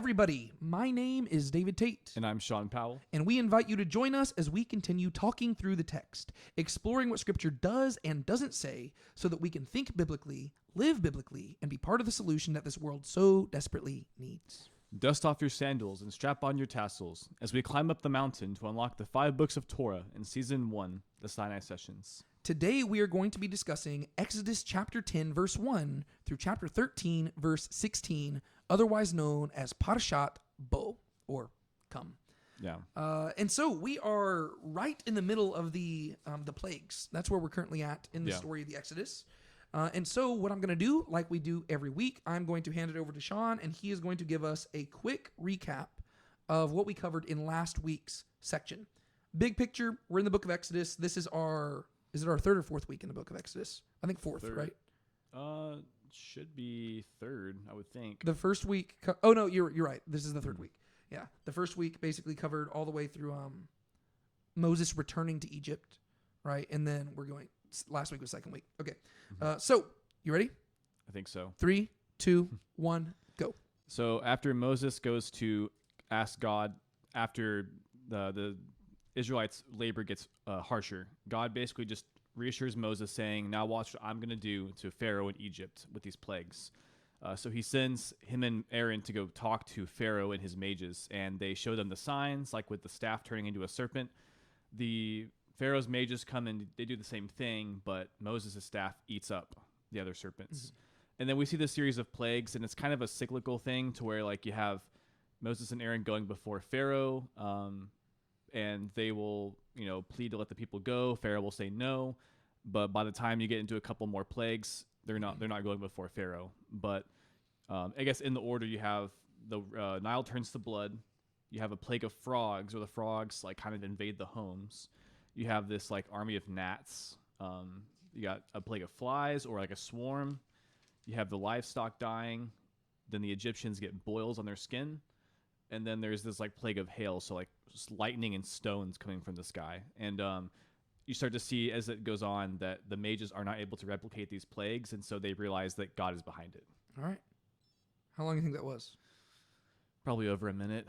everybody. My name is David Tate. And I'm Sean Powell. And we invite you to join us as we continue talking through the text, exploring what Scripture does and doesn't say so that we can think biblically, live biblically, and be part of the solution that this world so desperately needs. Dust off your sandals and strap on your tassels as we climb up the mountain to unlock the 5 books of Torah in Season 1, the Sinai Sessions. Today we are going to be discussing Exodus chapter 10, verse 1 through chapter 13, verse 16, otherwise known as Parashah Bo, or Come. Yeah. And so we are right in the middle of the plagues. That's where we're currently at in the story of the Exodus. And so what I'm going to do, like we do every week, I'm going to hand it over to Sean, and he is going to give us a quick recap of what we covered in last week's section. Big picture, we're in the book of Exodus. This is is it our third or fourth week in the book of Exodus? I think fourth, third. Right? Should be third, I would think. The first week, oh no, you're right. This is the third week. Yeah. The first week basically covered all the way through Moses returning to Egypt, right? And then last week was second week. Okay. So, you ready? I think so. 3, 2, 1, go. So after Moses goes to ask God, after the Israelites' labor gets harsher, God basically just reassures Moses saying, now watch what I'm going to do to Pharaoh in Egypt with these plagues. So he sends him and Aaron to go talk to Pharaoh and his mages, and they show them the signs, like with the staff turning into a serpent. The Pharaoh's mages come and they do the same thing, but Moses' staff eats up the other serpents. Mm-hmm. And then we see this series of plagues, and it's kind of a cyclical thing to where like you have Moses and Aaron going before Pharaoh, and they will, plead to let the people go. Pharaoh will say no, but by the time you get into a couple more plagues, they're not going before Pharaoh. But I guess in the order, you have the Nile turns to blood. You have a plague of frogs, where the frogs like kind of invade the homes. You have this like army of gnats. You got a plague of flies, or like a swarm. You have the livestock dying. Then the Egyptians get boils on their skin. And then there's this like plague of hail, so like just lightning and stones coming from the sky. And you start to see as it goes on that the mages are not able to replicate these plagues, and so they realize that God is behind it. All right. How long do you think that was? Probably over a minute.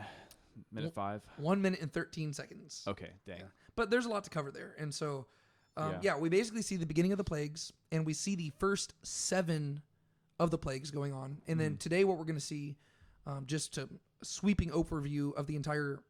Minute 5. 1 minute and 13 seconds. Okay, dang. Yeah. But there's a lot to cover there. And so, we basically see the beginning of the plagues, and we see the first 7 of the plagues going on. And then today what we're going to see, just to sweeping overview of the entire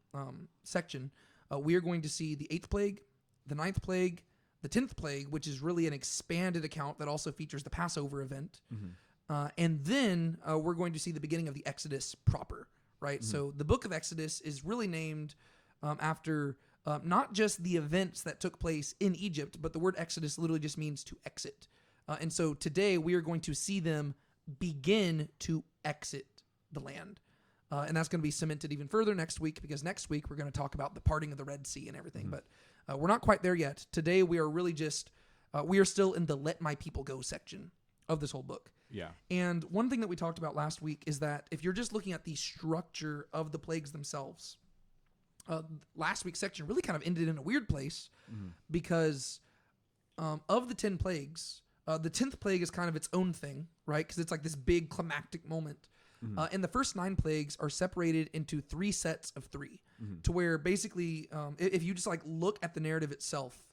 section, we are going to see the 8th plague, the 9th plague, the 10th plague, which is really an expanded account that also features the Passover event. Mm-hmm. And then we're going to see the beginning of the Exodus proper, right? Mm-hmm. So the book of Exodus is really named after not just the events that took place in Egypt, but the word Exodus literally just means to exit. And so today we are going to see them begin to exit the land. And that's going to be cemented even further next week, because next week we're going to talk about the parting of the Red Sea and everything. Mm-hmm. But we're not quite there yet. Today we are really just, we are still in the let my people go section of this whole book. Yeah. And one thing that we talked about last week is that if you're just looking at the structure of the plagues themselves, last week's section really kind of ended in a weird place, because of the 10 plagues, the 10th plague is kind of its own thing, right? Because it's like this big climactic moment. Mm-hmm. And the first 9 plagues are separated into 3 sets of 3, to where basically, if you just like look at the narrative itself,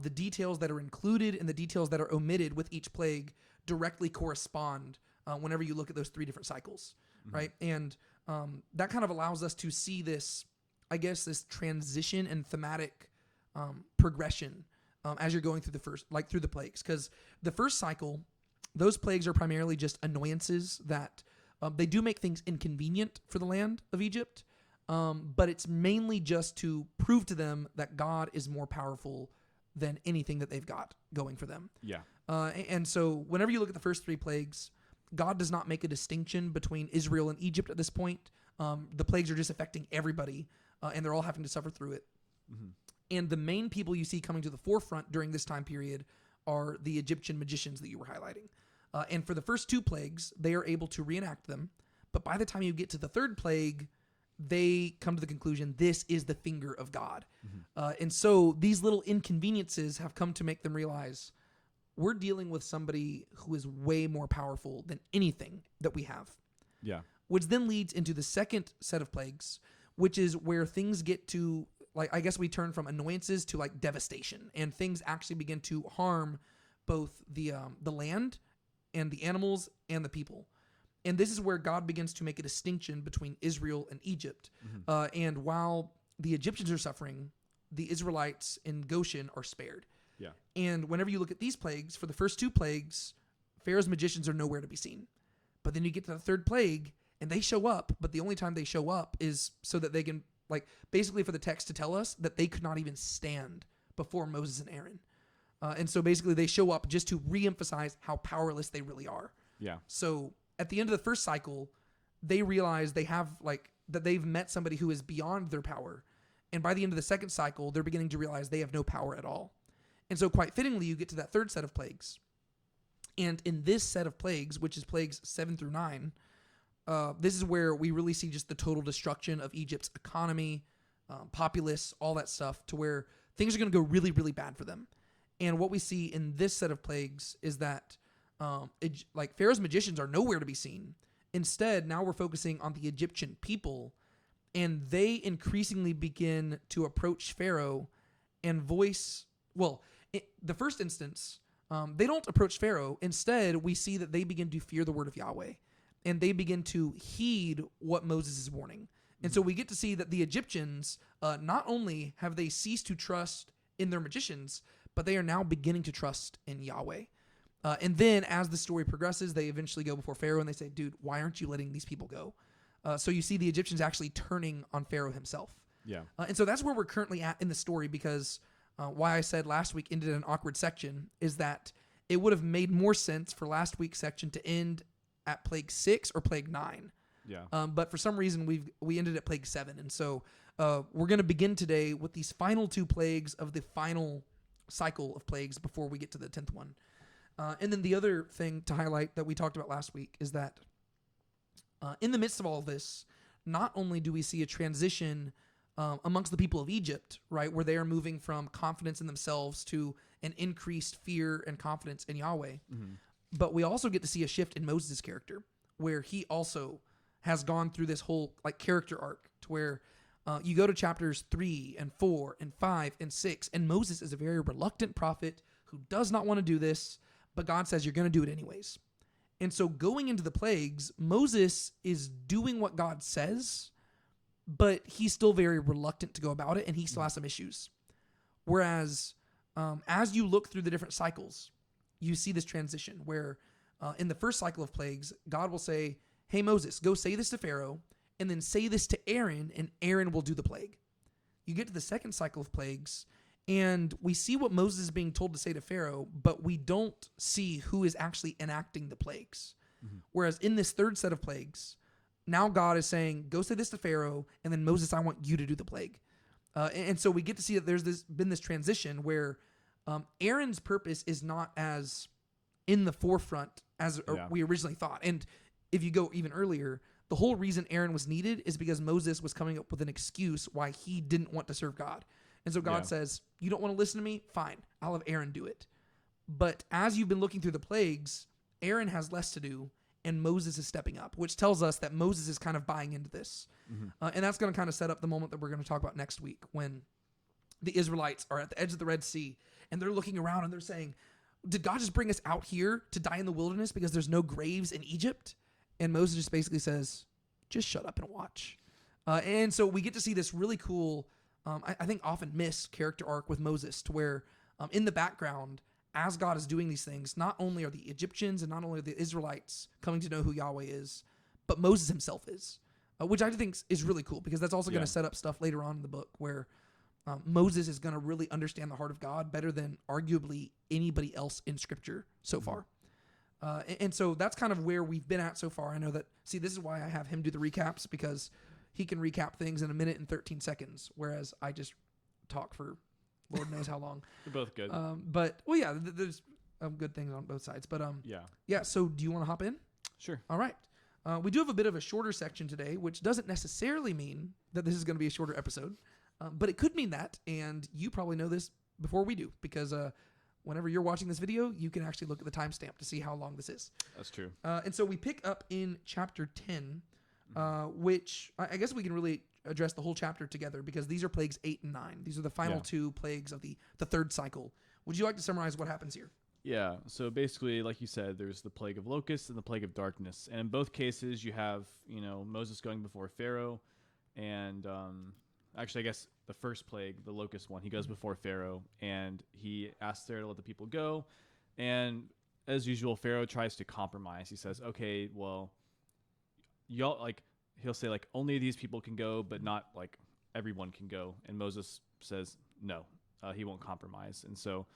the details that are included and the details that are omitted with each plague directly correspond whenever you look at those 3 different cycles, right? And that kind of allows us to see this, I guess, this transition and thematic progression as you're going through through the plagues. Because the first cycle, those plagues are primarily just annoyances that they do make things inconvenient for the land of Egypt, but it's mainly just to prove to them that God is more powerful than anything that they've got going for them. Yeah. And so whenever you look at the first 3 plagues, God does not make a distinction between Israel and Egypt at this point. The plagues are just affecting everybody, and they're all having to suffer through it. Mm-hmm. And the main people you see coming to the forefront during this time period are the Egyptian magicians that you were highlighting. And for the first 2 plagues, they are able to reenact them. But by the time you get to the 3rd plague, they come to the conclusion, this is the finger of God. Mm-hmm. And so these little inconveniences have come to make them realize we're dealing with somebody who is way more powerful than anything that we have. Yeah. which then leads into the second set of plagues, which is where things get to, like, I guess we turn from annoyances to like devastation, and things actually begin to harm both the land and the animals and the people. And this is where God begins to make a distinction between Israel and Egypt. And while the Egyptians are suffering, the Israelites in Goshen are spared. Yeah. And whenever you look at these plagues, for the first two plagues, Pharaoh's magicians are nowhere to be seen. But then you get to the third plague, and they show up, but the only time they show up is so that they can, like, basically for the text to tell us that they could not even stand before Moses and Aaron. And so basically they show up just to reemphasize how powerless they really are. Yeah. So at the end of the first cycle, they realize they have, like, that they've met somebody who is beyond their power. And by the end of the second cycle, they're beginning to realize they have no power at all. And so quite fittingly, you get to that third set of plagues. And in this set of plagues, which is plagues 7 through 9, this is where we really see just the total destruction of Egypt's economy, populace, all that stuff, to where things are going to go really, really bad for them. And what we see in this set of plagues is that like Pharaoh's magicians are nowhere to be seen. Instead, now we're focusing on the Egyptian people, and they increasingly begin to approach Pharaoh and voice, the first instance, they don't approach Pharaoh. Instead, we see that they begin to fear the word of Yahweh, and they begin to heed what Moses is warning. And so we get to see that the Egyptians, not only have they ceased to trust in their magicians, but they are now beginning to trust in Yahweh. And then as the story progresses, they eventually go before Pharaoh and they say, dude, why aren't you letting these people go? So you see the Egyptians actually turning on Pharaoh himself. Yeah. And so that's where we're currently at in the story, because why I said last week ended an awkward section is that it would have made more sense for last week's section to end at plague 6 or plague 9. Yeah. But for some reason we ended at plague 7. And so we're going to begin today with these final two plagues of the final cycle of plagues before we get to the 10th one. And then the other thing to highlight that we talked about last week is that in the midst of all of this, not only do we see a transition amongst the people of Egypt, right, where they are moving from confidence in themselves to an increased fear and confidence in Yahweh, but we also get to see a shift in Moses' character, where he also has gone through this whole like character arc to where you go to chapters 3 and 4 and 5 and 6, and Moses is a very reluctant prophet who does not want to do this, but God says you're going to do it anyways. And so going into the plagues, Moses is doing what God says, but he's still very reluctant to go about it, and he still has some issues. Whereas as you look through the different cycles, you see this transition where in the first cycle of plagues, God will say, hey, Moses, go say this to Pharaoh, and then say this to Aaron, and Aaron will do the plague. You get to the second cycle of plagues, and we see what Moses is being told to say to Pharaoh, but we don't see who is actually enacting the plagues. Whereas in this third set of plagues, now God is saying, go say this to Pharaoh, and then Moses, I want you to do the plague. And so we get to see that there's been this transition where Aaron's purpose is not as in the forefront as we originally thought. And if you go even earlier, the whole reason Aaron was needed is because Moses was coming up with an excuse why he didn't want to serve God. And so God says, you don't want to listen to me? Fine, I'll have Aaron do it. But as you've been looking through the plagues, Aaron has less to do, and Moses is stepping up, which tells us that Moses is kind of buying into this. And that's going to kind of set up the moment that we're going to talk about next week, when the Israelites are at the edge of the Red Sea, and they're looking around and they're saying, did God just bring us out here to die in the wilderness because there's no graves in Egypt? And Moses just basically says, just shut up and watch. And so we get to see this really cool, I think often missed character arc with Moses, to where in the background, as God is doing these things, not only are the Egyptians and not only are the Israelites coming to know who Yahweh is, but Moses himself is, which I think is really cool, because that's also going to set up stuff later on in the book where Moses is going to really understand the heart of God better than arguably anybody else in Scripture so far. And so that's kind of where we've been at so far. I know that, see, this is why I have him do the recaps, because he can recap things in a minute and 13 seconds, whereas I just talk for Lord knows how long. They're both good. But, well, yeah, there's good things on both sides. But, yeah, so do you want to hop in? Sure. All right. We do have a bit of a shorter section today, which doesn't necessarily mean that this is going to be a shorter episode, but it could mean that, and you probably know this before we do, because whenever you're watching this video, you can actually look at the timestamp to see how long this is. That's true. And so we pick up in chapter 10, which I guess we can really address the whole chapter together because these are plagues 8 and 9. These are the final two plagues of the third cycle. Would you like to summarize what happens here? Yeah, so basically, like you said, there's the plague of locusts and the plague of darkness. And in both cases, you have, Moses going before Pharaoh. And actually, I guess the first plague, the locust one, he goes before Pharaoh. And he asks Pharaoh to let the people go. And as usual, Pharaoh tries to compromise. He says, okay, well, y'all, he'll say, only these people can go, but not, everyone can go. And Moses says, no, he won't compromise. And so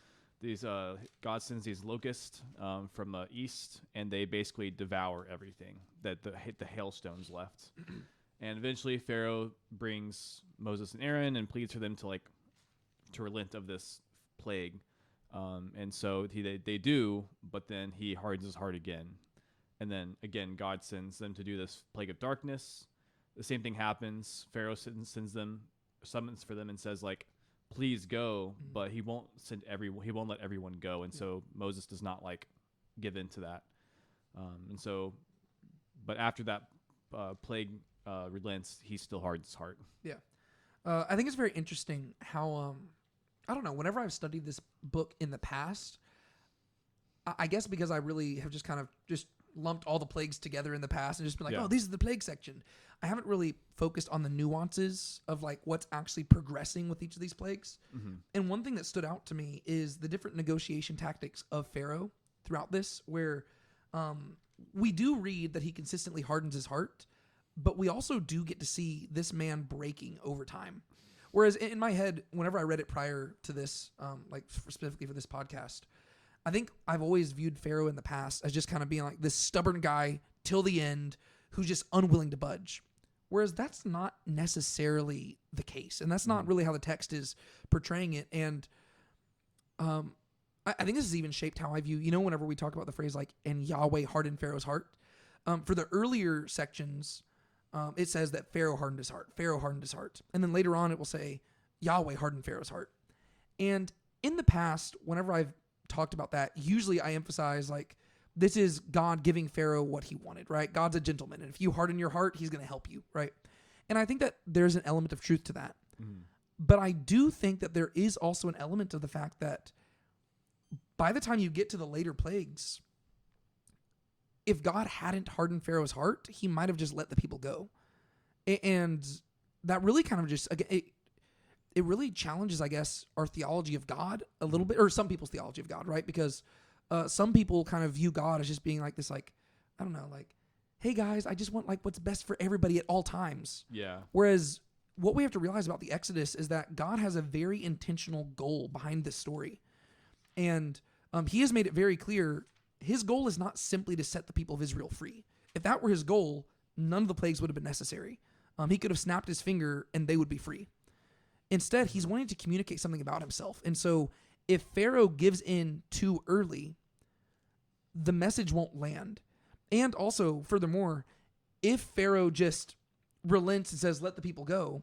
God sends these locusts from the east, and they basically devour everything that the hailstones left. And eventually, Pharaoh brings Moses and Aaron and pleads for them to relent of this plague. And so they do, but then he hardens his heart again. And then again, God sends them to do this plague of darkness. The same thing happens. Pharaoh summons for them and says, please go, but he won't let everyone go. And so Moses does not give in to that. But after that plague relents, he still hardens his heart. Yeah. I think it's very interesting how, I don't know, whenever I've studied this book in the past, I guess because I really have just kind of just lumped all the plagues together in the past and just been oh, these are the plague section. I haven't really focused on the nuances of what's actually progressing with each of these plagues. Mm-hmm. And one thing that stood out to me is the different negotiation tactics of Pharaoh throughout this, where we do read that he consistently hardens his heart, but we also do get to see this man breaking over time. Whereas in my head, whenever I read it prior to this, specifically for this podcast, I think I've always viewed Pharaoh in the past as just kind of being this stubborn guy till the end who's just unwilling to budge. Whereas that's not necessarily the case. And that's not really how the text is portraying it. And I think this has even shaped how I view, whenever we talk about the phrase and Yahweh hardened Pharaoh's heart. For the earlier sections, it says that Pharaoh hardened his heart. Pharaoh hardened his heart. And then later on, it will say Yahweh hardened Pharaoh's heart. And in the past, whenever I've talked about that, usually I emphasize this is God giving Pharaoh what he wanted, right? God's a gentleman, and if you harden your heart, he's going to help you, right? And I think that there's an element of truth to that. But I do think that there is also an element of the fact that by the time you get to the later plagues, if God hadn't hardened Pharaoh's heart, he might have just let the people go. And that really kind of just, again, it really challenges, I guess, our theology of God a little bit, or some people's theology of God, right? Because some people kind of view God as just being this, I don't know, hey guys, I just want what's best for everybody at all times. Yeah. Whereas what we have to realize about the Exodus is that God has a very intentional goal behind this story. And he has made it very clear, his goal is not simply to set the people of Israel free. If that were his goal, none of the plagues would have been necessary. He could have snapped his finger and they would be free. Instead, he's wanting to communicate something about himself. And so if Pharaoh gives in too early, the message won't land. And also, furthermore, if Pharaoh just relents and says, let the people go,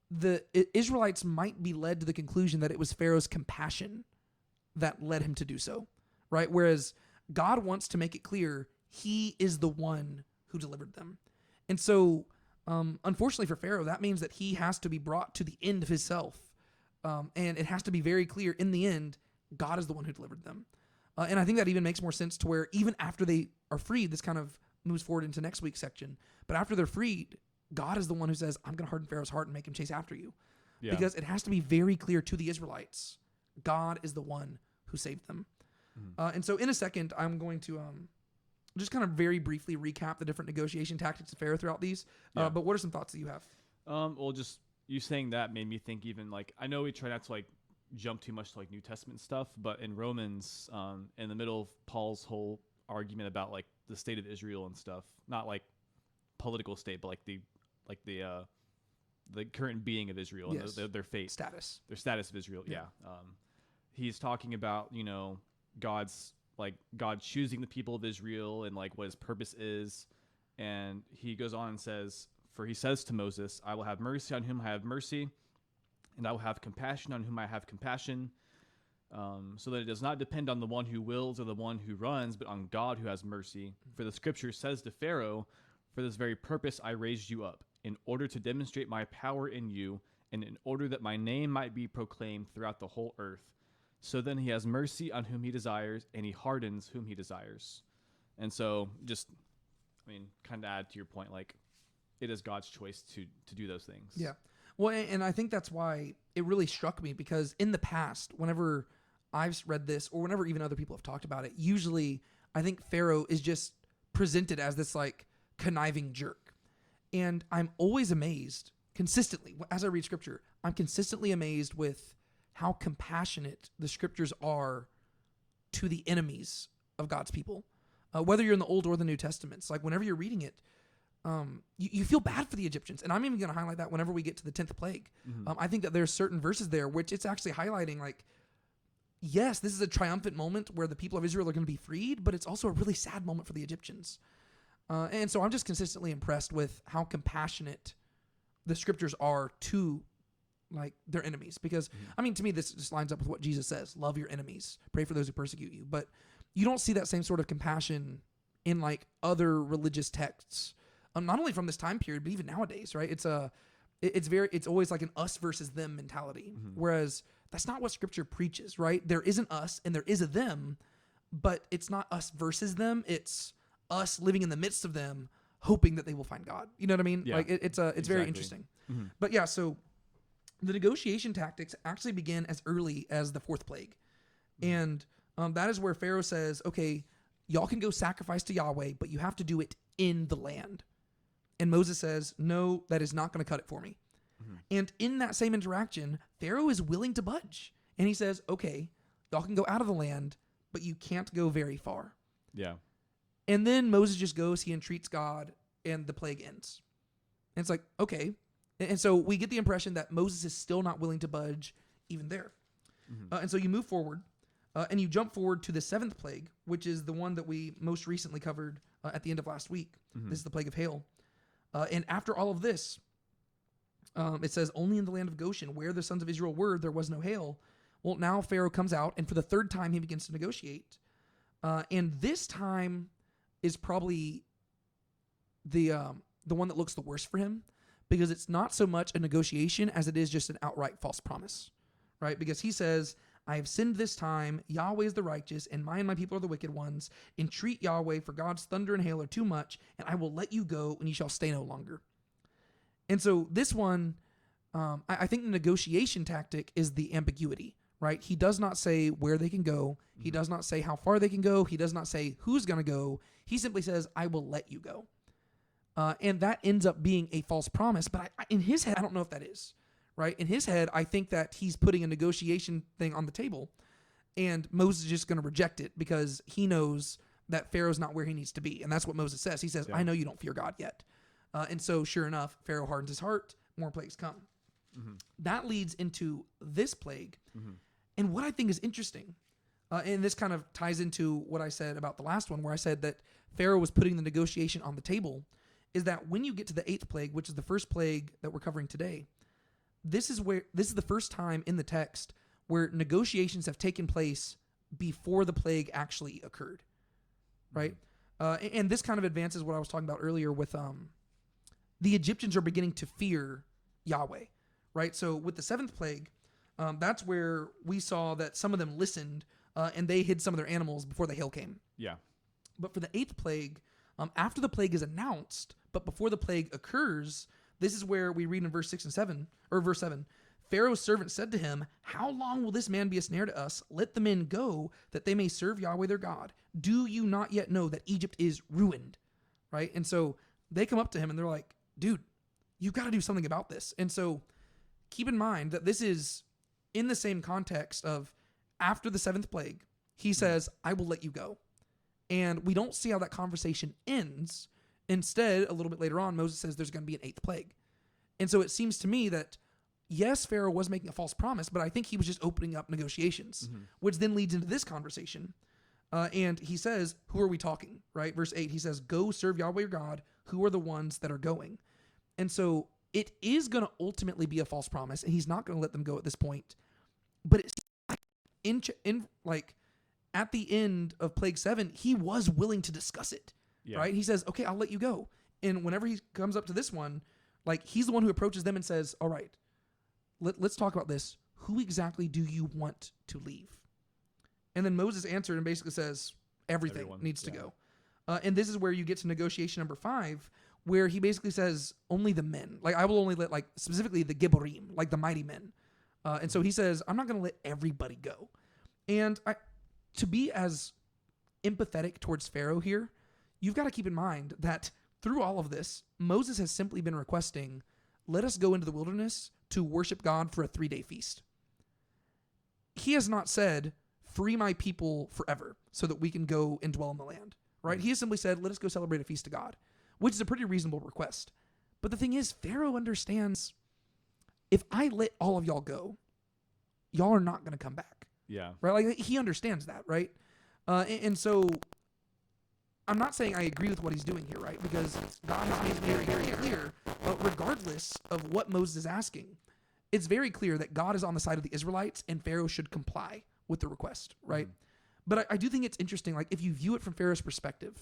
the Israelites might be led to the conclusion that it was Pharaoh's compassion that led him to do so, right? Whereas God wants to make it clear he is the one who delivered them. And so, unfortunately for Pharaoh, that means that he has to be brought to the end of himself. And it has to be very clear in the end, God is the one who delivered them. And I think that even makes more sense to where even after they are freed, this kind of moves forward into next week's section. But after they're freed, God is the one who says, I'm going to harden Pharaoh's heart and make him chase after you. Yeah. Because it has to be very clear to the Israelites, God is the one who saved them. And so in a second, I'm going to just kind of very briefly recap the different negotiation tactics of Pharaoh throughout these. But what are some thoughts that you have? Well, just you saying that made me think even I know we try not to jump too much to New Testament stuff, but in Romans, in the middle of Paul's whole argument about the state of Israel and stuff, not political state, but the current being of Israel, yes, and their fate, their status of Israel. Yeah. He's talking about God's God choosing the people of Israel and what his purpose is, and he goes on and says, for he says to Moses, I will have mercy on whom I have mercy, and I will have compassion on whom I have compassion, so that it does not depend on the one who wills or the one who runs, but on God who has mercy. For the scripture says to Pharaoh, For this very purpose I raised you up, in order to demonstrate my power in you, and in order that my name might be proclaimed throughout the whole earth. So then he has mercy on whom he desires, and he hardens whom he desires. And so just, kind of add to your point, like, it is God's choice to do those things. Yeah. Well, and I think that's why it really struck me, because in the past, whenever I've read this, or whenever even other people have talked about it, usually I think Pharaoh is just presented as this like conniving jerk. And I'm always amazed consistently as I read scripture. I'm consistently amazed with how compassionate the scriptures are to the enemies of God's people, whether you're in the Old or the New Testaments. Like whenever you're reading it, you feel bad for the Egyptians. And I'm even going to highlight that whenever we get to the 10th plague. I think that there's certain verses there which it's actually highlighting like, yes, this is a triumphant moment where the people of Israel are going to be freed, but it's also a really sad moment for the Egyptians. And so I'm just consistently impressed with how compassionate the scriptures are to like their enemies. Because, to me, this just lines up with what Jesus says. Love your enemies. Pray for those who persecute you. But you don't see that same sort of compassion in like other religious texts, not only from this time period, but even nowadays, right? It's always like an us versus them mentality. Whereas that's not what scripture preaches, right? There is an us and there is a them, but it's not us versus them. It's us living in the midst of them, hoping that they will find God. You know what I mean? Yeah, like it's exactly. very interesting. But yeah, so the negotiation tactics actually begin as early as the 4th plague. And that is where Pharaoh says, okay, y'all can go sacrifice to Yahweh, but you have to do it in the land. And Moses says, no, that is not going to cut it for me. And in that same interaction, Pharaoh is willing to budge. And he says, okay, y'all can go out of the land, but you can't go very far. Yeah. And then Moses just goes, he entreats God, and the plague ends. And it's like, okay. And so we get the impression that Moses is still not willing to budge even there. And so you move forward, and you jump forward to the 7th plague, which is the one that we most recently covered at the end of last week. This is the plague of hail. And after all of this, it says, only in the land of Goshen, where the sons of Israel were, there was no hail. Well, now Pharaoh comes out, and for the 3rd time, he begins to negotiate. And this time is probably the one that looks the worst for him, because it's not so much a negotiation as it is just an outright false promise, right? Because he says, I have sinned this time. Yahweh is the righteous, and my people are the wicked ones. Entreat Yahweh, for God's thunder and hail are too much, and I will let you go, and you shall stay no longer. And so this one, I think the negotiation tactic is the ambiguity, right? He does not say where they can go. He does not say how far they can go. He does not say who's going to go. He simply says, I will let you go. And that ends up being a false promise. But in his head, I don't know if that is, right? In his head, I think that he's putting a negotiation thing on the table, and Moses is just going to reject it because he knows that Pharaoh's not where he needs to be. And that's what Moses says. He says, I know you don't fear God yet. And so sure enough, Pharaoh hardens his heart, more plagues come. That leads into this plague. And what I think is interesting, and this kind of ties into what I said about the last one, where I said that Pharaoh was putting the negotiation on the table, is that when you get to the 8th plague, which is the first plague that we're covering today, this is the first time in the text where negotiations have taken place before the plague actually occurred, right? And this kind of advances what I was talking about earlier with the Egyptians are beginning to fear Yahweh, right? So with the 7th plague, that's where we saw that some of them listened and they hid some of their animals before the hail came. Yeah. But for the 8th plague, after the plague is announced, but before the plague occurs, this is where we read in verse 7, Pharaoh's servant said to him, how long will this man be a snare to us? Let the men go, that they may serve Yahweh their God. Do you not yet know that Egypt is ruined? Right? And so they come up to him and they're like, dude, you've got to do something about this. And so keep in mind that this is in the same context of after the 7th plague, he says, I will let you go. And we don't see how that conversation ends. Instead, a little bit later on, Moses says there's going to be an 8th plague. And so it seems to me that, yes, Pharaoh was making a false promise, but I think he was just opening up negotiations, which then leads into this conversation. And he says, who are we talking, right? Verse 8, he says, go serve Yahweh your God. Who are the ones that are going? And so it is going to ultimately be a false promise, and he's not going to let them go at this point. But it's like at the end of Plague 7, he was willing to discuss it, right? He says, okay, I'll let you go. And whenever he comes up to this one, like he's the one who approaches them and says, all right, let's talk about this. Who exactly do you want to leave? And then Moses answered and basically says, everything needs to go. And this is where you get to negotiation number 5, where he basically says, only the men. Like, I will only let, like, specifically the Gibborim, like the mighty men. And so he says, I'm not going to let everybody go. And to be as empathetic towards Pharaoh here, you've got to keep in mind that through all of this, Moses has simply been requesting, let us go into the wilderness to worship God for a 3-day feast. He has not said, free my people forever so that we can go and dwell in the land, right? He has simply said, let us go celebrate a feast to God, which is a pretty reasonable request. But the thing is, Pharaoh understands, if I let all of y'all go, y'all are not going to come back. Yeah. Right? Like, he understands that, right? And so I'm not saying I agree with what he's doing here, right? Because God has made very, very clear, regardless of what Moses is asking, it's very clear that God is on the side of the Israelites and Pharaoh should comply with the request, right? But I do think it's interesting, like, if you view it from Pharaoh's perspective,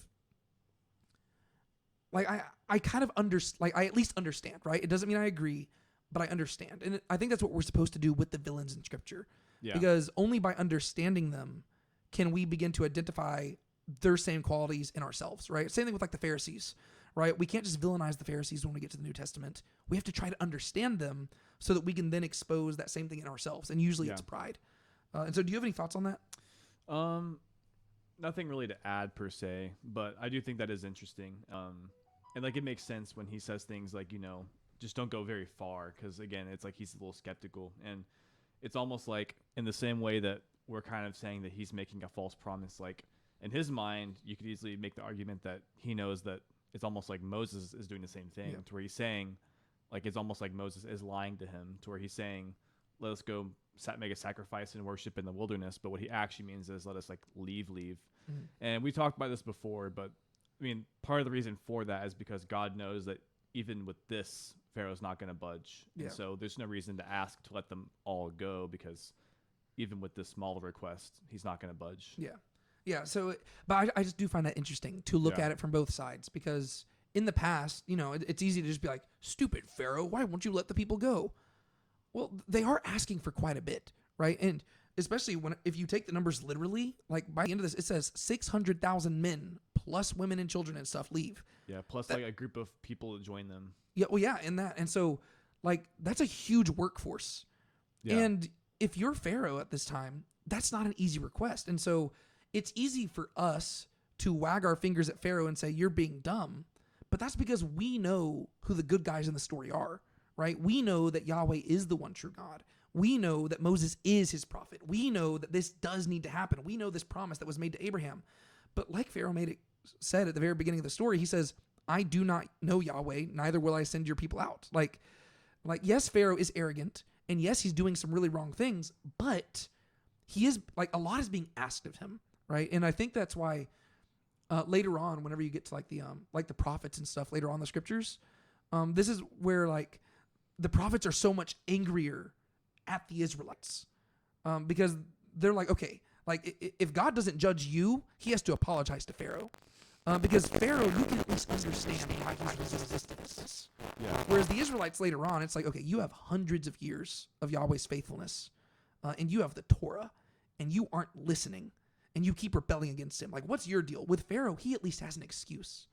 like, I kind of I at least understand, right? It doesn't mean I agree, but I understand. And I think that's what we're supposed to do with the villains in Scripture. Yeah. Because only by understanding them can we begin to identify their same qualities in ourselves, right? Same thing with, like, the Pharisees, right? We can't just villainize the Pharisees when we get to the New Testament. We have to try to understand them so that we can then expose that same thing in ourselves. And usually it's pride. And so do you have any thoughts on that? Nothing really to add per se, but I do think that is interesting. And like, it makes sense when he says things like, just don't go very far. Cause again, it's like, he's a little skeptical, and it's almost like in the same way that we're kind of saying that he's making a false promise. Like, in his mind, you could easily make the argument that he knows that it's almost like Moses is doing the same thing, to where he's saying, like, it's almost like Moses is lying to him, to where he's saying, let us go make a sacrifice and worship in the wilderness. But what he actually means is let us, like, leave. And we talked about this before, but I mean, part of the reason for that is because God knows that even with this, Pharaoh's not going to budge. And so there's no reason to ask to let them all go, because even with this small request, he's not going to budge. Yeah. So, but I just do find that interesting to look at it from both sides, because in the past, it's easy to just be like, stupid Pharaoh, why won't you let the people go? Well, they are asking for quite a bit, right? And especially if you take the numbers literally, like, by the end of this, it says 600,000 men plus women and children and stuff leave. Yeah, plus like a group of people to join them. Yeah, well, yeah, and so, like, that's a huge workforce. Yeah. And if you're Pharaoh at this time, that's not an easy request. And so it's easy for us to wag our fingers at Pharaoh and say, you're being dumb. But that's because we know who the good guys in the story are, right? We know that Yahweh is the one true God. We know that Moses is his prophet. We know that this does need to happen. We know this promise that was made to Abraham. But like Pharaoh said at the very beginning of the story, he says, I do not know Yahweh, neither will I send your people out. Like, yes, Pharaoh is arrogant, and yes, he's doing some really wrong things, but he is, like, a lot is being asked of him, right? And I think that's why later on, whenever you get to the prophets and stuff later on in the scriptures, this is where, like, the prophets are so much angrier at the Israelites, because they're like, okay, like, if God doesn't judge you, he has to apologize to Pharaoh. Because Pharaoh, you can at least understand why he's resisting this. Yeah. Whereas the Israelites later on, it's like, okay, you have hundreds of years of Yahweh's faithfulness, and you have the Torah, and you aren't listening, and you keep rebelling against him. Like, what's your deal? With Pharaoh, he at least has an excuse.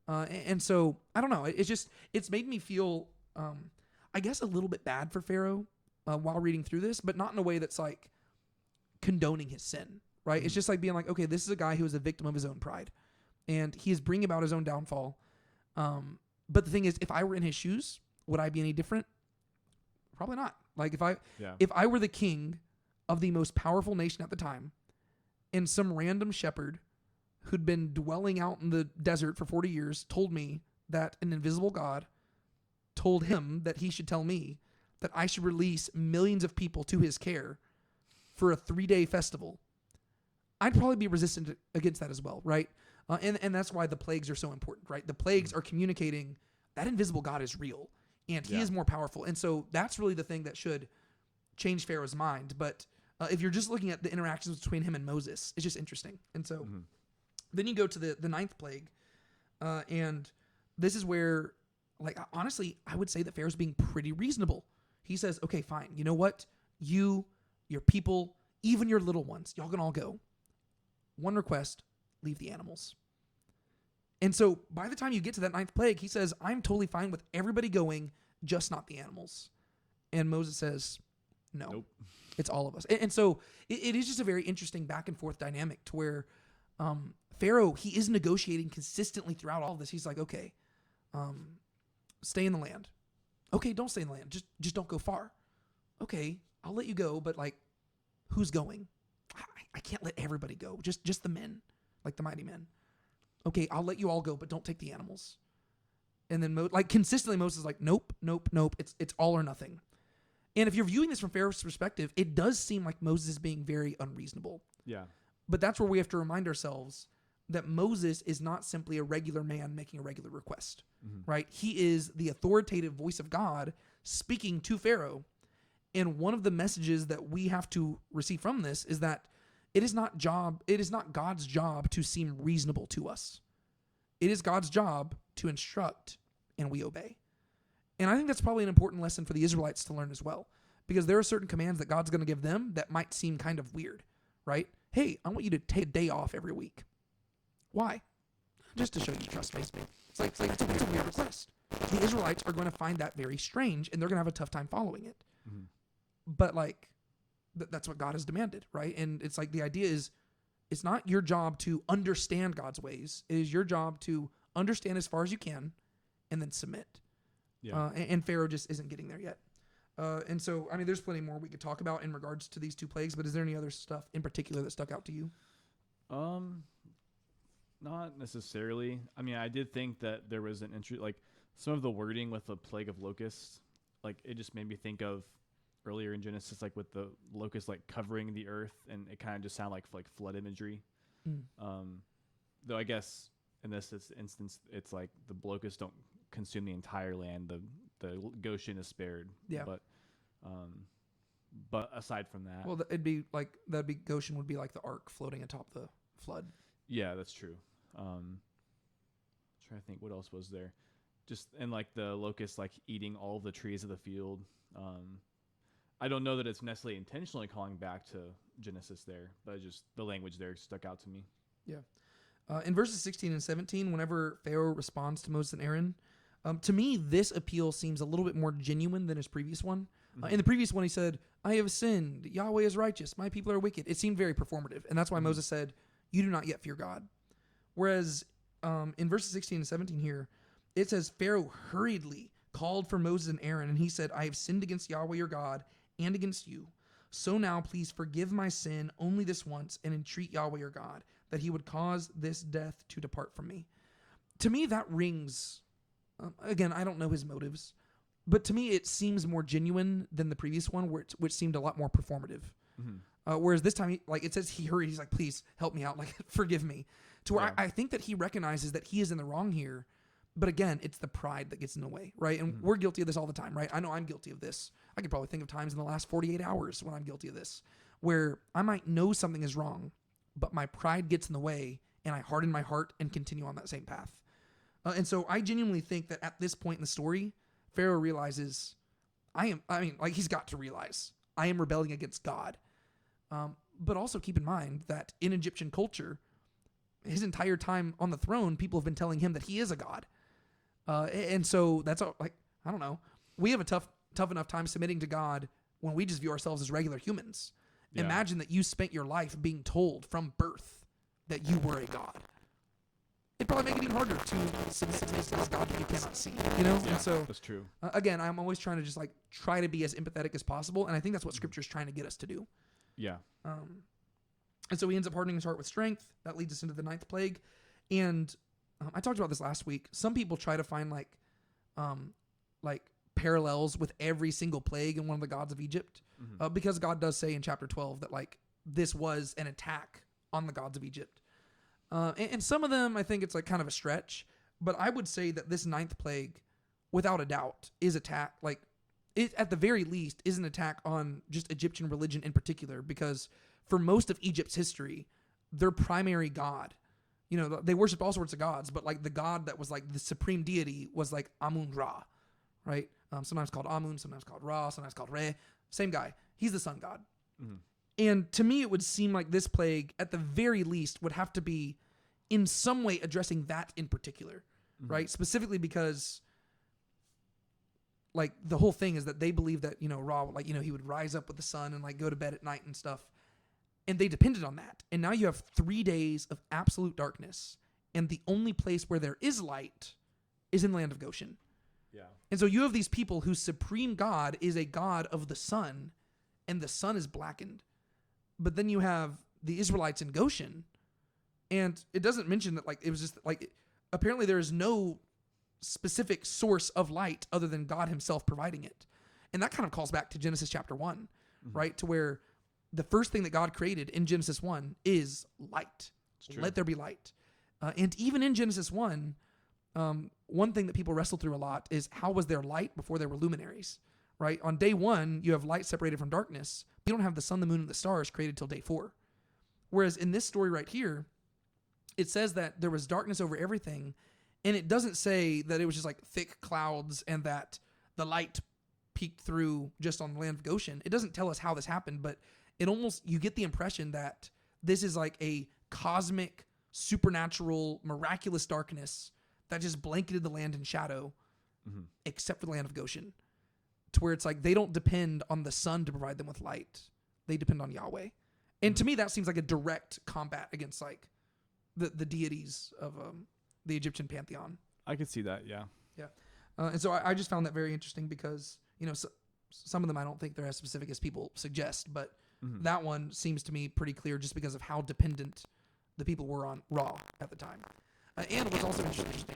And so, I don't know. It's made me feel, I guess, a little bit bad for Pharaoh while reading through this, but not in a way that's, like, condoning his sin, right? Mm-hmm. It's just like being like, okay, this is a guy who is a victim of his own pride, and he is bringing about his own downfall. But the thing is, if I were in his shoes, would I be any different? Probably not. Like, if I were the king of the most powerful nation at the time, and some random shepherd who'd been dwelling out in the desert for 40 years told me that an invisible God told him that he should tell me that I should release millions of people to his care for a 3-day festival, I'd probably be resistant against that as well, right? And that's why the plagues are so important, right? The plagues are communicating that invisible God is real, and he is more powerful. And so that's really the thing that should change Pharaoh's mind. But if you're just looking at the interactions between him and Moses, it's just interesting. And so then you go to the 9th plague, and this is where, like, honestly, I would say that Pharaoh's being pretty reasonable. He says, okay, fine. You know what? You, your people, even your little ones, y'all can all go. One request, leave the animals. And so by the time you get to that 9th plague, he says, I'm totally fine with everybody going, just not the animals. And Moses says, no, Nope. It's all of us. And so it is just a very interesting back and forth dynamic to where Pharaoh, he is negotiating consistently throughout all of this. He's like, okay, stay in the land. Okay, don't stay in the land. Just don't go far. Okay, I'll let you go, but like, who's going? I can't let everybody go. Just the men, like the mighty men. Okay, I'll let you all go, but don't take the animals. And then consistently Moses is like, nope. It's all or nothing. And if you're viewing this from Pharaoh's perspective, it does seem like Moses is being very unreasonable. Yeah. But that's where we have to remind ourselves that Moses is not simply a regular man making a regular request, right? He is the authoritative voice of God speaking to Pharaoh. And one of the messages that we have to receive from this is that it is not God's job to seem reasonable to us. It is God's job to instruct, and we obey. And I think that's probably an important lesson for the Israelites to learn as well, because there are certain commands that God's going to give them that might seem kind of weird, right? Hey, I want you to take a day off every week. Why? Just to show you trust me. It's like it's a weird request. The Israelites are going to find that very strange, and they're going to have a tough time following it. Mm-hmm. But like, that's what God has demanded, right? And it's like the idea is, it's not your job to understand God's ways. It is your job to understand as far as you can, and then submit. Yeah. And Pharaoh just isn't getting there yet. And so, I mean, there's plenty more we could talk about in regards to these 2 plagues, but is there any other stuff in particular that stuck out to you? Not necessarily. I mean, I did think that there was an entry, like some of the wording with the plague of locusts, like it just made me think of earlier in Genesis, like with the locusts like covering the earth, and it kind of just sounded like flood imagery. Though I guess in this instance, it's like the locusts don't consume the entire land. The Goshen is spared. Yeah. But aside from that, Well, Goshen would be like the ark floating atop the flood. yeah, that's true. Trying to think what else was there. Just and like the locusts like eating all of the trees of the field. I don't know that it's necessarily intentionally calling back to Genesis there, but just the language there stuck out to me. Yeah. In verses 16 and 17, whenever Pharaoh responds to Moses and Aaron, to me, this appeal seems a little bit more genuine than his previous one. In the previous one, he said, I have sinned. Yahweh is righteous. My people are wicked. It seemed very performative. And that's why Moses said, you do not yet fear God. Whereas in verses 16 and 17 here, it says, Pharaoh hurriedly called for Moses and Aaron, and he said, I have sinned against Yahweh your God and against you. So now please forgive my sin only this once, and entreat Yahweh your God, that he would cause this death to depart from me. To me, that rings, again, I don't know his motives, but to me, it seems more genuine than the previous one, which seemed a lot more performative. Whereas this time, it says he hurried. He's like, please help me out. Like, forgive me. To where I think that he recognizes that he is in the wrong here. But again, it's the pride that gets in the way, right? And we're guilty of this all the time, right? I know I'm guilty of this. I could probably think of times in the last 48 hours when I'm guilty of this, where I might know something is wrong, but my pride gets in the way, and I harden my heart and continue on that same path. And so I genuinely think that at this point in the story, Pharaoh realizes, he's got to realize, I am rebelling against God. But also keep in mind that in Egyptian culture, his entire time on the throne, people have been telling him that he is a god. And so that's I don't know. We have a tough enough time submitting to God when we just view ourselves as regular humans. Yeah. Imagine that you spent your life being told from birth that you were a god. It'd probably make it even harder to submit to this God that you cannot see, you know? Yeah, and so, that's true. Again, I'm always trying to just try to be as empathetic as possible. And I think that's what Scripture is trying to get us to do. Yeah. And so he ends up hardening his heart with strength. That leads us into the 9th plague. And I talked about this last week. Some people try to find parallels with every single plague in one of the gods of Egypt, because God does say in chapter 12 that this was an attack on the gods of Egypt. And some of them, I think it's kind of a stretch, but I would say that this 9th plague, without a doubt, is attack. It at the very least is an attack on just Egyptian religion in particular, because for most of Egypt's history, their primary god, they worshiped all sorts of gods, but like the god that was like the supreme deity was like Amun Ra, right? Sometimes called Amun, sometimes called Ra, sometimes called Re. Same guy. He's the sun god. Mm-hmm. And to me, it would seem like this plague, at the very least, would have to be in some way addressing that in particular, right? Specifically because, like, the whole thing is that they believe that, Ra, like, he would rise up with the sun and, like, go to bed at night and stuff. And they depended on that. And now you have 3 days of absolute darkness. And the only place where there is light is in the land of Goshen. Yeah. And so you have these people whose supreme god is a god of the sun, and the sun is blackened. But then you have the Israelites in Goshen, and it doesn't mention that, like, it was just, like, apparently there is no specific source of light other than God himself providing it. And that kind of calls back to Genesis chapter 1, right? To where the first thing that God created in Genesis 1 is light. Let there be light. And even in Genesis 1, one thing that people wrestle through a lot is how was there light before there were luminaries, right? On day 1, you have light separated from darkness. You don't have the sun, the moon, and the stars created till day 4. Whereas in this story right here, it says that there was darkness over everything, and it doesn't say that it was just like thick clouds and that the light peeked through just on the land of Goshen. It doesn't tell us how this happened, but you get the impression that this is like a cosmic, supernatural, miraculous darkness that just blanketed the land in shadow, except for the land of Goshen, to where it's like they don't depend on the sun to provide them with light. They depend on Yahweh. And to me, that seems like a direct combat against like the deities of the Egyptian pantheon. I could see that, yeah. Yeah. And so I just found that very interesting because, some of them I don't think they're as specific as people suggest, but that one seems to me pretty clear just because of how dependent the people were on Ra at the time. And what's also interesting,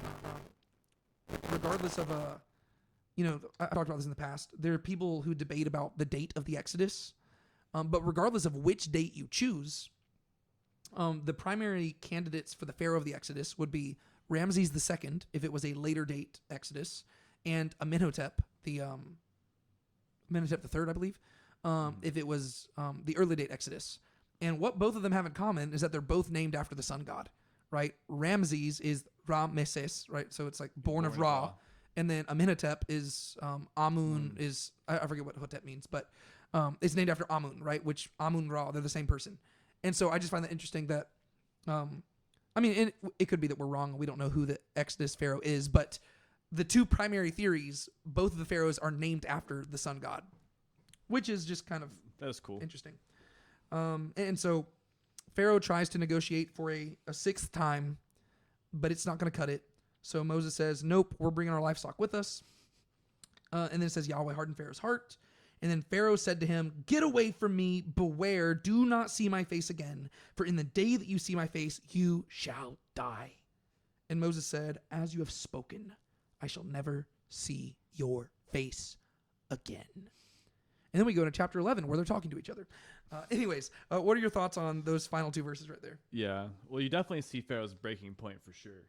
regardless of, I talked about this in the past, there are people who debate about the date of the Exodus, but regardless of which date you choose, the primary candidates for the Pharaoh of the Exodus would be Ramses II, if it was a later date Exodus, and Amenhotep, Amenhotep III, I believe, if it was the early date Exodus. And what both of them have in common is that they're both named after the sun god, right? Ramses is Ra-Meses, right? So it's like born of Ra. And then Amenhotep is Amun is, I forget what Hotep means, but it's named after Amun, right? Which Amun Ra, they're the same person. And so I just find that interesting that, it could be that we're wrong and we don't know who the Exodus Pharaoh is, but the two primary theories, both of the pharaohs are named after the sun god, which is just kind of that is cool, interesting. And so Pharaoh tries to negotiate for a 6th time, but it's not going to cut it. So Moses says, nope, we're bringing our livestock with us. And then it says, Yahweh hardened Pharaoh's heart. And then Pharaoh said to him, get away from me, beware, do not see my face again, for in the day that you see my face, you shall die. And Moses said, as you have spoken, I shall never see your face again. And then we go to chapter 11 where they're talking to each other. What are your thoughts on those final 2 verses right there? Yeah, well, you definitely see Pharaoh's breaking point for sure.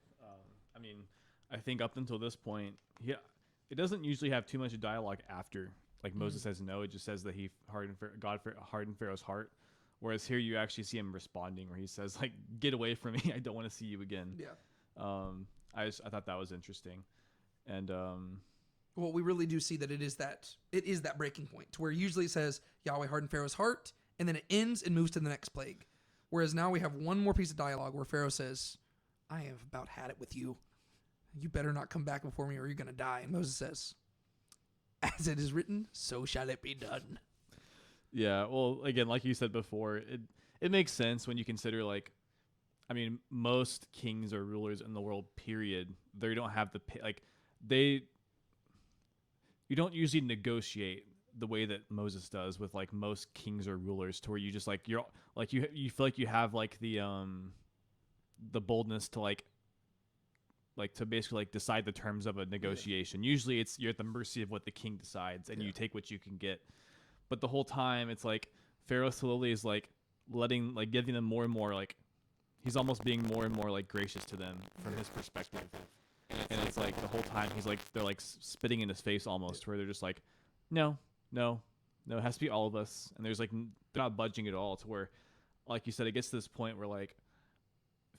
I think up until this point, it doesn't usually have too much dialogue after. Like Moses says no, it just says that God hardened Pharaoh's heart. Whereas here you actually see him responding, where he says like, "Get away from me! I don't want to see you again." Yeah. I thought that was interesting, and well, we really do see that it is that breaking point to where usually it says Yahweh hardened Pharaoh's heart, and then it ends and moves to the next plague. Whereas now we have one more piece of dialogue where Pharaoh says, "I have about had it with you. You better not come back before me, or you're gonna die." And Moses says, as it is written, so shall it be done. Yeah, well, again, like you said before, it makes sense when you consider, like, most kings or rulers in the world, period, they don't have you don't usually negotiate the way that Moses does with, like, most kings or rulers, to where you just, like, you feel like you have, like, the boldness to, like to basically like decide the terms of a negotiation. Yeah. Usually you're at the mercy of what the king decides, and you take what you can get. But the whole time it's like Pharaoh slowly is like giving them more and more, like he's almost being more and more like gracious to them from his perspective. And it's like the whole time they're like spitting in his face almost, where they're just like, no, it has to be all of us. And there's like, they're not budging at all, to where, like you said, it gets to this point where like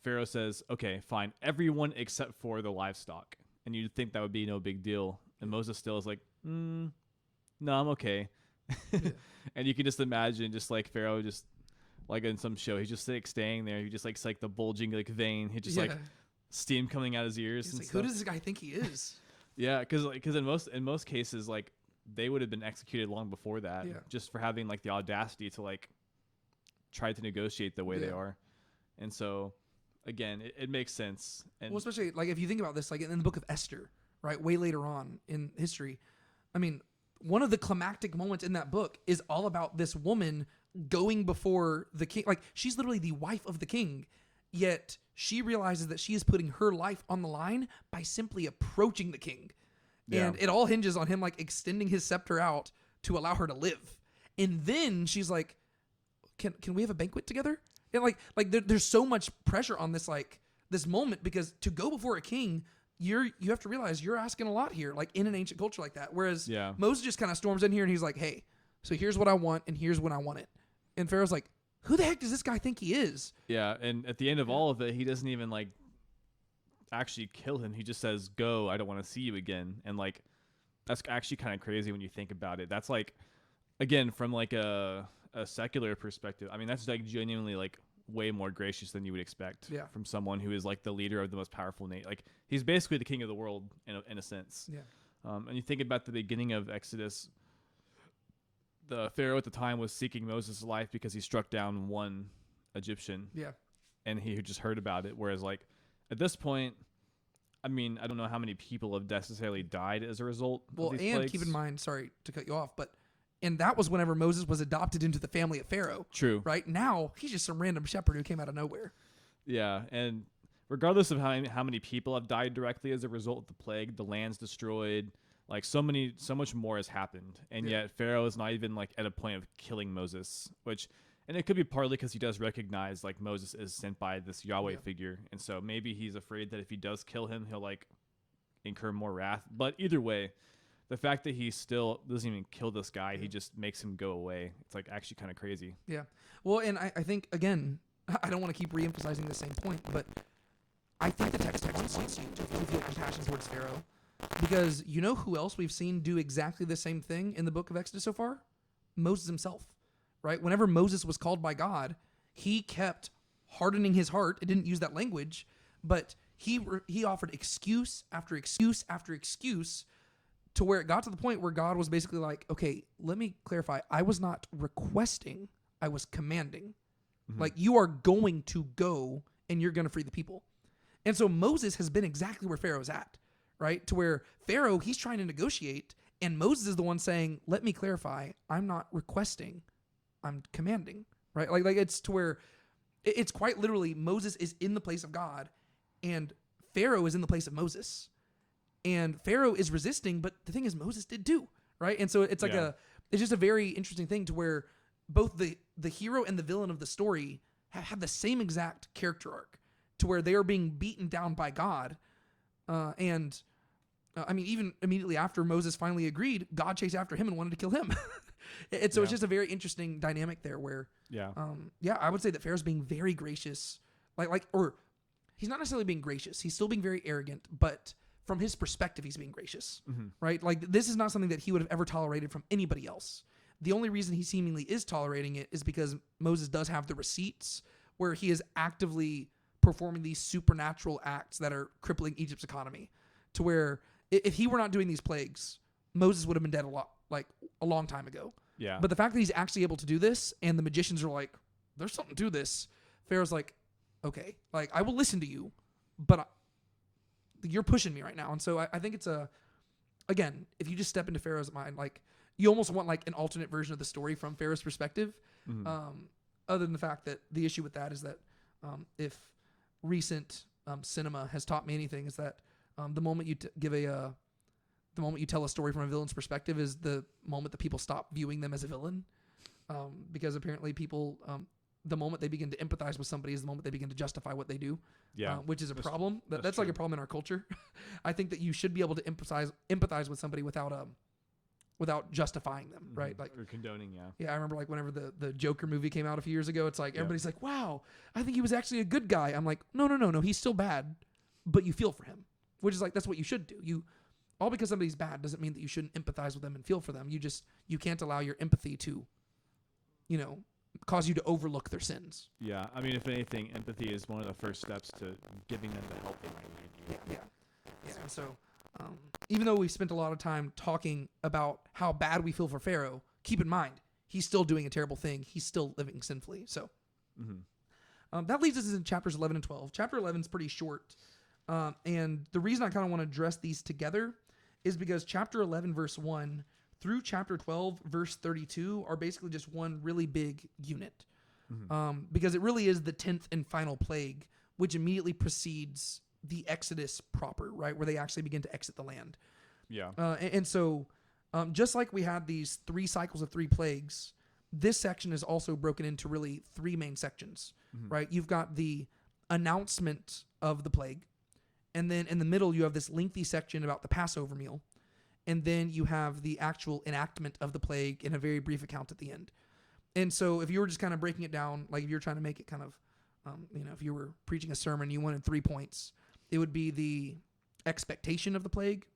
Pharaoh says, okay, fine, everyone except for the livestock. And you'd think that would be no big deal. And Moses still is like, no, I'm okay. Yeah. And you can just imagine just like Pharaoh just like in some show, he's just like staying there. He just like the bulging like vein. He just like steam coming out his ears. He's And like, stuff. who does this guy think he is? Yeah, because in most cases, like they would have been executed long before that, just for having like the audacity to like try to negotiate the way they are. And so, again, it makes sense. And well, especially like if you think about this, like in the book of Esther, right, way later on in history. I mean, one of the climactic moments in that book is all about this woman going before the king. Like she's literally the wife of the king, yet she realizes that she is putting her life on the line by simply approaching the king. Yeah. And it all hinges on him like extending his scepter out to allow her to live. And then she's like, can we have a banquet together? And like there's so much pressure on this, like this moment, because to go before a king, you have to realize you're asking a lot here, like in an ancient culture like that. Whereas Moses just kind of storms in here and he's like, hey, so here's what I want and here's when I want it. And Pharaoh's like, who the heck does this guy think he is? Yeah, and at the end of all of it, he doesn't even like actually kill him. He just says, go, I don't want to see you again. And like that's actually kind of crazy when you think about it. That's like, again, from like a secular perspective, I mean, that's like genuinely like way more gracious than you would expect from someone who is like the leader of the most powerful nation. Like he's basically the king of the world in a sense. Yeah. And you think about the beginning of Exodus, the Pharaoh at the time was seeking Moses' life because he struck down one Egyptian. Yeah. And he just heard about it. Whereas like at this point, I mean, I don't know how many people have necessarily died as a result well, of these and plagues. keep in mind, sorry to cut you off, but and that was whenever Moses was adopted into the family of Pharaoh. True. Right now, he's just some random shepherd who came out of nowhere. Yeah, and regardless of how many people have died directly as a result of the plague, the land's destroyed. Like so much more has happened, and yet Pharaoh is not even like at a point of killing Moses. And it could be partly because he does recognize like Moses is sent by this Yahweh figure, and so maybe he's afraid that if he does kill him, he'll like incur more wrath. But either way, the fact that he still doesn't even kill this guy, he just makes him go away. It's like actually kind of crazy. Yeah. Well, and I think, again, I don't want to keep re-emphasizing the same point, but I think the text wants you to feel compassion towards Pharaoh, because you know who else we've seen do exactly the same thing in the book of Exodus so far? Moses himself, right? Whenever Moses was called by God, he kept hardening his heart. It didn't use that language, but he offered excuse after excuse after excuse, to where it got to the point where God was basically like, okay, let me clarify. I was not requesting, I was commanding. Mm-hmm. Like, you are going to go and you're going to free the people. And so Moses has been exactly where Pharaoh's at, right? To where Pharaoh, he's trying to negotiate, and Moses is the one saying, let me clarify, I'm not requesting, I'm commanding, right? Like it's to where it's quite literally Moses is in the place of God and Pharaoh is in the place of Moses. And Pharaoh is resisting, but the thing is, Moses did too, right? And so it's like it's just a very interesting thing to where both the hero and the villain of the story have the same exact character arc, to where they are being beaten down by God. I mean, even immediately after Moses finally agreed, God chased after him and wanted to kill him. It's just a very interesting dynamic there where, I would say that Pharaoh's being very gracious, or he's not necessarily being gracious. He's still being very arrogant, but from his perspective, he's being gracious, right? Like, this is not something that he would have ever tolerated from anybody else. The only reason he seemingly is tolerating it is because Moses does have the receipts where he is actively performing these supernatural acts that are crippling Egypt's economy, to where if he were not doing these plagues, Moses would have been dead a long time ago. Yeah. But the fact that he's actually able to do this, and the magicians are like, there's something to this. Pharaoh's like, okay, like, I will listen to you, but you're pushing me right now. And so I think it's again, if you just step into Pharaoh's mind, like, you almost want like an alternate version of the story from Pharaoh's perspective. Other than the fact that the issue with that is that if recent cinema has taught me anything, is that the moment you the moment you tell a story from a villain's perspective is the moment that people stop viewing them as a villain, because apparently people, the moment they begin to empathize with somebody is the moment they begin to justify what they do, which is a problem. That's like a problem in our culture. I think that you should be able to empathize with somebody without without justifying them, right? Like, or condoning, yeah. yeah, I remember like whenever the Joker movie came out a few years ago, it's like everybody's like, wow, I think he was actually a good guy. I'm like, no, he's still bad, but you feel for him, which is like, that's what you should do. All because somebody's bad doesn't mean that you shouldn't empathize with them and feel for them. You can't allow your empathy to, cause you to overlook their sins. Yeah, I mean, if anything, empathy is one of the first steps to giving them the help they might need. Yeah. And so, even though we spent a lot of time talking about how bad we feel for Pharaoh, keep in mind, he's still doing a terrible thing. He's still living sinfully. So, that leads us into chapters 11 and 12. Chapter 11 is pretty short. And the reason I kind of want to address these together is because chapter 11, verse 1 through chapter 12, verse 32 are basically just one really big unit. Because it really is the 10th and final plague, which immediately precedes the Exodus proper, right? Where they actually begin to exit the land. Yeah. And so, just like we had these 3 cycles of 3 plagues, this section is also broken into really 3 main sections, right? You've got the announcement of the plague. And then in the middle, you have this lengthy section about the Passover meal. And then you have the actual enactment of the plague in a very brief account at the end. And so if you were just kind of breaking it down, like if you're trying to make it kind of, if you were preaching a sermon, you wanted 3 points, it would be the expectation of the plague,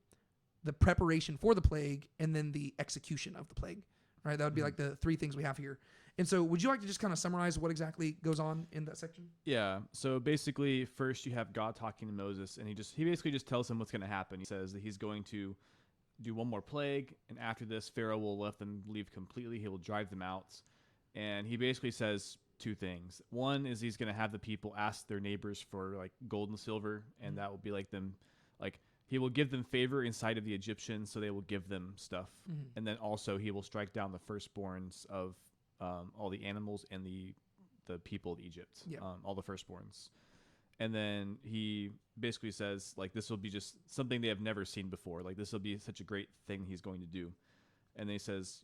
the preparation for the plague, and then the execution of the plague, right? That would be like the 3 things we have here. And so would you like to just kind of summarize what exactly goes on in that section? Yeah. So basically, first you have God talking to Moses, and he basically just tells him what's going to happen. He says that he's going to do one more plague, and after this, Pharaoh will let them leave completely. He will drive them out. And he basically says 2 things. One is he's going to have the people ask their neighbors for like gold and silver, and that will be like them, like he will give them favor in sight of the Egyptians, so they will give them stuff. And then also he will strike down the firstborns of all the animals and the people of Egypt, all the firstborns. And then he basically says, like, this will be just something they have never seen before. Like, this will be such a great thing he's going to do. And then he says,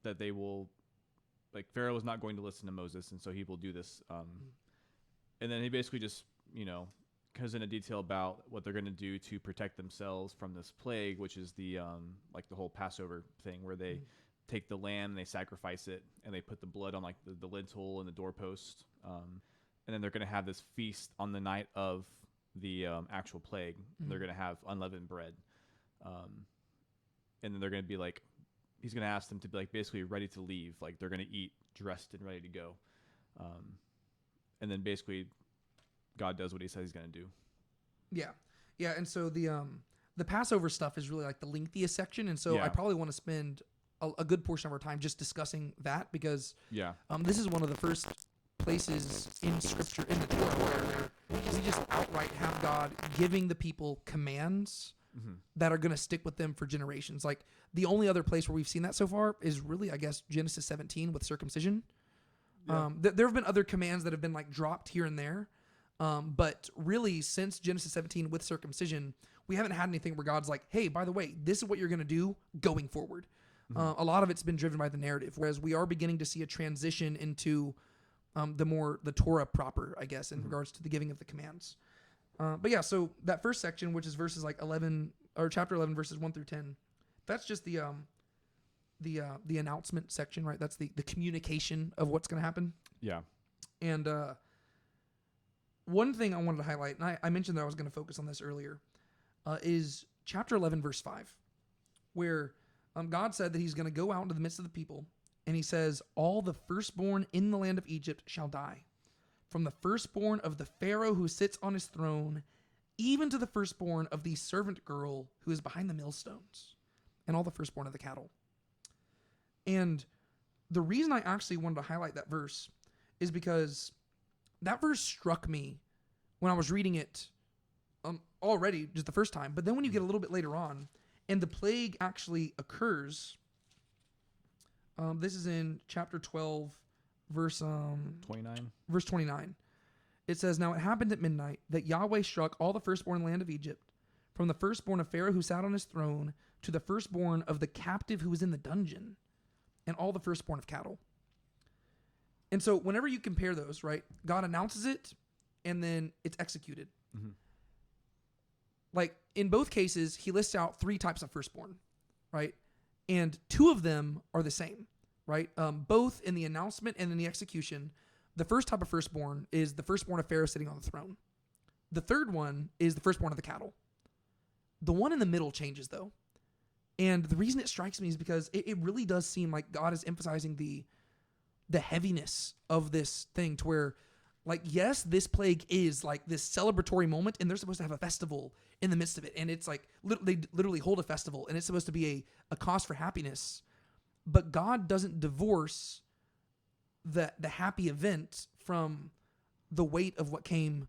that they will, like, Pharaoh is not going to listen to Moses, and so he will do this. And then he basically just, goes into detail about what they're going to do to protect themselves from this plague, which is the whole Passover thing where they take the lamb, they sacrifice it, and they put the blood on like the lintel and the doorpost. And then they're going to have this feast on the night of the actual plague. And they're going to have unleavened bread. And then they're going to be like, he's going to ask them to be like basically ready to leave. Like they're going to eat dressed and ready to go. And then basically God does what he says he's going to do. Yeah. Yeah. And so the Passover stuff is really like the lengthiest section. And so I probably want to spend a good portion of our time just discussing that because this is one of the first places in Scripture, in the Torah, where we just outright have God giving the people commands that are going to stick with them for generations. Like the only other place where we've seen that so far is really, I guess, Genesis 17 with circumcision. Yeah. There have been other commands that have been like dropped here and there. But really, since Genesis 17 with circumcision, we haven't had anything where God's like, hey, by the way, this is what you're going to do going forward. A lot of it's been driven by the narrative, whereas we are beginning to see a transition into the Torah proper, I guess, in regards to the giving of the commands. But yeah, so that first section, which is verses like 11 or chapter 11, verses 1 through 10, that's just the announcement section, right? That's the communication of what's going to happen. Yeah. And one thing I wanted to highlight, and I mentioned that I was going to focus on this earlier, is chapter 11, verse 5, where God said that he's going to go out into the midst of the people, and he says, all the firstborn in the land of Egypt shall die, from the firstborn of the Pharaoh who sits on his throne, even to the firstborn of the servant girl who is behind the millstones, and all the firstborn of the cattle. And the reason I actually wanted to highlight that verse is because that verse struck me when I was reading it already just the first time. But then when you get a little bit later on, and the plague actually occurs, this is in chapter 12, verse 29. Verse 29. It says, now it happened at midnight that Yahweh struck all the firstborn in the land of Egypt, from the firstborn of Pharaoh who sat on his throne to the firstborn of the captive who was in the dungeon, and all the firstborn of cattle. And so whenever you compare those, right, God announces it, and then it's executed. like in both cases, he lists out 3 types of firstborn, right? And 2 of them are the same, right? Both in the announcement and in the execution. The first type of firstborn is the firstborn of Pharaoh sitting on the throne. The third one is the firstborn of the cattle. The one in the middle changes though. And the reason it strikes me is because it really does seem like God is emphasizing the heaviness of this thing to where, like, yes, this plague is like this celebratory moment and they're supposed to have a festival in the midst of it. And it's like, they literally hold a festival and it's supposed to be a cause for happiness. But God doesn't divorce the happy event from the weight of what came,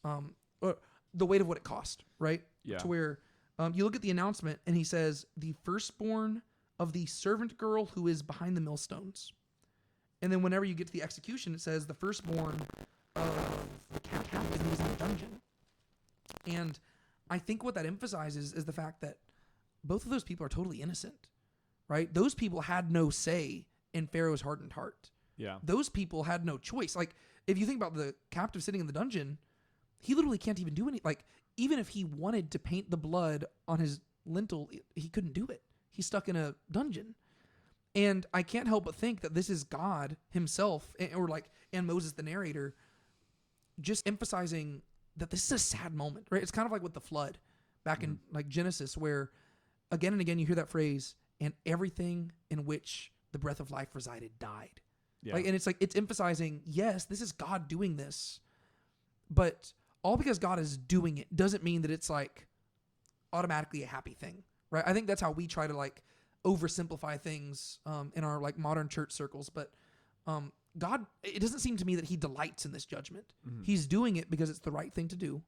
or the weight of what it cost, right? Yeah. To where you look at the announcement and he says, the firstborn of the servant girl who is behind the millstones. And then whenever you get to the execution, it says the firstborn of the captive who is in the dungeon. And I think what that emphasizes is the fact that both of those people are totally innocent, right? Those people had no say in Pharaoh's hardened heart. Yeah. Those people had no choice. Like, if you think about the captive sitting in the dungeon, he literally can't even do any, like, even if he wanted to paint the blood on his lintel, he couldn't do it. He's stuck in a dungeon. And I can't help but think that this is God himself, and Moses, the narrator, just emphasizing that this is a sad moment, right? It's kind of like with the flood back in like Genesis, where again and again you hear that phrase, and everything in which the breath of life resided died. Yeah. Like, and it's like, it's emphasizing, yes, this is God doing this, but all because God is doing it doesn't mean that it's like automatically a happy thing, right? I think that's how we try to like oversimplify things in our like modern church circles, but God, it doesn't seem to me that he delights in this judgment. Mm-hmm. He's doing it because it's the right thing to do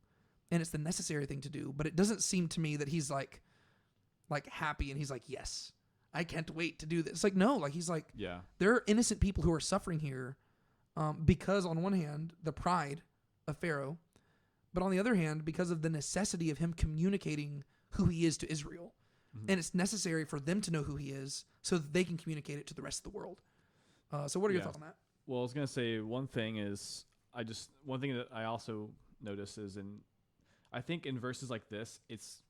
and it's the necessary thing to do, but it doesn't seem to me that he's like happy and he's like, yes, I can't wait to do this. Like, no, like he's like, Yeah. there are innocent people who are suffering here because on one hand, the pride of Pharaoh, but on the other hand, because of the necessity of him communicating who he is to Israel. And it's necessary for them to know who he is so that they can communicate it to the rest of the world. So what are your thoughts on that? Well, I was going to say one thing that I also notice is I think in verses like this, it's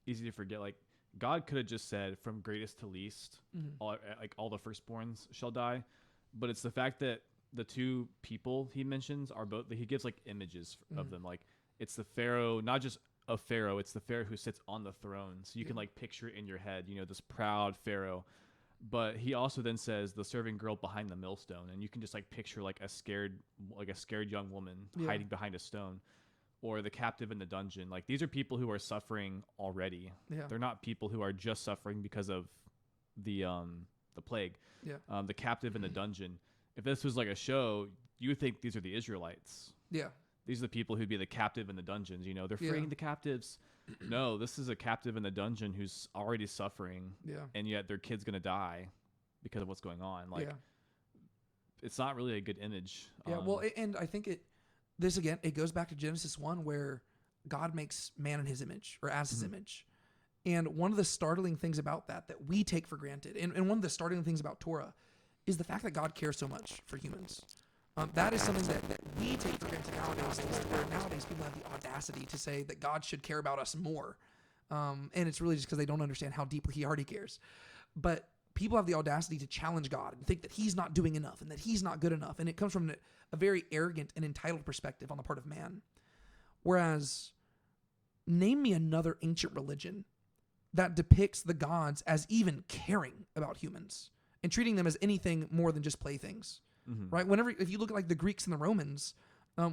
easy to forget, like, God could have just said from greatest to least, all the firstborns shall die. But it's the fact that the 2 people he mentions are both, he gives like images of them. Like, it's the Pharaoh, not just a Pharaoh, it's the Pharaoh who sits on the throne. So you can like picture it in your head, this proud Pharaoh. But he also then says the serving girl behind the millstone, and you can just like picture like a scared young woman hiding behind a stone, or the captive in the dungeon. Like, these are people who are suffering already. Yeah. They're not people who are just suffering because of the plague. Yeah. The captive in the dungeon. If this was like a show, you would think these are the Israelites. Yeah. These are the people who'd be the captive in the dungeons. They're freeing the captives. No, this is a captive in the dungeon who's already suffering. Yeah. And yet their kid's going to die because of what's going on. Like, yeah. It's not really a good image. Yeah. Well, and I think it goes back to Genesis 1 where God makes man in his image or as his image. And one of the startling things about that we take for granted, and one of the startling things about Torah is the fact that God cares so much for humans. That is something that we take for granted nowadays, where nowadays people have the audacity to say that God should care about us more. And it's really just because they don't understand how deeply he already cares. But people have the audacity to challenge God and think that he's not doing enough and that he's not good enough. And it comes from a very arrogant and entitled perspective on the part of man. Whereas, name me another ancient religion that depicts the gods as even caring about humans and treating them as anything more than just playthings. Right? If you look at like the Greeks and the Romans,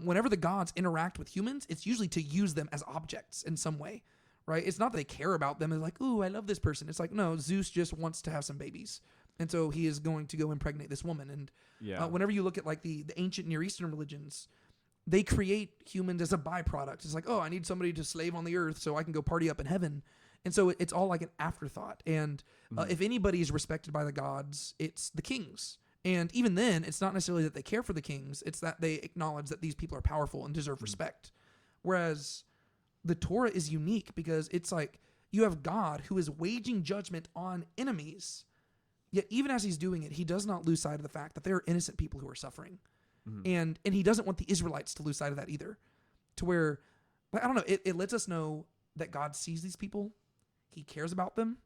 whenever the gods interact with humans, it's usually to use them as objects in some way, right? It's not that they care about them. They're like, ooh, I love this person. It's like, no, Zeus just wants to have some babies. And so he is going to go impregnate this woman. And whenever you look at like the ancient Near Eastern religions, they create humans as a byproduct. It's like, oh, I need somebody to slave on the earth so I can go party up in heaven. And so it's all like an afterthought. And if anybody is respected by the gods, it's the kings. And even then, it's not necessarily that they care for the kings. It's that they acknowledge that these people are powerful and deserve respect. Whereas the Torah is unique because it's like you have God who is waging judgment on enemies. Yet even as he's doing it, he does not lose sight of the fact that there are innocent people who are suffering. And he doesn't want the Israelites to lose sight of that either. To where, I don't know, it lets us know that God sees these people, he cares about them,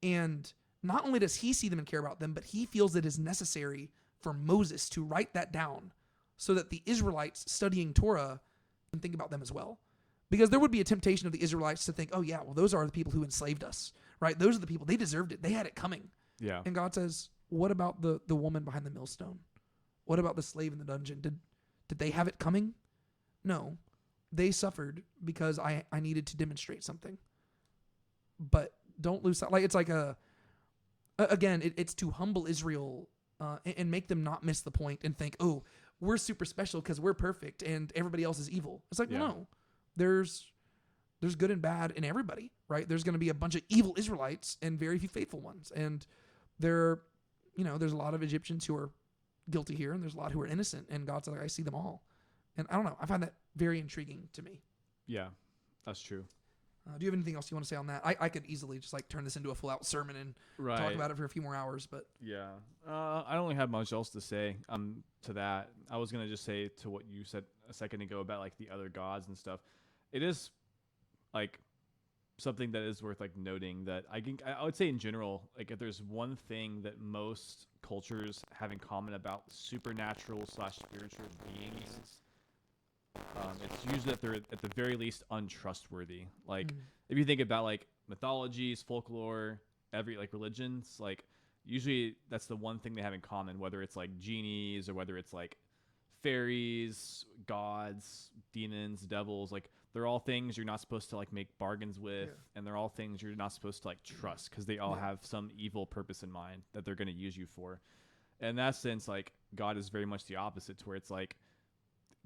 and not only does he see them and care about them, but he feels it is necessary for Moses to write that down so that the Israelites studying Torah can think about them as well. Because there would be a temptation of the Israelites to think, oh yeah, well, those are the people who enslaved us, right? Those are the people, they deserved it. They had it coming. Yeah. And God says, what about the woman behind the millstone? What about the slave in the dungeon? Did they have it coming? No. They suffered because I needed to demonstrate something. But don't lose that. Like, it's like it's to humble Israel and make them not miss the point and think, oh, we're super special because we're perfect and everybody else is evil. It's like, well, no. There's good and bad in everybody, right? There's going to be a bunch of evil Israelites and very few faithful ones. And there's a lot of Egyptians who are guilty here and there's a lot who are innocent. And God's like, I see them all. And I don't know. I find that very intriguing to me. Yeah, that's true. Do you have anything else you want to say on that? I could easily just like turn this into a full out sermon and talk about it for a few more hours, but yeah, I don't really have much else to say to that. I was gonna just say to what you said a second ago about like the other gods and stuff. It is like something that is worth like noting that I would say in general, like if there's one thing that most cultures have in common about supernatural / spiritual beings, it's usually that they're at the very least untrustworthy. Like if you think about like mythologies, folklore, every like religions, like usually that's the one thing they have in common, whether it's like genies or whether it's like fairies, gods, demons, devils, like they're all things you're not supposed to like make bargains with, and they're all things you're not supposed to like trust because they all have some evil purpose in mind that they're going to use you for. In that sense, like God is very much the opposite, to where it's like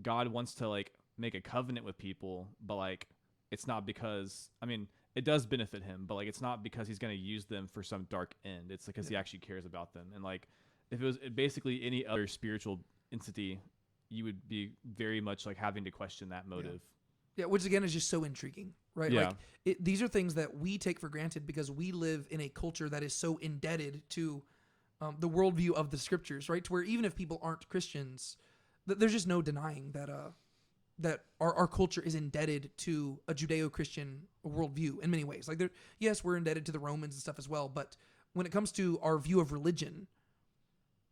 God wants to like make a covenant with people, but like it's not because, I mean, it does benefit him, but like it's not because he's going to use them for some dark end. It's because he actually cares about them. And like if it was basically any other spiritual entity, you would be very much like having to question that motive. Yeah, which again is just so intriguing, right? Yeah. Like these are things that we take for granted because we live in a culture that is so indebted to the worldview of the scriptures, right? To where even if people aren't Christians, there's just no denying that our culture is indebted to a Judeo-Christian worldview in many ways. Like, yes, we're indebted to the Romans and stuff as well, but when it comes to our view of religion,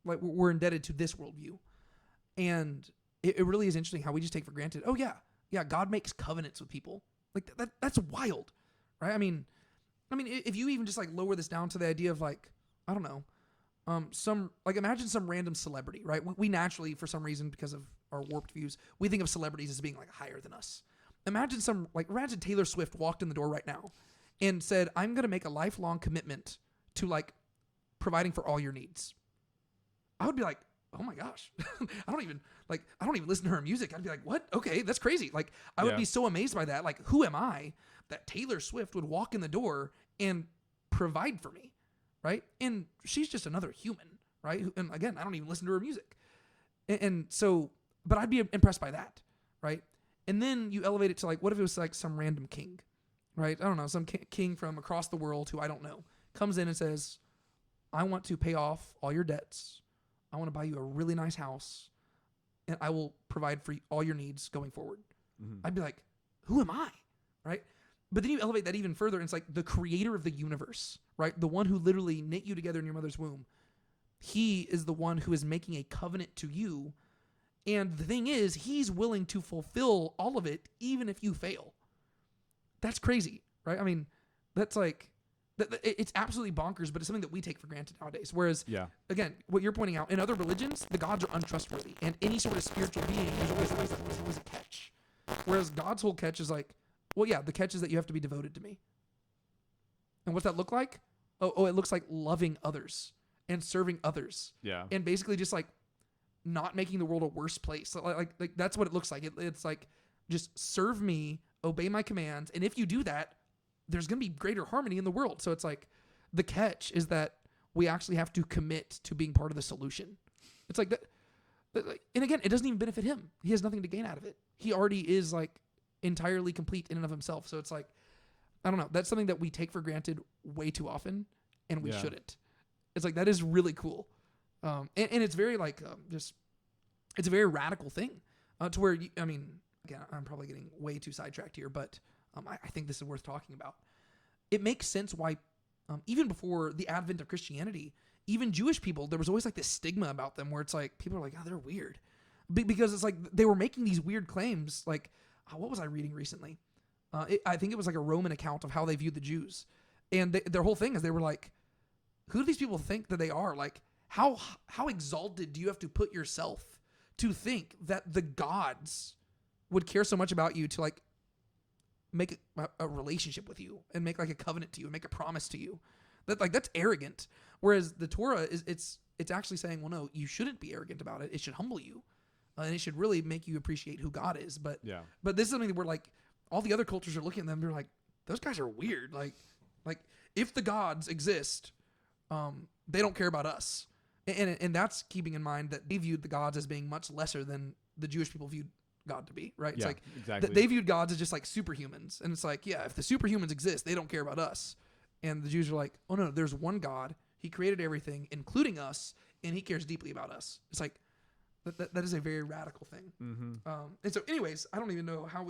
like we're indebted to this worldview. And it really is interesting how we just take for granted, oh yeah, God makes covenants with people. Like that's wild, right? I mean, if you even just like lower this down to the idea of like, I don't know, imagine some random celebrity, right? We naturally, for some reason, because of our warped views, we think of celebrities as being like higher than us. Imagine Taylor Swift walked in the door right now and said, I'm going to make a lifelong commitment to like providing for all your needs. I would be like, oh my gosh, I don't even listen to her music. I'd be like, what? Okay, that's crazy. Like, I would be so amazed by that. Like, who am I that Taylor Swift would walk in the door and provide for me, right? And she's just another human, right? And again, I don't even listen to her music. And so, but I'd be impressed by that, right? And then you elevate it to like, what if it was like some random king, right? I don't know, some king from across the world who I don't know comes in and says, I want to pay off all your debts. I want to buy you a really nice house, and I will provide for all your needs going forward. Mm-hmm. I'd be like, who am I? Right? But then you elevate that even further, and it's like the creator of the universe, right? The one who literally knit you together in your mother's womb. He is the one who is making a covenant to you. And the thing is, he's willing to fulfill all of it, even if you fail. That's crazy, right? I mean, that's like, it's absolutely bonkers, but it's something that we take for granted nowadays. Whereas, again, what you're pointing out, in other religions, the gods are untrustworthy. And any sort of spiritual being, there's always a catch. Whereas God's whole catch is like, well, yeah, the catch is that you have to be devoted to me. And what's that look like? Oh, it looks like loving others and serving others. Yeah. And basically just like not making the world a worse place. Like that's what it looks like. It's like, just serve me, obey my commands. And if you do that, there's going to be greater harmony in the world. So it's like the catch is that we actually have to commit to being part of the solution. It's like that. And again, it doesn't even benefit him. He has nothing to gain out of it. He already is like entirely complete in and of himself. So it's like, I don't know. That's something that we take for granted way too often, and we shouldn't. It's like, that is really cool. And it's very like, it's a very radical thing to where, again, I'm probably getting way too sidetracked here, but I think this is worth talking about. It makes sense why, even before the advent of Christianity, even Jewish people, there was always like this stigma about them where it's like, people are like, oh, they're weird. Because it's like they were making these weird claims. Like, what was I reading recently? I think it was like a Roman account of how they viewed the Jews. And their whole thing is they were like, who do these people think that they are? Like, how exalted do you have to put yourself to think that the gods would care so much about you to like make a relationship with you and make like a covenant to you and make a promise to you? That's arrogant. Whereas the Torah it's actually saying, well, no, you shouldn't be arrogant about it. It should humble you, and it should really make you appreciate who God is. But this is something where like all the other cultures are looking at them. They're like, those guys are weird. Like if the gods exist, they don't care about us. And that's keeping in mind that they viewed the gods as being much lesser than the Jewish people viewed God to be, right? It's like exactly. They viewed gods as just like superhumans. And it's like, yeah, if the superhumans exist, they don't care about us. And the Jews are like, oh no, there's one God. He created everything, including us, and he cares deeply about us. It's like, that is a very radical thing. Mm-hmm. And so anyways, I don't even know how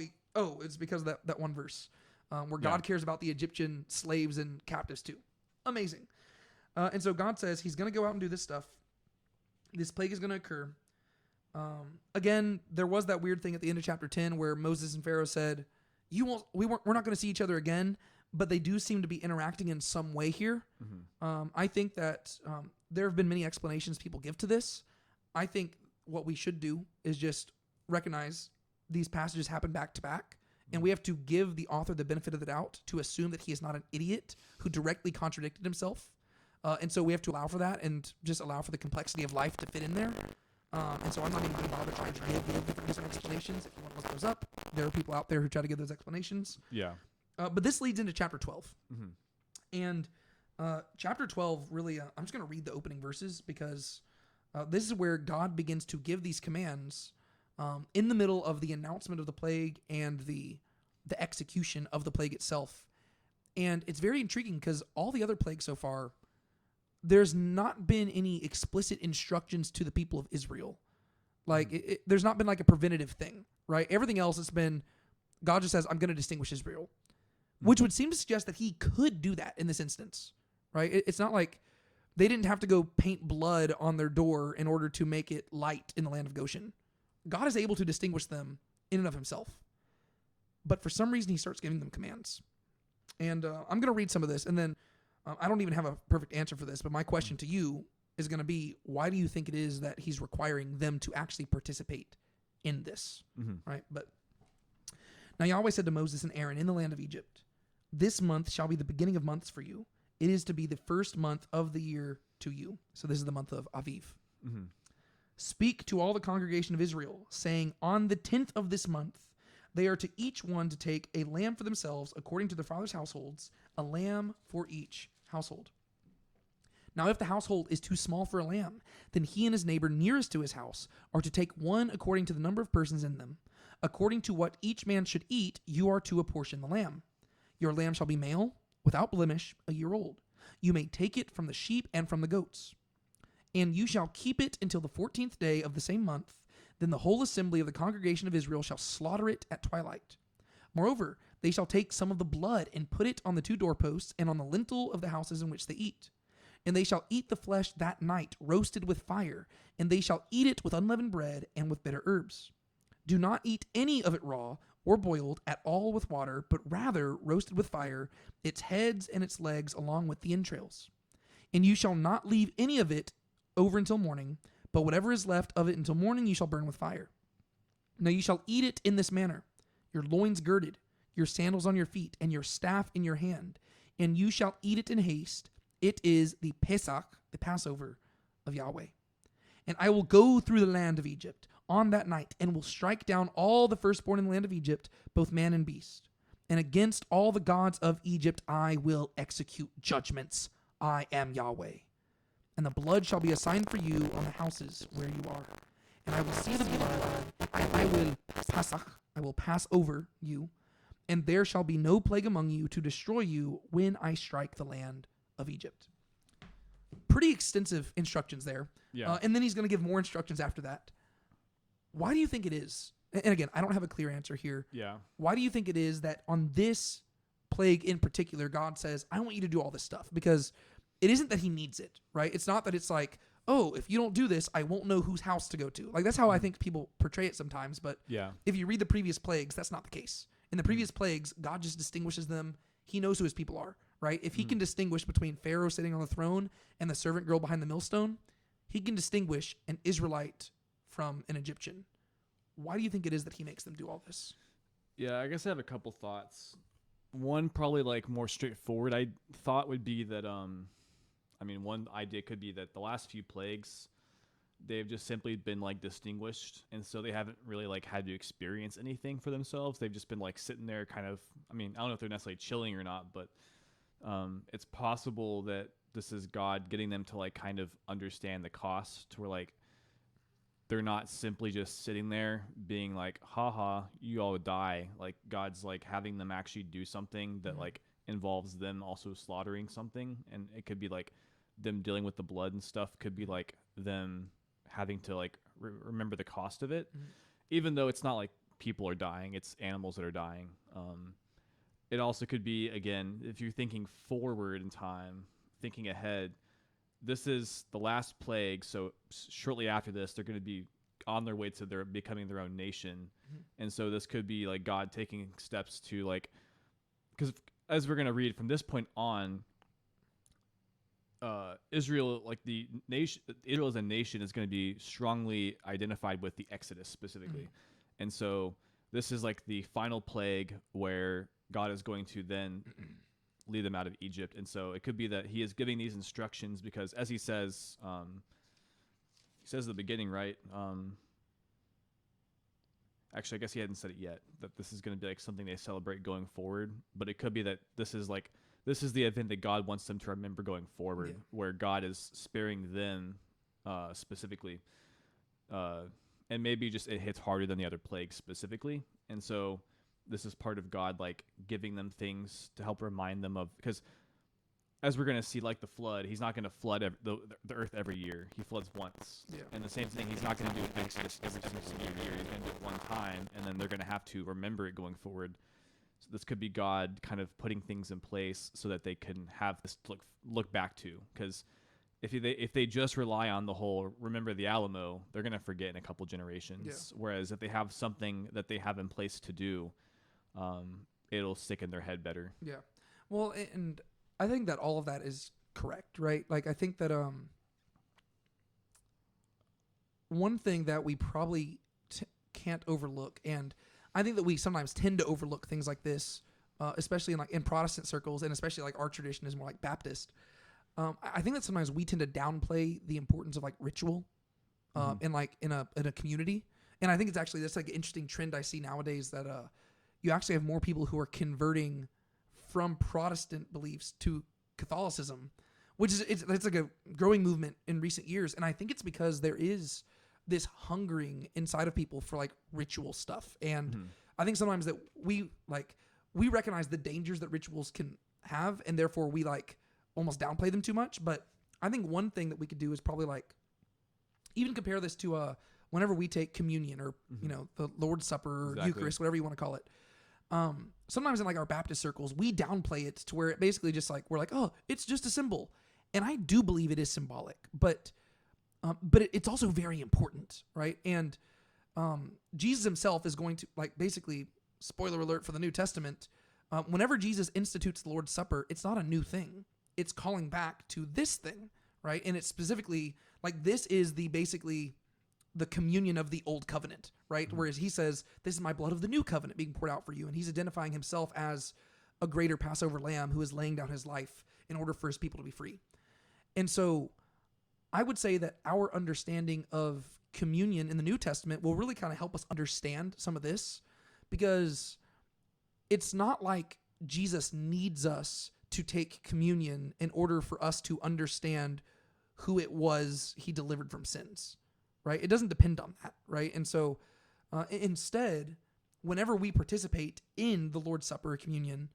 it's because of that one verse where God cares about the Egyptian slaves and captives too. Amazing. And so God says he's going to go out and do this stuff. This plague is going to occur. Again, there was that weird thing at the end of chapter 10 where Moses and Pharaoh said, we're not going to see each other again, but they do seem to be interacting in some way here. Mm-hmm. I think that there have been many explanations people give to this. I think what we should do is just recognize these passages happen back to back, and we have to give the author the benefit of the doubt to assume that he is not an idiot who directly contradicted himself. And so we have to allow for that and just allow for the complexity of life to fit in there. And so I'm not even going to bother trying to give different explanations. If you want to look those up, there are people out there who try to give those explanations. Yeah. But this leads into chapter 12. Mm-hmm. And chapter 12, really, I'm just going to read the opening verses because this is where God begins to give these commands in the middle of the announcement of the plague and the execution of the plague itself. And it's very intriguing because all the other plagues so far, there's not been any explicit instructions to the people of Israel. Like, there's not been like a preventative thing, right? Everything else has been, God just says, I'm going to distinguish Israel, which would seem to suggest that he could do that in this instance, right? It's not like they didn't have to go paint blood on their door in order to make it light in the land of Goshen. God is able to distinguish them in and of himself. But for some reason, he starts giving them commands. And I'm going to read some of this, and then I don't even have a perfect answer for this, but my question to you is going to be, why do you think it is that he's requiring them to actually participate in this, right? But now Yahweh said to Moses and Aaron in the land of Egypt, this month shall be the beginning of months for you. It is to be the first month of the year to you. So this is the month of Aviv. Mm-hmm. Speak to all the congregation of Israel, saying, on the 10th of this month, they are to each one to take a lamb for themselves according to their father's households, a lamb for each household. Now, if the household is too small for a lamb, then he and his neighbor nearest to his house are to take one according to the number of persons in them. According to what each man should eat, you are to apportion the lamb. Your lamb shall be male, without blemish, a year old. You may take it from the sheep and from the goats. And you shall keep it until the 14th day of the same month. Then the whole assembly of the congregation of Israel shall slaughter it at twilight. Moreover, they shall take some of the blood and put it on the two doorposts and on the lintel of the houses in which they eat. And they shall eat the flesh that night, roasted with fire, and they shall eat it with unleavened bread and with bitter herbs. Do not eat any of it raw or boiled at all with water, but rather roasted with fire, its heads and its legs along with the entrails. And you shall not leave any of it over until morning, but whatever is left of it until morning you shall burn with fire. Now you shall eat it in this manner, your loins girded, your sandals on your feet, and your staff in your hand, and you shall eat it in haste. It is the Pesach, the Passover of Yahweh. And I will go through the land of Egypt on that night, and will strike down all the firstborn in the land of Egypt, both man and beast. And against all the gods of Egypt I will execute judgments. I am Yahweh. And the blood shall be a sign for you on the houses where you are. And I will see the blood, and I will pass over you, and there shall be no plague among you to destroy you when I strike the land of Egypt. Pretty extensive instructions there. Yeah. And then he's going to give more instructions after that. Why do you think it is and again, I don't have a clear answer here. Yeah. Why do you think it is that on this plague in particular, God says, I want you to do all this stuff? Because it isn't that he needs it, right? It's not that it's like, oh, if you don't do this, I won't know whose house to go to. Like, that's how I think people portray it sometimes. But if you read the previous plagues, that's not the case. In the previous plagues, God just distinguishes them. He knows who his people are, right? If he can distinguish between Pharaoh sitting on the throne and the servant girl behind the millstone, he can distinguish an Israelite from an Egyptian. Why do you think it is that he makes them do all this? Yeah, I guess I have a couple thoughts. One probably like more straightforward I thought would be that one idea could be that the last few plagues, they've just simply been like distinguished, and so they haven't really like had to experience anything for themselves. They've just been like sitting there kind of, I don't know if they're necessarily chilling or not, but it's possible that this is God getting them to like kind of understand the cost, to where like they're not simply just sitting there being like, haha, you all would die. Like God's like having them actually do something that like involves them also slaughtering something. And it could be like them dealing with the blood and stuff, could be like them having to like remember the cost of it, even though it's not like people are dying, it's animals that are dying. It also could be, again, if you're thinking forward in time, thinking ahead, this is the last plague, so shortly after this, they're going to be on their way to their becoming their own nation. And so this could be like God taking steps to like, because as we're going to read from this point on, Israel, like the nation, Israel as a nation is going to be strongly identified with the Exodus specifically. And so this is like the final plague where God is going to then lead them out of Egypt. And so it could be that he is giving these instructions because, as he says at the beginning, right? Actually, I guess he hadn't said it yet, that this is going to be like something they celebrate going forward. But it could be that this is the event that God wants them to remember going forward, where God is sparing them specifically. And maybe just it hits harder than the other plagues specifically. And so this is part of God like giving them things to help remind them of, because as we're going to see, like the flood, he's not going to flood the earth every year. He floods once. And the same thing, he's not going to do an Exodus every single year. He's going to do it one time, and then they're going to have to remember it going forward. So this could be God kind of putting things in place so that they can have this to look back to. Because if they just rely on the whole remember the Alamo, they're going to forget in a couple generations. Whereas if they have something that they have in place to do, it'll stick in their head better. Yeah. Well, and I think that all of that is correct, right? Like, I think that one thing that we probably can't overlook, and I think that we sometimes tend to overlook things like this, especially in Protestant circles, and especially like our tradition is more like Baptist. I think that sometimes we tend to downplay the importance of like ritual, in a community. And I think that's like an interesting trend I see nowadays, that you actually have more people who are converting from Protestant beliefs to Catholicism, which is it's like a growing movement in recent years. And I think it's because there is this hungering inside of people for like ritual stuff. And I think sometimes that we recognize the dangers that rituals can have, and therefore we like almost downplay them too much. But I think one thing that we could do is probably like even compare this to whenever we take communion or the Lord's Supper or Eucharist, whatever you want to call it. Sometimes in like our Baptist circles, we downplay it to where it basically just like, we're like, oh, it's just a symbol. And I do believe it is symbolic, but it's also very important, right? And Jesus himself is going to, like, basically, spoiler alert for the New Testament, whenever Jesus institutes the Lord's Supper, it's not a new thing. It's calling back to this thing, right? And it's specifically, like, this is basically the communion of the old covenant, right? Whereas he says, this is my blood of the new covenant being poured out for you. And he's identifying himself as a greater Passover lamb who is laying down his life in order for his people to be free. And so I would say that our understanding of communion in the New Testament will really kind of help us understand some of this, because it's not like Jesus needs us to take communion in order for us to understand who it was he delivered from sins, right? It doesn't depend on that, right? And so instead, whenever we participate in the Lord's Supper or communion,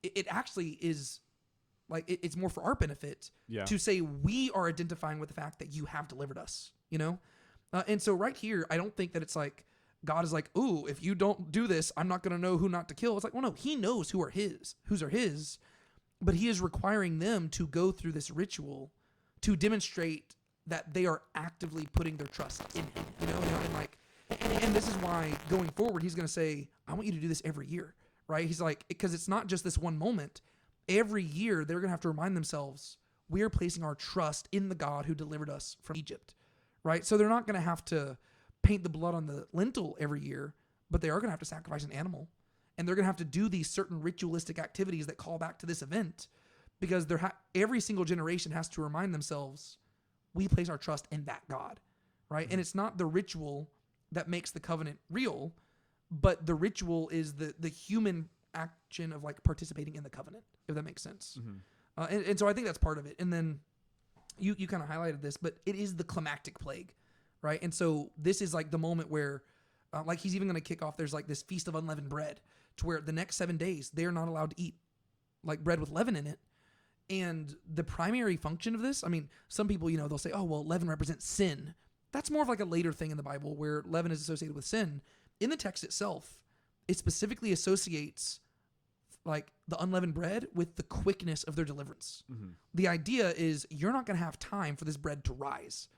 it actually is like, it's more for our benefit to say we are identifying with the fact that you have delivered us, And so right here, I don't think that it's like God is like, ooh, if you don't do this, I'm not going to know who not to kill. It's like, well, no, he knows whose are his, but he is requiring them to go through this ritual to demonstrate that they are actively putting their trust in him, and like, and this is why going forward, he's going to say, I want you to do this every year, right? He's like, because it's not just this one moment. Every year, they're going to have to remind themselves, we are placing our trust in the God who delivered us from Egypt, right? So they're not going to have to paint the blood on the lintel every year, but they are going to have to sacrifice an animal. And they're going to have to do these certain ritualistic activities that call back to this event, because every single generation has to remind themselves, we place our trust in that God, right? And it's not the ritual that makes the covenant real, but the ritual is the human action of like participating in the covenant, if that makes sense. And so I think that's part of it. And then you kind of highlighted this, but it is the climactic plague, right? And so this is like the moment where, like he's even going to kick off, there's like this feast of unleavened bread, to where the next 7 days, they're not allowed to eat like bread with leaven in it. And the primary function of this, I mean, some people, they'll say, oh, well, leaven represents sin. That's more of like a later thing in the Bible where leaven is associated with sin. In the text itself, it specifically associates like the unleavened bread with the quickness of their deliverance. The idea is you're not going to have time for this bread to rise.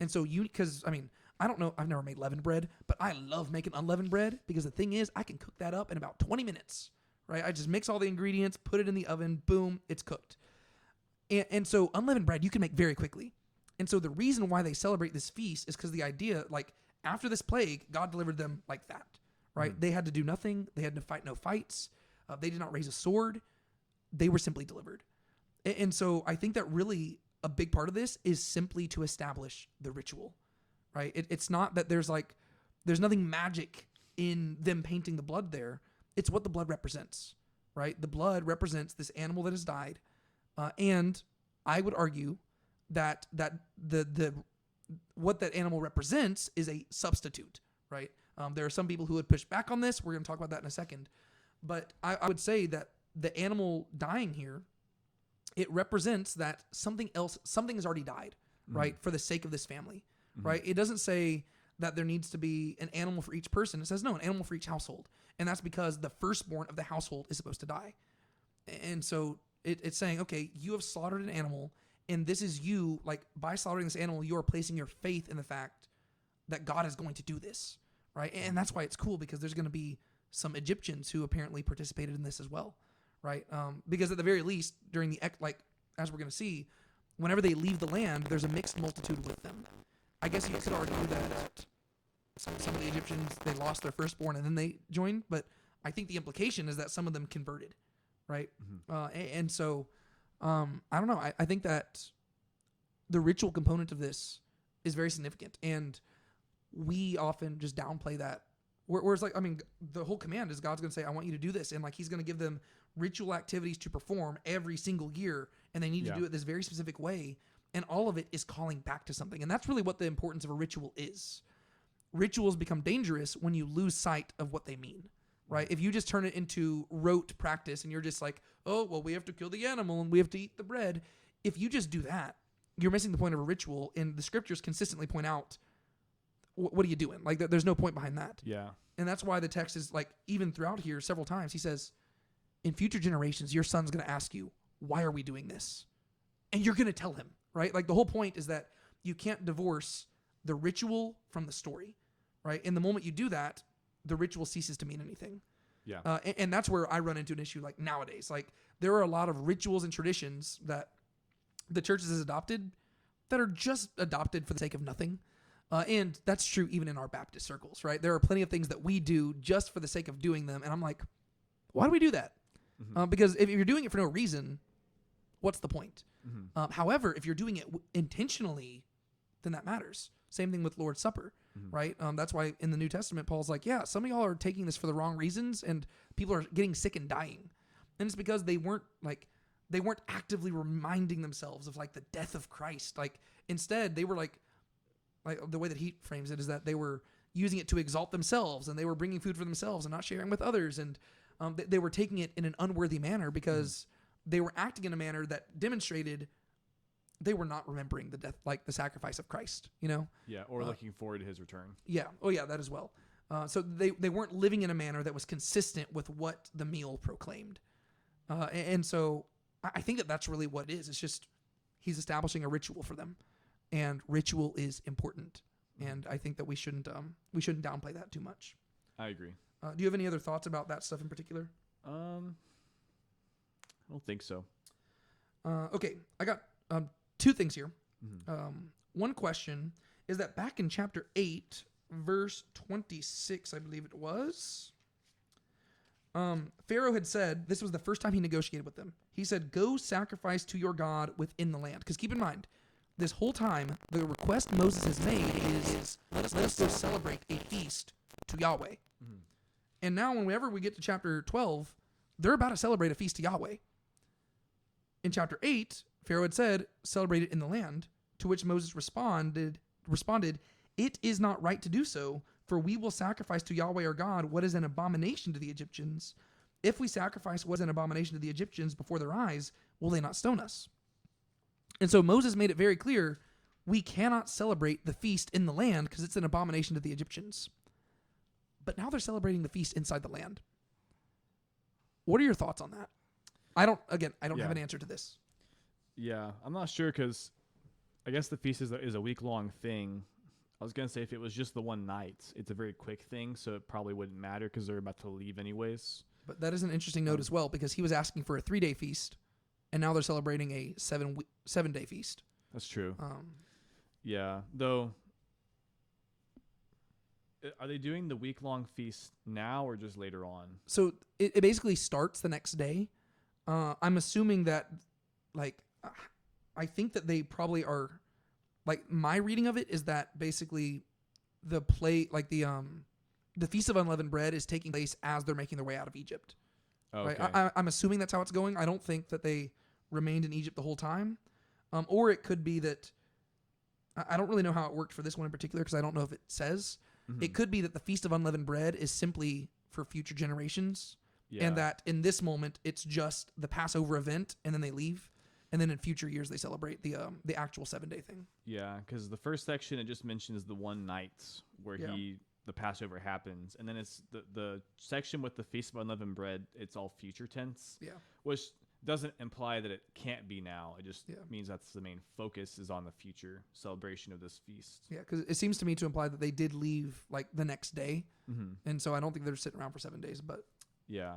And so because, I mean, I don't know, I've never made leavened bread, but I love making unleavened bread, because the thing is, I can cook that up in about 20 minutes, right? I just mix all the ingredients, put it in the oven, boom, it's cooked. And so unleavened bread, you can make very quickly. And so the reason why they celebrate this feast is because the idea, like after this plague, God delivered them like that, right? They had to do nothing. They had to fight no fights. They did not raise a sword. They were simply delivered. And so I think that really a big part of this is simply to establish the ritual, right? It's not that there's nothing magic in them painting the blood there. It's what the blood represents, right? The blood represents this animal that has died. And I would argue that the what that animal represents is a substitute, right? There are some people who would push back on this. We're going to talk about that in a second. But I would say that the animal dying here, it represents that something has already died, right? For the sake of this family, right? It doesn't say that there needs to be an animal for each person. It says, no, an animal for each household. And that's because the firstborn of the household is supposed to die. And so it's saying, okay, you have slaughtered an animal, and this is you, like by slaughtering this animal, you are placing your faith in the fact that God is going to do this, right? And that's why it's cool, because there's going to be some Egyptians who apparently participated in this as well, right? Because at the very least, during the, like, as we're going to see, whenever they leave the land, there's a mixed multitude with them. I guess you could argue that some of the Egyptians, they lost their firstborn and then they joined, but I think the implication is that some of them converted, right? And so, I don't know. I think that the ritual component of this is very significant, and we often just downplay that. Whereas, like, I mean, the whole command is God's going to say, I want you to do this. And like, he's going to give them ritual activities to perform every single year. And they need to do it this very specific way. And all of it is calling back to something. And that's really what the importance of a ritual is. Rituals become dangerous when you lose sight of what they mean, right? If you just turn it into rote practice and you're just like, oh, well, we have to kill the animal and we have to eat the bread. If you just do that, you're missing the point of a ritual. And the scriptures consistently point out, what are you doing? Like, there's no point behind that. Yeah. And that's why the text is like, even throughout here several times, he says, in future generations, your son's going to ask you, why are we doing this? And you're going to tell him, right? Like, the whole point is that you can't divorce the ritual from the story, right? And the moment you do that, the ritual ceases to mean anything. Yeah. And that's where I run into an issue like nowadays. Like, there are a lot of rituals and traditions that the church has adopted that are just adopted for the sake of nothing. And that's true even in our Baptist circles, right? There are plenty of things that we do just for the sake of doing them. And I'm like, why do we do that? Because if you're doing it for no reason, what's the point? However, if you're doing it intentionally, then that matters. Same thing with Lord's Supper, right? That's why in the New Testament, Paul's like, yeah, some of y'all are taking this for the wrong reasons and people are getting sick and dying. And it's because they weren't actively reminding themselves of like the death of Christ. Like, instead they were like the way that he frames it is that they were using it to exalt themselves, and they were bringing food for themselves and not sharing with others. And they were taking it in an unworthy manner because they were acting in a manner that demonstrated they were not remembering the death, like the sacrifice of Christ, you know? Yeah. Or looking forward to his return. Yeah. Oh yeah, that as well. So they weren't living in a manner that was consistent with what the meal proclaimed. And so I think that that's really what it is. It's just he's establishing a ritual for them, and ritual is important. And I think that we shouldn't downplay that too much. I agree. Do you have any other thoughts about that stuff in particular? I don't think so. Okay, I got two things here. Mm-hmm. One question is that back in chapter 8, verse 26, I believe it was, Pharaoh had said, this was the first time he negotiated with them. He said, go sacrifice to your God within the land. Because keep in mind, this whole time, the request Moses has made is, let us go celebrate a feast to Yahweh. Mm-hmm. And now whenever we get to chapter 12, they're about to celebrate a feast to Yahweh. In chapter 8, Pharaoh had said, celebrate it in the land, to which Moses responded, it is not right to do so, for we will sacrifice to Yahweh our God what is an abomination to the Egyptians. If we sacrifice what is an abomination to the Egyptians before their eyes, will they not stone us? And so Moses made it very clear, we cannot celebrate the feast in the land because it's an abomination to the Egyptians. But now they're celebrating the feast inside the land. What are your thoughts on that? I don't have an answer to this. Yeah, I'm not sure because I guess the feast is a week-long thing. I was going to say if it was just the one night, it's a very quick thing, so it probably wouldn't matter because they're about to leave anyways. But that is an interesting note as well, because he was asking for a 3-day feast, and now they're celebrating a 7-day feast. That's true. Yeah, though, are they doing the week-long feast now or just later on? So it basically starts the next day. I'm assuming that, I think that they probably are, my reading of it is that basically the Feast of Unleavened Bread is taking place as they're making their way out of Egypt. Okay. Right? I'm assuming that's how it's going. I don't think that they remained in Egypt the whole time. Or it could be that, I don't really know how it worked for this one in particular because I don't know if it says. Mm-hmm. It could be that the Feast of Unleavened Bread is simply for future generations. Yeah. And that in this moment, it's just the Passover event and then they leave. And then in future years, they celebrate the actual 7-day thing. Yeah, because the first section, it just mentions the one night where the Passover happens. And then it's the section with the Feast of Unleavened Bread, it's all future tense. Yeah. Which doesn't imply that it can't be now. It just means that's the main focus is on the future celebration of this feast. Yeah, because it seems to me to imply that they did leave the next day. Mm-hmm. And so I don't think they're sitting around for 7 days. But yeah.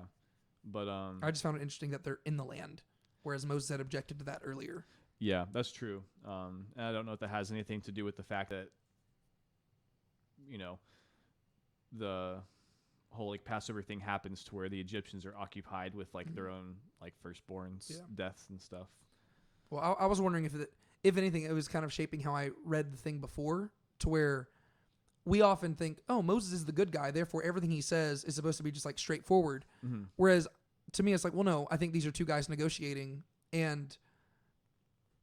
But I just found it interesting that they're in the land. Whereas Moses had objected to that earlier. Yeah, that's true. And I don't know if that has anything to do with the fact that, the whole Passover thing happens to where the Egyptians are occupied with their own firstborns, deaths and stuff. Well, I was wondering if anything, it was kind of shaping how I read the thing before, to where we often think, oh, Moses is the good guy, therefore everything he says is supposed to be just straightforward. Mm-hmm. Whereas to me, it's well, no, I think these are two guys negotiating, and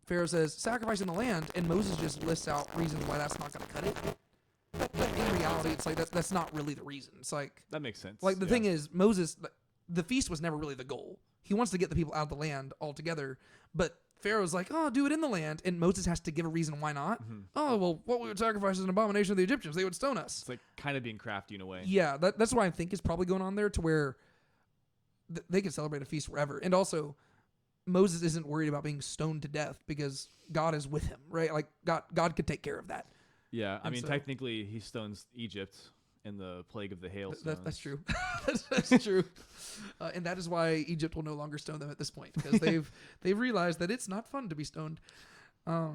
Pharaoh says, sacrifice in the land, and Moses just lists out reasons why that's not going to cut it. But in reality, it's that's not really the reason. It's that makes sense. The thing is, Moses, the feast was never really the goal. He wants to get the people out of the land altogether, but Pharaoh's oh, do it in the land, and Moses has to give a reason why not. Mm-hmm. Oh, well, what we would sacrifice is an abomination of the Egyptians. They would stone us. It's kind of being crafty in a way. Yeah, that's what I think is probably going on there, to where they can celebrate a feast wherever. And also, Moses isn't worried about being stoned to death because God is with him, right? God could take care of that. Yeah, I mean, technically, he stones Egypt in the plague of the hailstones. That's true. That's true. And that is why Egypt will no longer stone them at this point, because they've realized that it's not fun to be stoned. But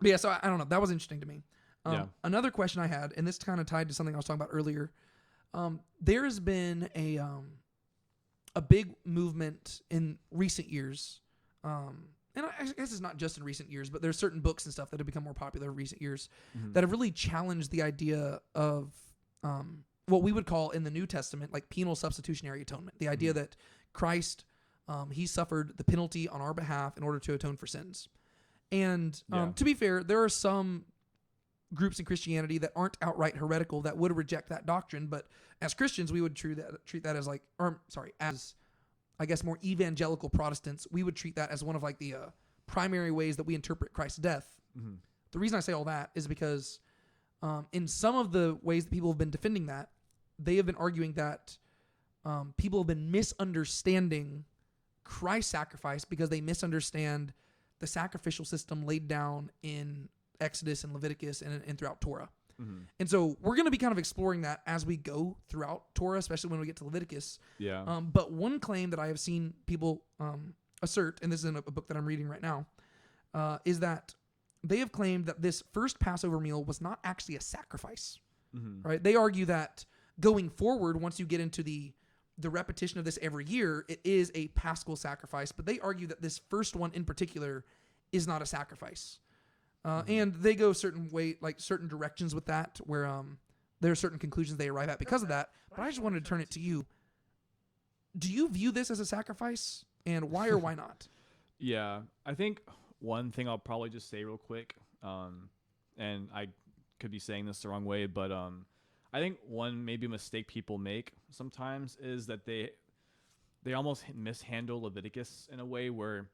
yeah, so I don't know. That was interesting to me. Another question I had, and this kind of tied to something I was talking about earlier. There has been a big movement in recent years, and I guess it's not just in recent years, but there's certain books and stuff that have become more popular in recent years that have really challenged the idea of what we would call in the New Testament penal substitutionary atonement. The idea that Christ, he suffered the penalty on our behalf in order to atone for sins. And to be fair, there are some groups in Christianity that aren't outright heretical that would reject that doctrine, but as Christians, we would treat that as as I guess more evangelical Protestants, we would treat that as one of the primary ways that we interpret Christ's death. Mm-hmm. The reason I say all that is because In some of the ways that people have been defending that, they have been arguing that people have been misunderstanding Christ's sacrifice because they misunderstand the sacrificial system laid down in Exodus and Leviticus and throughout Torah. Mm-hmm. And so we're going to be kind of exploring that as we go throughout Torah, especially when we get to Leviticus. Yeah. But one claim that I have seen people assert, and this is in a book that I'm reading right now, is that they have claimed that this first Passover meal was not actually a sacrifice. Mm-hmm. Right? They argue that going forward, once you get into the repetition of this every year, it is a Paschal sacrifice. But they argue that this first one in particular is not a sacrifice. And they go certain directions with that, where there are certain conclusions they arrive at because of that. But I just wanted to turn it to you. Do you view this as a sacrifice, and why or why not? Yeah, I think one thing I'll probably just say real quick, and I could be saying this the wrong way, but I think one maybe mistake people make sometimes is that they almost mishandle Leviticus in a way where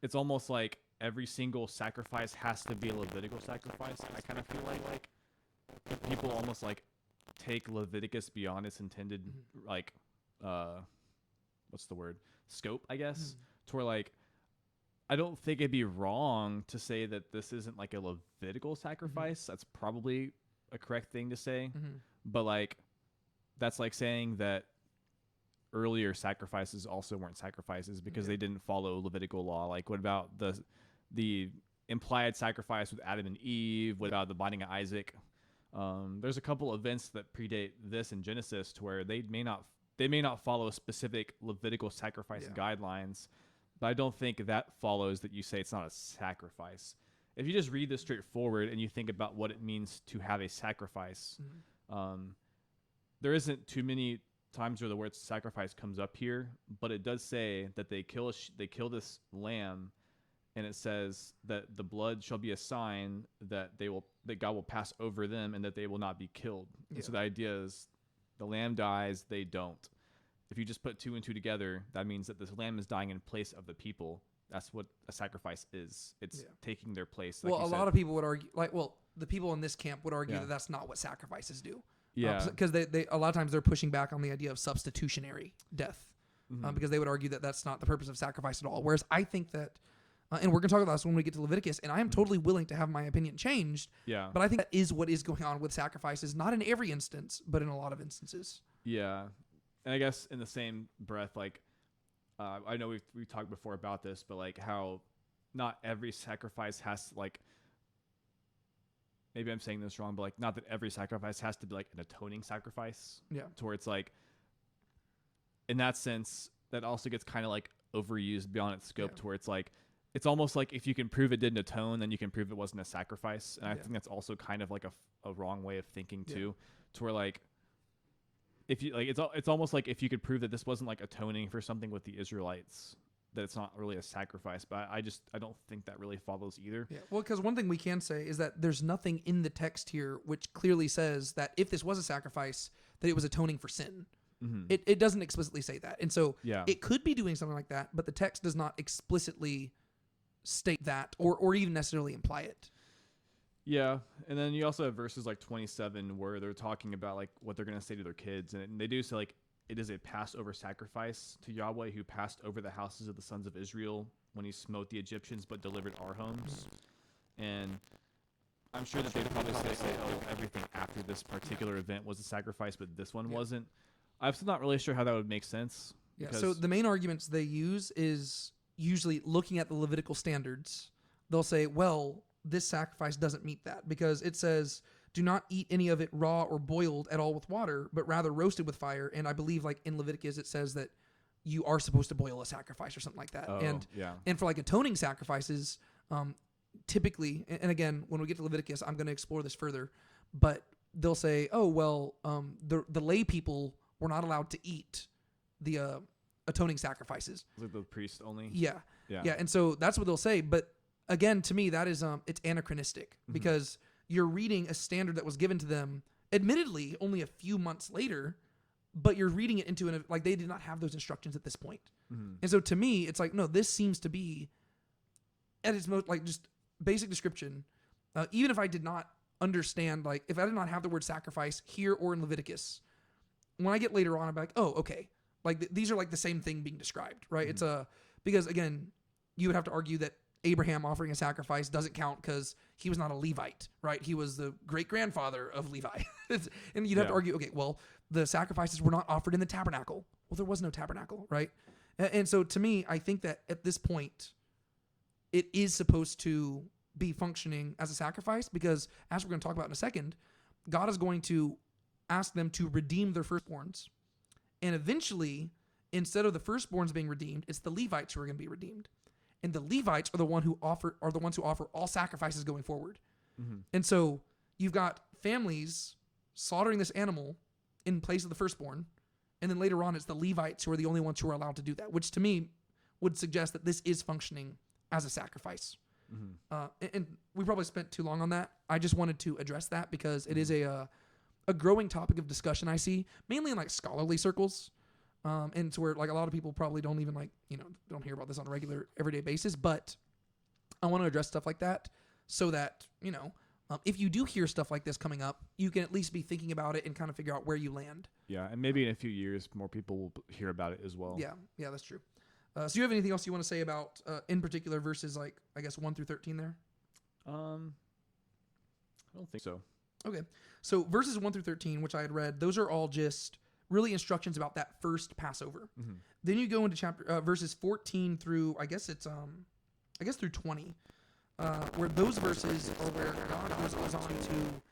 it's almost like every single sacrifice has to be a Levitical sacrifice. And I kind of feel like people almost like take Leviticus beyond its intended like what's the word? Scope, I guess. To where like I don't think it'd be wrong to say that this isn't like a Levitical sacrifice. That's probably a correct thing to say. But like that's like saying that earlier sacrifices also weren't sacrifices because they didn't follow Levitical law. Like what about the implied sacrifice with Adam and Eve? What about the binding of Isaac? There's a couple events that predate this in Genesis to where they may not follow specific Levitical sacrifice guidelines, but I don't think that follows that you say it's not a sacrifice. If you just read this straightforward and you think about what it means to have a sacrifice, there isn't too many times where the word sacrifice comes up here, but it does say that they kill this lamb, and it says that the blood shall be a sign that God will pass over them and that they will not be killed. And so the idea is the lamb dies, they don't. If you just put two and two together, that means that this lamb is dying in place of the people. That's what a sacrifice is. It's taking their place. Like a lot of people would argue, the people in this camp would argue that that's not what sacrifices do. Yeah. Because they a lot of times they're pushing back on the idea of substitutionary death, because they would argue that that's not the purpose of sacrifice at all. Whereas I think that, and we're going to talk about this when we get to Leviticus, and I am totally willing to have my opinion changed. Yeah. But I think that is what is going on with sacrifices, not in every instance, but in a lot of instances. Yeah. And I guess in the same breath, like, I know we've talked before about this, but like how not every sacrifice has to, like, maybe I'm saying this wrong, but like not that every sacrifice has to be like an atoning sacrifice. Yeah. To where it's like, in that sense, that also gets kind of like overused beyond its scope to where it's like, it's almost like if you can prove it didn't atone, then you can prove it wasn't a sacrifice. And I think that's also kind of like a wrong way of thinking too, to where like, if you like, it's almost like if you could prove that this wasn't like atoning for something with the Israelites, that it's not really a sacrifice. But I don't think that really follows either. Yeah. Well, because one thing we can say is that there's nothing in the text here which clearly says that if this was a sacrifice, that it was atoning for sin. It doesn't explicitly say that. And so it could be doing something like that, but the text does not explicitly state that or even necessarily imply it. Yeah, and then you also have verses like 27 where they're talking about like what they're going to say to their kids, and they do say like it is a Passover sacrifice to Yahweh who passed over the houses of the sons of Israel when he smote the Egyptians but delivered our homes. And I'm sure that they'd probably say, oh, everything after this particular event was a sacrifice, but this one wasn't. I'm still not really sure how that would make sense. Yeah, so the main arguments they use is usually looking at the Levitical standards. They'll say, well, this sacrifice doesn't meet that because it says, do not eat any of it raw or boiled at all with water, but rather roasted with fire. And I believe like in Leviticus, it says that you are supposed to boil a sacrifice or something like that. And for like atoning sacrifices, typically, and again, when we get to Leviticus, I'm going to explore this further, but they'll say, oh, well, the lay people were not allowed to eat the atoning sacrifices. Like the priest only? Yeah. And so that's what they'll say. But again, to me, that is it's anachronistic because you're reading a standard that was given to them, admittedly, only a few months later, but you're reading it into like they did not have those instructions at this point. And so to me, it's like, no, this seems to be at its most like just basic description. Even if I did not understand, like, if I did not have the word sacrifice here or in Leviticus, when I get later on, I'm like, oh, okay. Like, these are like the same thing being described, right? Mm-hmm. Because again, you would have to argue that Abraham offering a sacrifice doesn't count because he was not a Levite, right? He was the great-grandfather of Levi. And you'd have to argue, okay, well, the sacrifices were not offered in the tabernacle. Well, there was no tabernacle, right? And so to me, I think that at this point, it is supposed to be functioning as a sacrifice because, as we're going to talk about in a second, God is going to ask them to redeem their firstborns. And eventually, instead of the firstborns being redeemed, it's the Levites who are going to be redeemed. And the Levites are the ones who offer all sacrifices going forward. Mm-hmm. And so you've got families slaughtering this animal in place of the firstborn, and then later on it's the Levites who are the only ones who are allowed to do that, which to me would suggest that this is functioning as a sacrifice. Mm-hmm. And we probably spent too long on that. I just wanted to address that because it is a growing topic of discussion I see, mainly in like scholarly circles. And it's where like a lot of people probably don't even don't hear about this on a regular everyday basis, but I want to address stuff like that so that, if you do hear stuff like this coming up, you can at least be thinking about it and kind of figure out where you land. Yeah. And maybe in a few years, more people will hear about it as well. Yeah. Yeah, that's true. So you have anything else you want to say about, in particular, verses like, I guess 1 through 13 there? I don't think so. Okay. So verses 1 through 13, which I had read, those are all just really instructions about that first Passover. Mm-hmm. Then you go into verses 14 through, through 20, where those verses are where God goes on to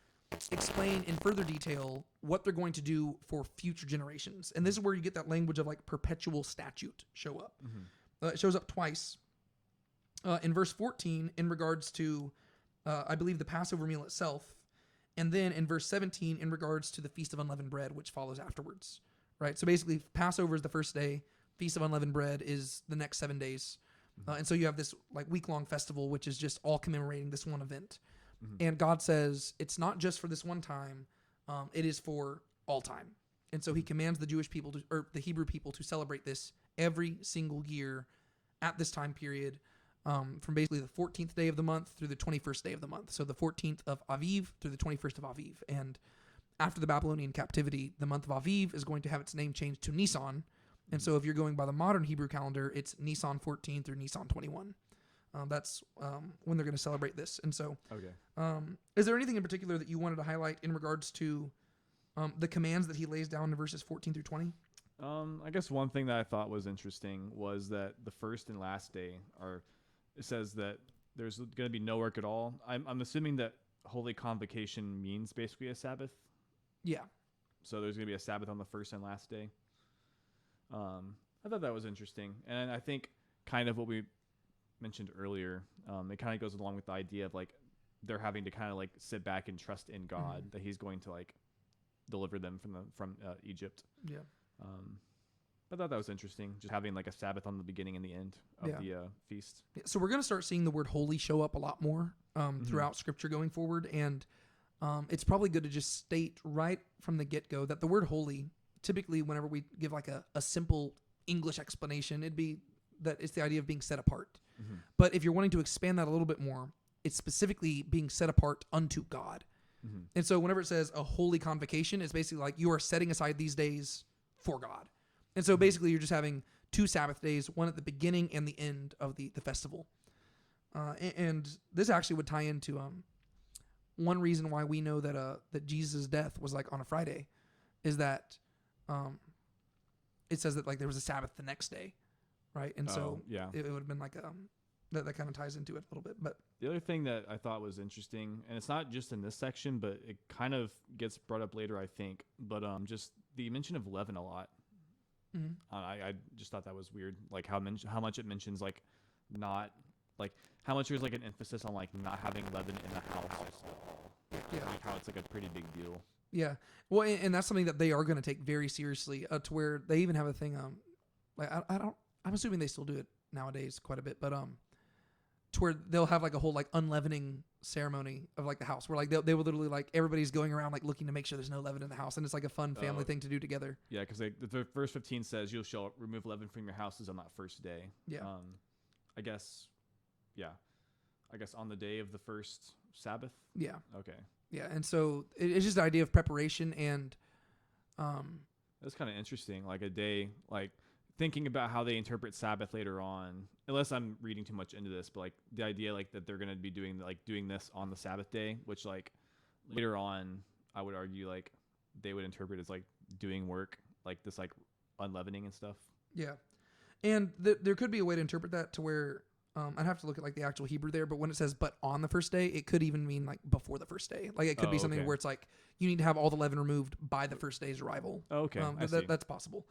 explain in further detail what they're going to do for future generations. And this is where you get that language of like perpetual statute show up. Mm-hmm. It shows up twice. In verse 14, in regards to, I believe, the Passover meal itself. And then in verse 17, in regards to the Feast of Unleavened Bread, which follows afterwards, right? So basically, Passover is the first day. Feast of Unleavened Bread is the next 7 days. Mm-hmm. And so you have this like week-long festival, which is just all commemorating this one event. Mm-hmm. And God says it's not just for this one time. It is for all time. And so he commands the Jewish people or the Hebrew people to celebrate this every single year at this time period. From basically the 14th day of the month through the 21st day of the month. So the 14th of Aviv through the 21st of Aviv. And after the Babylonian captivity, the month of Aviv is going to have its name changed to Nisan. And so if you're going by the modern Hebrew calendar, it's Nisan 14 through Nisan 21. That's when they're going to celebrate this. And so is there anything in particular that you wanted to highlight in regards to the commands that he lays down in verses 14 through 20? I guess one thing that I thought was interesting was that the first and last day are... It says that there's going to be no work at all. I'm assuming that Holy Convocation means basically a Sabbath. Yeah. So there's going to be a Sabbath on the first and last day. I thought that was interesting. And I think kind of what we mentioned earlier, it kind of goes along with the idea of like they're having to kind of like sit back and trust in God that he's going to like deliver them from Egypt. Yeah. I thought that was interesting, just having like a Sabbath on the beginning and the end of the feast. So we're going to start seeing the word holy show up a lot more throughout Scripture going forward. And it's probably good to just state right from the get-go that the word holy, typically whenever we give like a simple English explanation, it'd be that it's the idea of being set apart. Mm-hmm. But if you're wanting to expand that a little bit more, it's specifically being set apart unto God. Mm-hmm. And so whenever it says a holy convocation, it's basically like you are setting aside these days for God. And so basically you're just having 2 Sabbath days, one at the beginning and the end of the festival. And this actually would tie into one reason why we know that Jesus' death was like on a Friday is that it says that like there was a Sabbath the next day, right? And so it would have been like that kind of ties into it a little bit. But the other thing that I thought was interesting, and it's not just in this section, but it kind of gets brought up later, I think, but just the mention of leaven a lot. Mm-hmm. I just thought that was weird, like how much it mentions like not like how much there's like an emphasis on like not having leaven in the house. Yeah, like how it's like a pretty big deal. Yeah, well, and that's something that they are going to take very seriously. To where they even have a thing. Like I'm assuming they still do it nowadays quite a bit, but to where they'll have like a whole like unleavening ceremony of like the house where like they will literally like everybody's going around like looking to make sure there's no leaven in the house, and it's like a fun family thing to do together. Yeah, because the verse 15 says you shall remove leaven from your houses on that first day. Yeah. I guess on the day of the first Sabbath. Yeah. Okay. Yeah, and so it's just an idea of preparation and That's kind of interesting. Like a day, like thinking about how they interpret Sabbath later on. Unless I'm reading too much into this, but like the idea like that they're going to be doing this on the Sabbath day, which like later on I would argue like they would interpret as like doing work, like this like unleavening and stuff. Yeah. And there could be a way to interpret that to where I'd have to look at like the actual Hebrew there, but when it says but on the first day, it could even mean like before the first day. Like it could be something where it's like you need to have all the leaven removed by the first day's arrival. Okay. That's possible.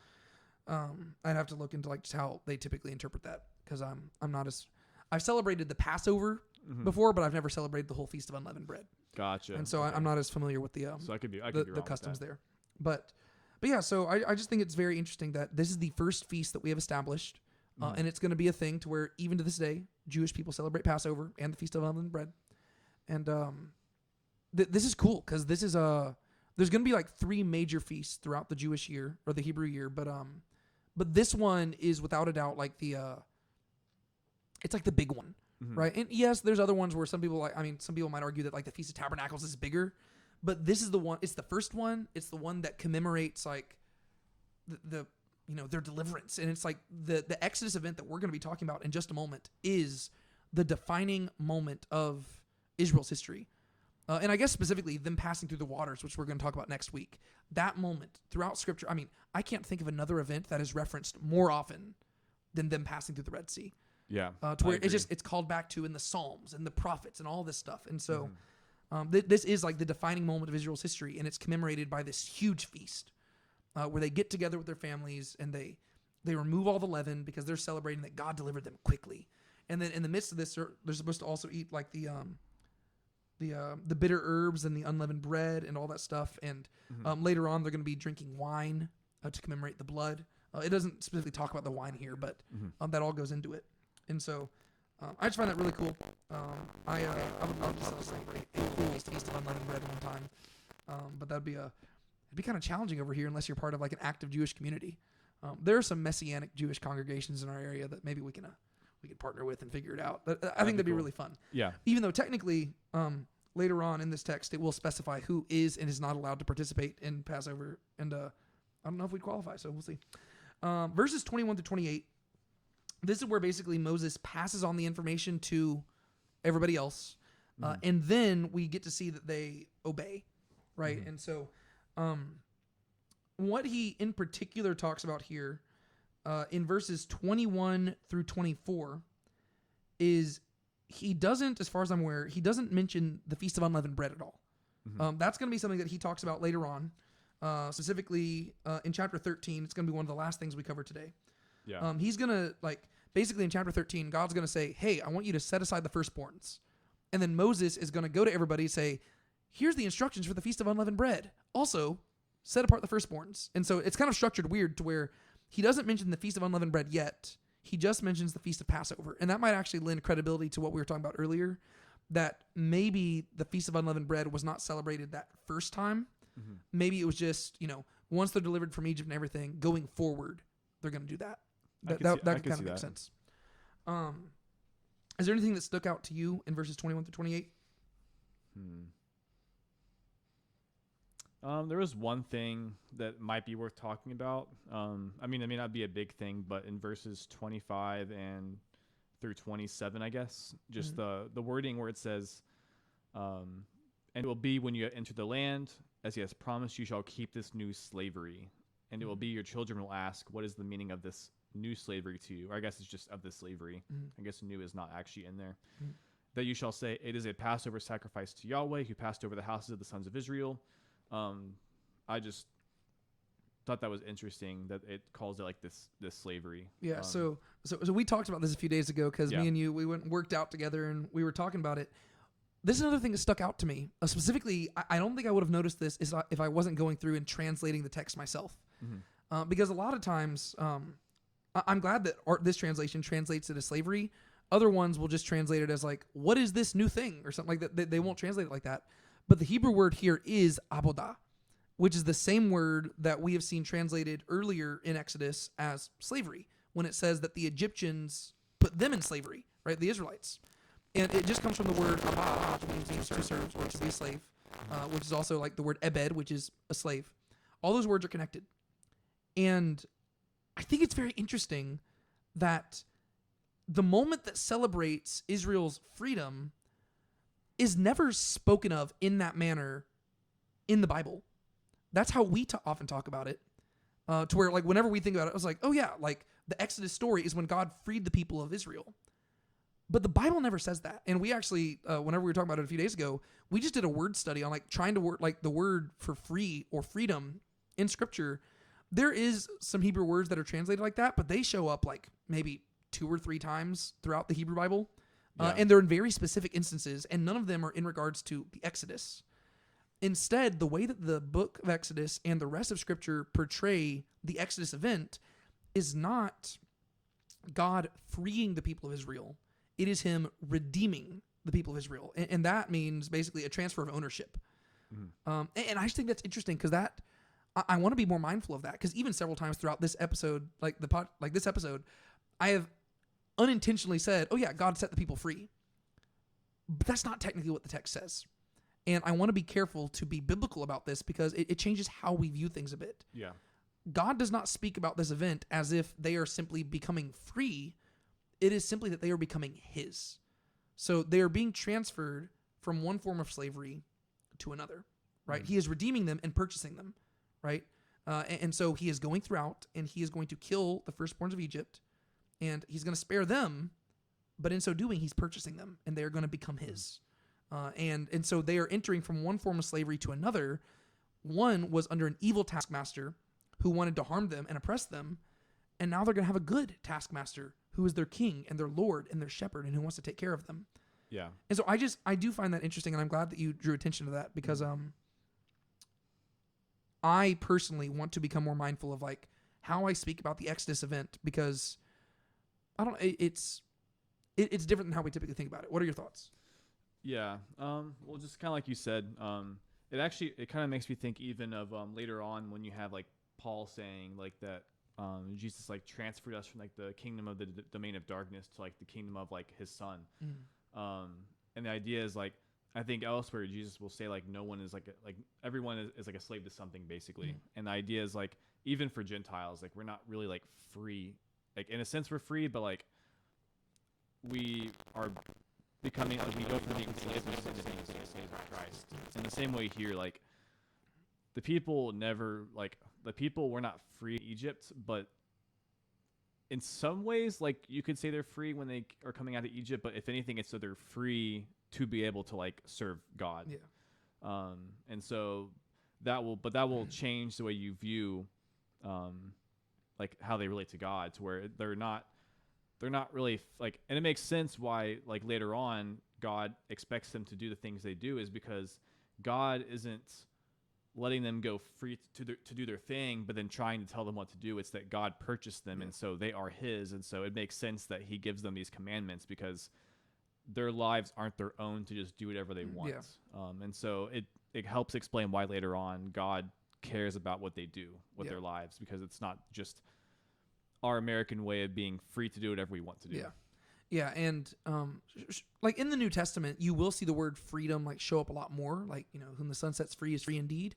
I'd have to look into like just how they typically interpret that, because I'm not as I've celebrated the Passover before, but I've never celebrated the whole Feast of Unleavened Bread. Gotcha. And so I'm not as familiar with the so I could be wrong the customs there. But yeah, so I just think it's very interesting that this is the first feast that we have established. And it's going to be a thing to where even to this day, Jewish people celebrate Passover and the Feast of Unleavened Bread. And this is cool because this is there's going to be like 3 major feasts throughout the Jewish year or the Hebrew year, but this one is without a doubt like it's like the big one, right? And yes, there's other ones where some people might argue that like the Feast of Tabernacles is bigger, but this is the one. It's the first one. It's the one that commemorates like the their deliverance. And it's like the Exodus event that we're going to be talking about in just a moment is the defining moment of Israel's history. And I guess specifically them passing through the waters, which we're going to talk about next week. That moment throughout Scripture, I can't think of another event that is referenced more often than them passing through the Red Sea. Yeah. To where it's called back to in the Psalms and the prophets and all this stuff. And so this is like the defining moment of Israel's history, and it's commemorated by this huge feast. Where they get together with their families and they remove all the leaven because they're celebrating that God delivered them quickly. And then in the midst of this, they're supposed to also eat like the bitter herbs and the unleavened bread and all that stuff. And later on, they're going to be drinking wine to commemorate the blood. It doesn't specifically talk about the wine here, but that all goes into it. And so I just find that really cool. I would love to celebrate a cool Feast of Unleavened Bread one time. But that'd be it'd be kind of challenging over here unless you're part of like an active Jewish community. There are some Messianic Jewish congregations in our area that maybe we can partner with and figure it out. I think that'd be really fun. Yeah. Even though technically later on in this text it will specify who is and is not allowed to participate in Passover, and I don't know if we'd qualify, so we'll see. Verses 21 to 28. This is where basically Moses passes on the information to everybody else, and then we get to see that they obey, right? And so. What he in particular talks about here in verses 21 through 24 is he doesn't, as far as I'm aware, he doesn't mention the Feast of Unleavened Bread at all. That's going to be something that he talks about later on, specifically in chapter 13. It's going to be one of the last things we cover today. Yeah. He's going to basically in chapter 13, God's going to say, hey, I want you to set aside the firstborns. And then Moses is going to go to everybody and say, here's the instructions for the Feast of Unleavened Bread. Also, set apart the firstborns. And so it's kind of structured weird to where he doesn't mention the Feast of Unleavened Bread yet. He just mentions the Feast of Passover. And that might actually lend credibility to what we were talking about earlier, that maybe the Feast of Unleavened Bread was not celebrated that first time. Maybe it was just, once they're delivered from Egypt and everything, going forward, they're going to do that. That could kind of make sense. Is there anything that stuck out to you in verses 21 through 28? There was one thing that might be worth talking about. It may not be a big thing, but in verses 25 and through 27, I guess, just the wording where it says, and it will be when you enter the land, as he has promised, you shall keep this new slavery. And it will be your children will ask, what is the meaning of this new slavery to you? Or I guess it's just of this slavery. I guess new is not actually in there. That you shall say, it is a Passover sacrifice to Yahweh, who passed over the houses of the sons of Israel. I just thought that was interesting that it calls it like this slavery. Yeah. So we talked about this a few days ago because me and you, we went and worked out together and we were talking about it. This is another thing that stuck out to me. Specifically, I don't think I would have noticed this if I wasn't going through and translating the text myself. Because a lot of times, I'm glad that this translation translates it as slavery. Other ones will just translate it as like, what is this new thing or something like that. They won't translate it like that. But the Hebrew word here is abodah, which is the same word that we have seen translated earlier in Exodus as slavery, when it says that the Egyptians put them in slavery, right? The Israelites. And it just comes from the word abad, which means to serve or to be a slave. which is also like the word ebed, which is a slave. All those words are connected. And I think it's very interesting that the moment that celebrates Israel's freedom is never spoken of in that manner in the Bible. That's how we often talk about it. To where, like, whenever we think about it, I was like, oh yeah, like the Exodus story is when God freed the people of Israel. But the Bible never says that. And we actually, whenever we were talking about it a few days ago, we just did a word study on like trying to work like the word for free or freedom in Scripture. There is some Hebrew words that are translated like that, but they show up like maybe 2 or 3 times throughout the Hebrew Bible. And they're in very specific instances, and none of them are in regards to the Exodus. Instead, the way that the book of Exodus and the rest of Scripture portray the Exodus event is not God freeing the people of Israel. It is him redeeming the people of Israel. And that means basically a transfer of ownership. And I just think that's interesting because that I want to be more mindful of that, because even several times throughout this episode, like this episode, I have unintentionally said, oh yeah, God set the people free. But that's not technically what the text says. And I want to be careful to be biblical about this because it changes how we view things a bit. Yeah. God does not speak about this event as if they are simply becoming free. It is simply that they are becoming his. So they are being transferred from one form of slavery to another, right? He is redeeming them and purchasing them, right? And so he is going throughout and he is going to kill the firstborns of Egypt, and he's going to spare them, but in so doing, he's purchasing them and they are going to become his. And so they are entering from one form of slavery to another. One was under an evil taskmaster who wanted to harm them and oppress them, and now they're going to have a good taskmaster who is their king and their Lord and their shepherd and who wants to take care of them. Yeah. And so I do find that interesting, and I'm glad that you drew attention to that because I personally want to become more mindful of like how I speak about the Exodus event, because it's different than how we typically think about it. What are your thoughts? Yeah. Well, just kind of like you said, it kind of makes me think even of later on when you have like Paul saying like that Jesus like transferred us from like the kingdom of the domain of darkness to like the kingdom of like his son. And the idea is like, I think elsewhere Jesus will say like no one is like everyone is like a slave to something basically. And the idea is like even for Gentiles, like we're not really like free. Like in a sense we're free, but like we are becoming like we go from being slaves to being slaves of Christ. In the same way here, like the people were not free in Egypt, but in some ways, like you could say they're free when they are coming out of Egypt, but if anything, it's so they're free to be able to like serve God. Yeah. And so that will change the way you view, like how they relate to God, to where they're not really like, and it makes sense why like later on God expects them to do the things they do is because God isn't letting them go free to do their thing, but then trying to tell them what to do. It's that God purchased them, and so they are his, and so it makes sense that he gives them these commandments because their lives aren't their own to just do whatever they want. And so it helps explain why later on God cares about what they do with their lives, because it's not just our American way of being free to do whatever we want to do. Yeah, and like in the New Testament, you will see the word freedom like show up a lot more. Like, you know, whom the sun sets free is free indeed.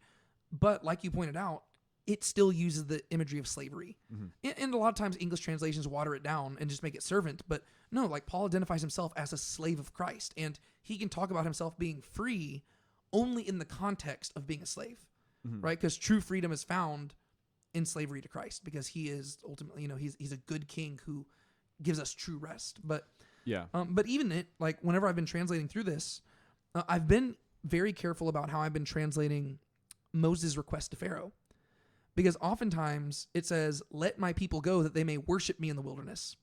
But like you pointed out, it still uses the imagery of slavery. And a lot of times English translations water it down and just make it servant. But no, like Paul identifies himself as a slave of Christ, and he can talk about himself being free only in the context of being a slave, right? Because true freedom is found in slavery to Christ, because he is ultimately, you know, he's a good king who gives us true rest. But but even it, like whenever I've been translating through this, I've been very careful about how I've been translating Moses' request to Pharaoh, because oftentimes it says, "Let my people go that they may worship me in the wilderness,"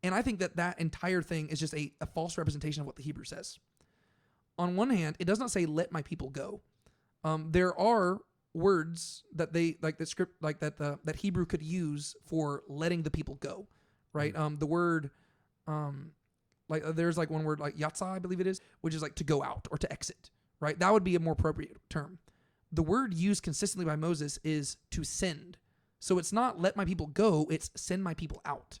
and I think that entire thing is just a false representation of what the Hebrew says. On one hand, it does not say "let my people go." There are words that they like, that script like that Hebrew could use for letting the people go, right? The word like there's like one word like yatsa, I believe it is, which is like to go out or to exit, right? That would be a more appropriate term. The word used consistently by Moses is to send. So it's not let my people go, it's send my people out.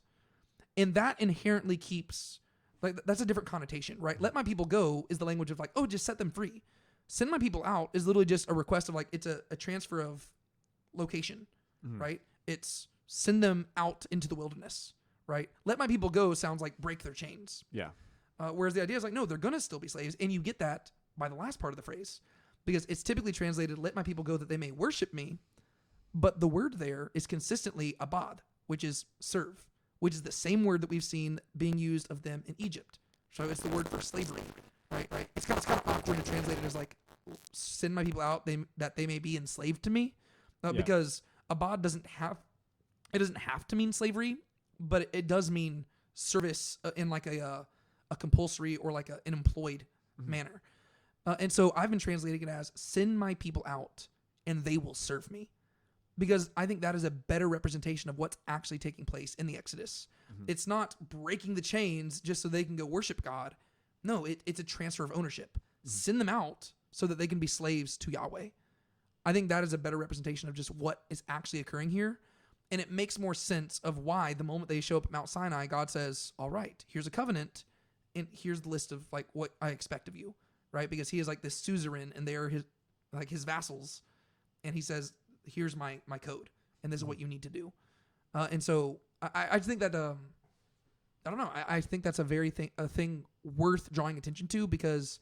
And that inherently keeps, like, that's a different connotation, right? Let my people go is the language of like, oh, just set them free. Send my people out is literally just a request of like, it's a transfer of location, right? It's send them out into the wilderness, right? Let my people go sounds like break their chains. Yeah. Whereas the idea is like, no, they're going to still be slaves. And you get that by the last part of the phrase, because it's typically translated, let my people go that they may worship me. But the word there is consistently abad, which is serve, which is the same word that we've seen being used of them in Egypt. So it's the word for slavery, right? It's kind of awkward to translate it as like, send my people out that they may be enslaved to me, because abad doesn't have to mean slavery, but it does mean service in like a compulsory or like an employed manner. And so I've been translating it as send my people out and they will serve me, because I think that is a better representation of what's actually taking place in the Exodus. It's not breaking the chains just so they can go worship God. No, it's a transfer of ownership. Send them out so that they can be slaves to Yahweh. I think that is a better representation of just what is actually occurring here. And it makes more sense of why the moment they show up at Mount Sinai, God says, all right, here's a covenant, and here's the list of like what I expect of you, right? Because he is like this suzerain, and they are his vassals, and he says, here's my code, and this is what you need to do. And so I think that I don't know. I think that's a thing worth drawing attention to, because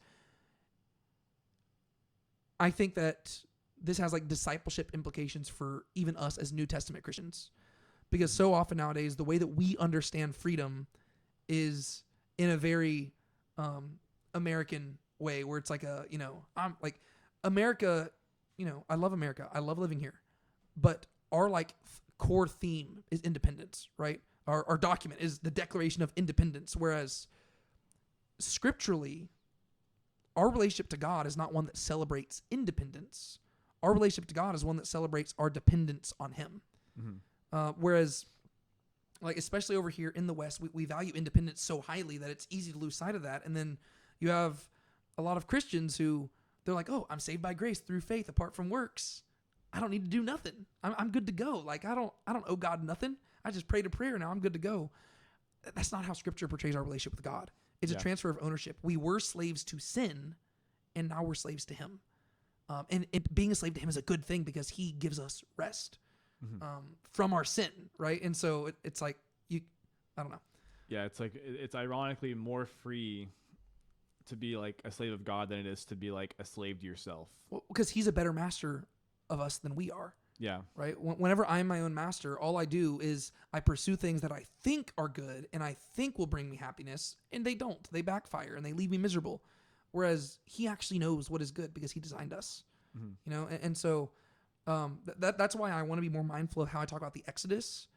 I think that this has like discipleship implications for even us as New Testament Christians, because so often nowadays the way that we understand freedom is in a very American way, where it's like I'm like America, I love America, I love living here, but our like core theme is independence, right? Our document is the Declaration of Independence, whereas scripturally, our relationship to God is not one that celebrates independence. Our relationship to God is one that celebrates our dependence on Him. Whereas, like, especially over here in the West, we value independence so highly that it's easy to lose sight of that. And then you have a lot of Christians who, they're like, oh, I'm saved by grace through faith apart from works. I don't need to do nothing. I'm good to go. Like, I don't owe God nothing. I just prayed a prayer. Now I'm good to go. That's not how Scripture portrays our relationship with God. It's a transfer of ownership. We were slaves to sin, and now we're slaves to Him. And being a slave to Him is a good thing, because He gives us rest from our sin, right? And so it's like, I don't know. Yeah, it's like, it's ironically more free to be like a slave of God than it is to be like a slave to yourself. Well, because He's a better master of us than we are. Yeah. Right? Whenever I'm my own master, all I do is I pursue things that I think are good and I think will bring me happiness, and they don't. They backfire and they leave me miserable. Whereas He actually knows what is good, because He designed us. And so that's why I want to be more mindful of how I talk about the Exodus,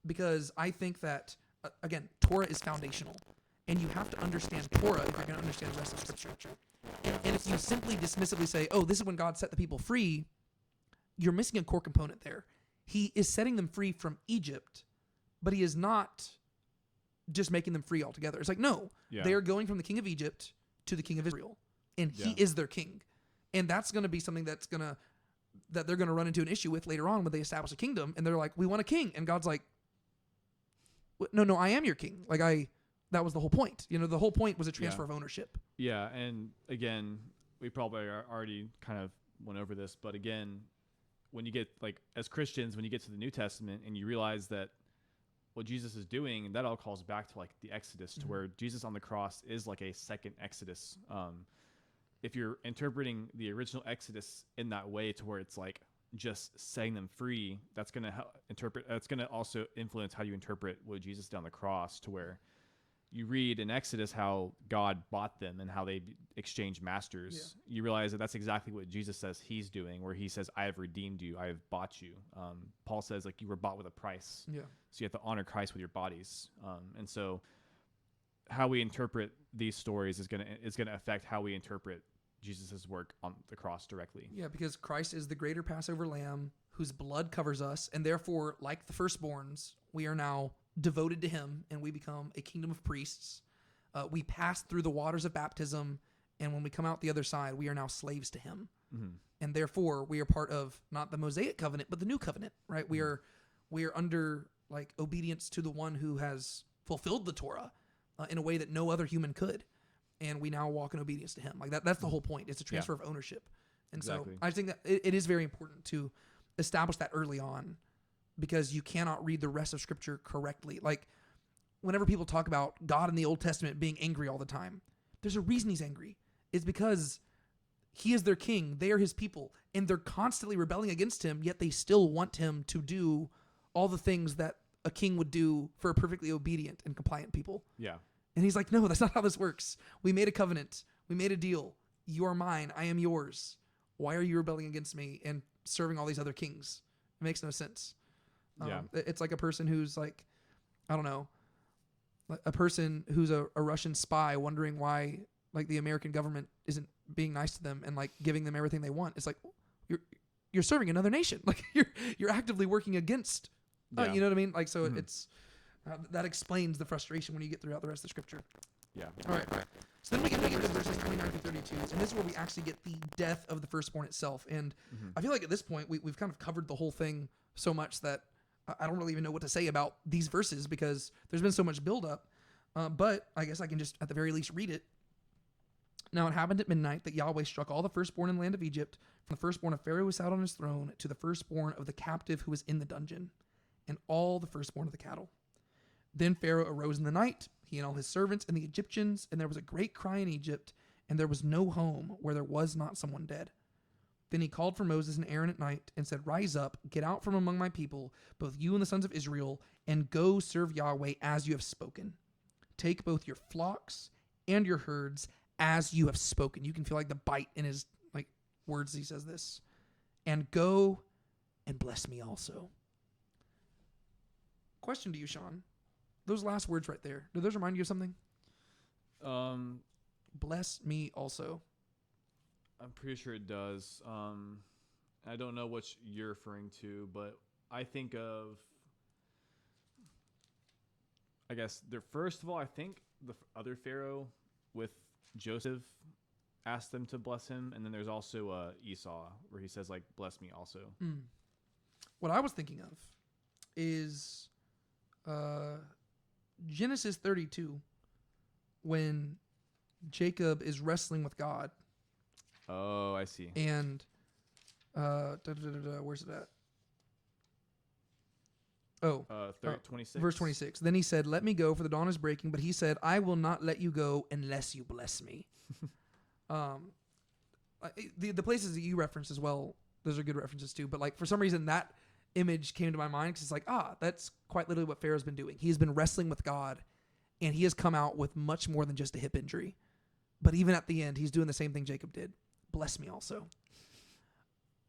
because I think that, again, Torah is foundational, and you have to understand Torah if you're going to understand the rest of Scripture. And if you simply dismissively say, oh, this is when God set the people free, you're missing a core component there. He is setting them free from Egypt, but He is not just making them free altogether. It's like, no, they are going from the king of Egypt to the king of Israel, and He is their king. And that's going to be something that they're going to run into an issue with later on when they establish a kingdom, and they're like, we want a king. And God's like, no, I am your king. Like that was the whole point. The whole point was a transfer of ownership. Yeah. And again, we probably already kind of went over this, but again, when you get, like, as Christians, when you get to the New Testament and you realize that what Jesus is doing, and that all calls back to like the Exodus, to where Jesus on the cross is like a second Exodus. If you're interpreting the original Exodus in that way, to where it's like just setting them free, that's going to also influence how you interpret what Jesus did on the cross, to where you read in Exodus how God bought them and how they exchanged masters. Yeah. You realize that that's exactly what Jesus says He's doing, where He says, I have redeemed you, I have bought you. Paul says, like, you were bought with a price. Yeah. So you have to honor Christ with your bodies. And so how we interpret these stories is going to affect how we interpret Jesus' work on the cross directly. Yeah, because Christ is the greater Passover lamb whose blood covers us, and therefore, like the firstborns, we are now devoted to Him, and we become a kingdom of priests. We pass through the waters of baptism, and when we come out the other side, we are now slaves to Him. And therefore, we are part of not the Mosaic covenant, but the new covenant, right? We are under like obedience to the one who has fulfilled the Torah in a way that no other human could. and we now walk in obedience to him. Like that's the whole point. It's a transfer of ownership. And Exactly. so I think that it is very important to establish that early on, because you cannot read the rest of Scripture correctly. Like whenever people talk about God in the Old Testament being angry all the time, there's a reason he's angry. It's because he is their king. They are his people, and they're constantly rebelling against him, yet they still want him to do all the things that a king would do for a perfectly obedient and compliant people. Yeah. And he's like, no, that's not how this works. We made a covenant. We made a deal. You are mine. I am yours. Why are you rebelling against me and serving all these other kings? It makes no sense. It's like a person who's like, I don't know, a person who's a Russian spy wondering why like the American government isn't being nice to them and like giving them everything they want. It's like, you're serving another nation. Like you're actively working against, you know what I mean? Like, so it's, that explains the frustration when you get throughout the rest of the Scripture. Yeah. All right. So then we get into verses 29 through 32, and this is where we actually get the death of the firstborn itself. And I feel like at this point we've kind of covered the whole thing so much that I don't really even know what to say about these verses, because there's been so much buildup. But I guess I can just at the very least read it. Now it happened at midnight that Yahweh struck all the firstborn in the land of Egypt, from the firstborn of Pharaoh who sat on his throne to the firstborn of the captive who was in the dungeon, and all the firstborn of the cattle. Then Pharaoh arose in the night, he and all his servants and the Egyptians, and there was a great cry in Egypt, and there was no home where there was not someone dead. Then he called for Moses and Aaron at night and said, "Rise up, get out from among my people, both you and the sons of Israel, and go serve Yahweh as you have spoken. Take both your flocks and your herds as you have spoken." You can feel like the bite in his like words as he says this. "And go and bless me also." Question to you, Sean. Those last words right there, do those remind you of something? Bless me also. I'm pretty sure it does. I don't know what you're referring to, but I think of, I guess, first of all, I think the other Pharaoh with Joseph asked them to bless him. And then there's also Esau where he says, like, bless me also. What I was thinking of is Genesis 32, when Jacob is wrestling with God. Oh, I see. And where's it at? Oh, 26. Verse 26. Then he said, "Let me go, for the dawn is breaking." But he said, "I will not let you go unless you bless me." The places that you referenced as well, those are good references too. But like for some reason that image came to my mind, because it's like, that's quite literally what Pharaoh's been doing. He has been wrestling with God, and he has come out with much more than just a hip injury. But even at the end, he's doing the same thing Jacob did. Bless me also.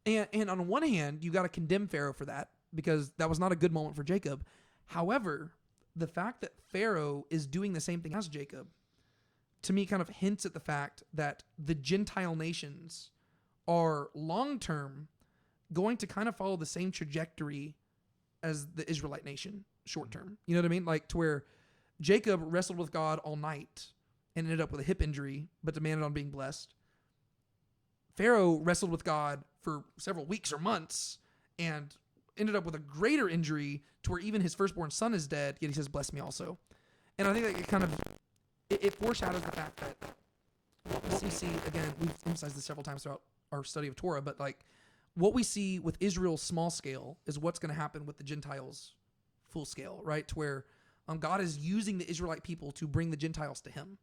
And on one hand, you got to condemn Pharaoh for that, because that was not a good moment for Jacob. However, the fact that Pharaoh is doing the same thing as Jacob, to me, kind of hints at the fact that the Gentile nations are long-term going to kind of follow the same trajectory as the Israelite nation short-term. You know what I mean? Like to where Jacob wrestled with God all night and ended up with a hip injury, but demanded on being blessed. Pharaoh wrestled with God for several weeks or months and ended up with a greater injury to where even his firstborn son is dead, yet he says, "Bless me also." And I think that it kind of, it foreshadows the fact that what we see, again, we've emphasized this several times throughout our study of Torah, but like what we see with Israel's small scale is what's going to happen with the Gentiles full scale, right? To where God is using the Israelite people to bring the Gentiles to him.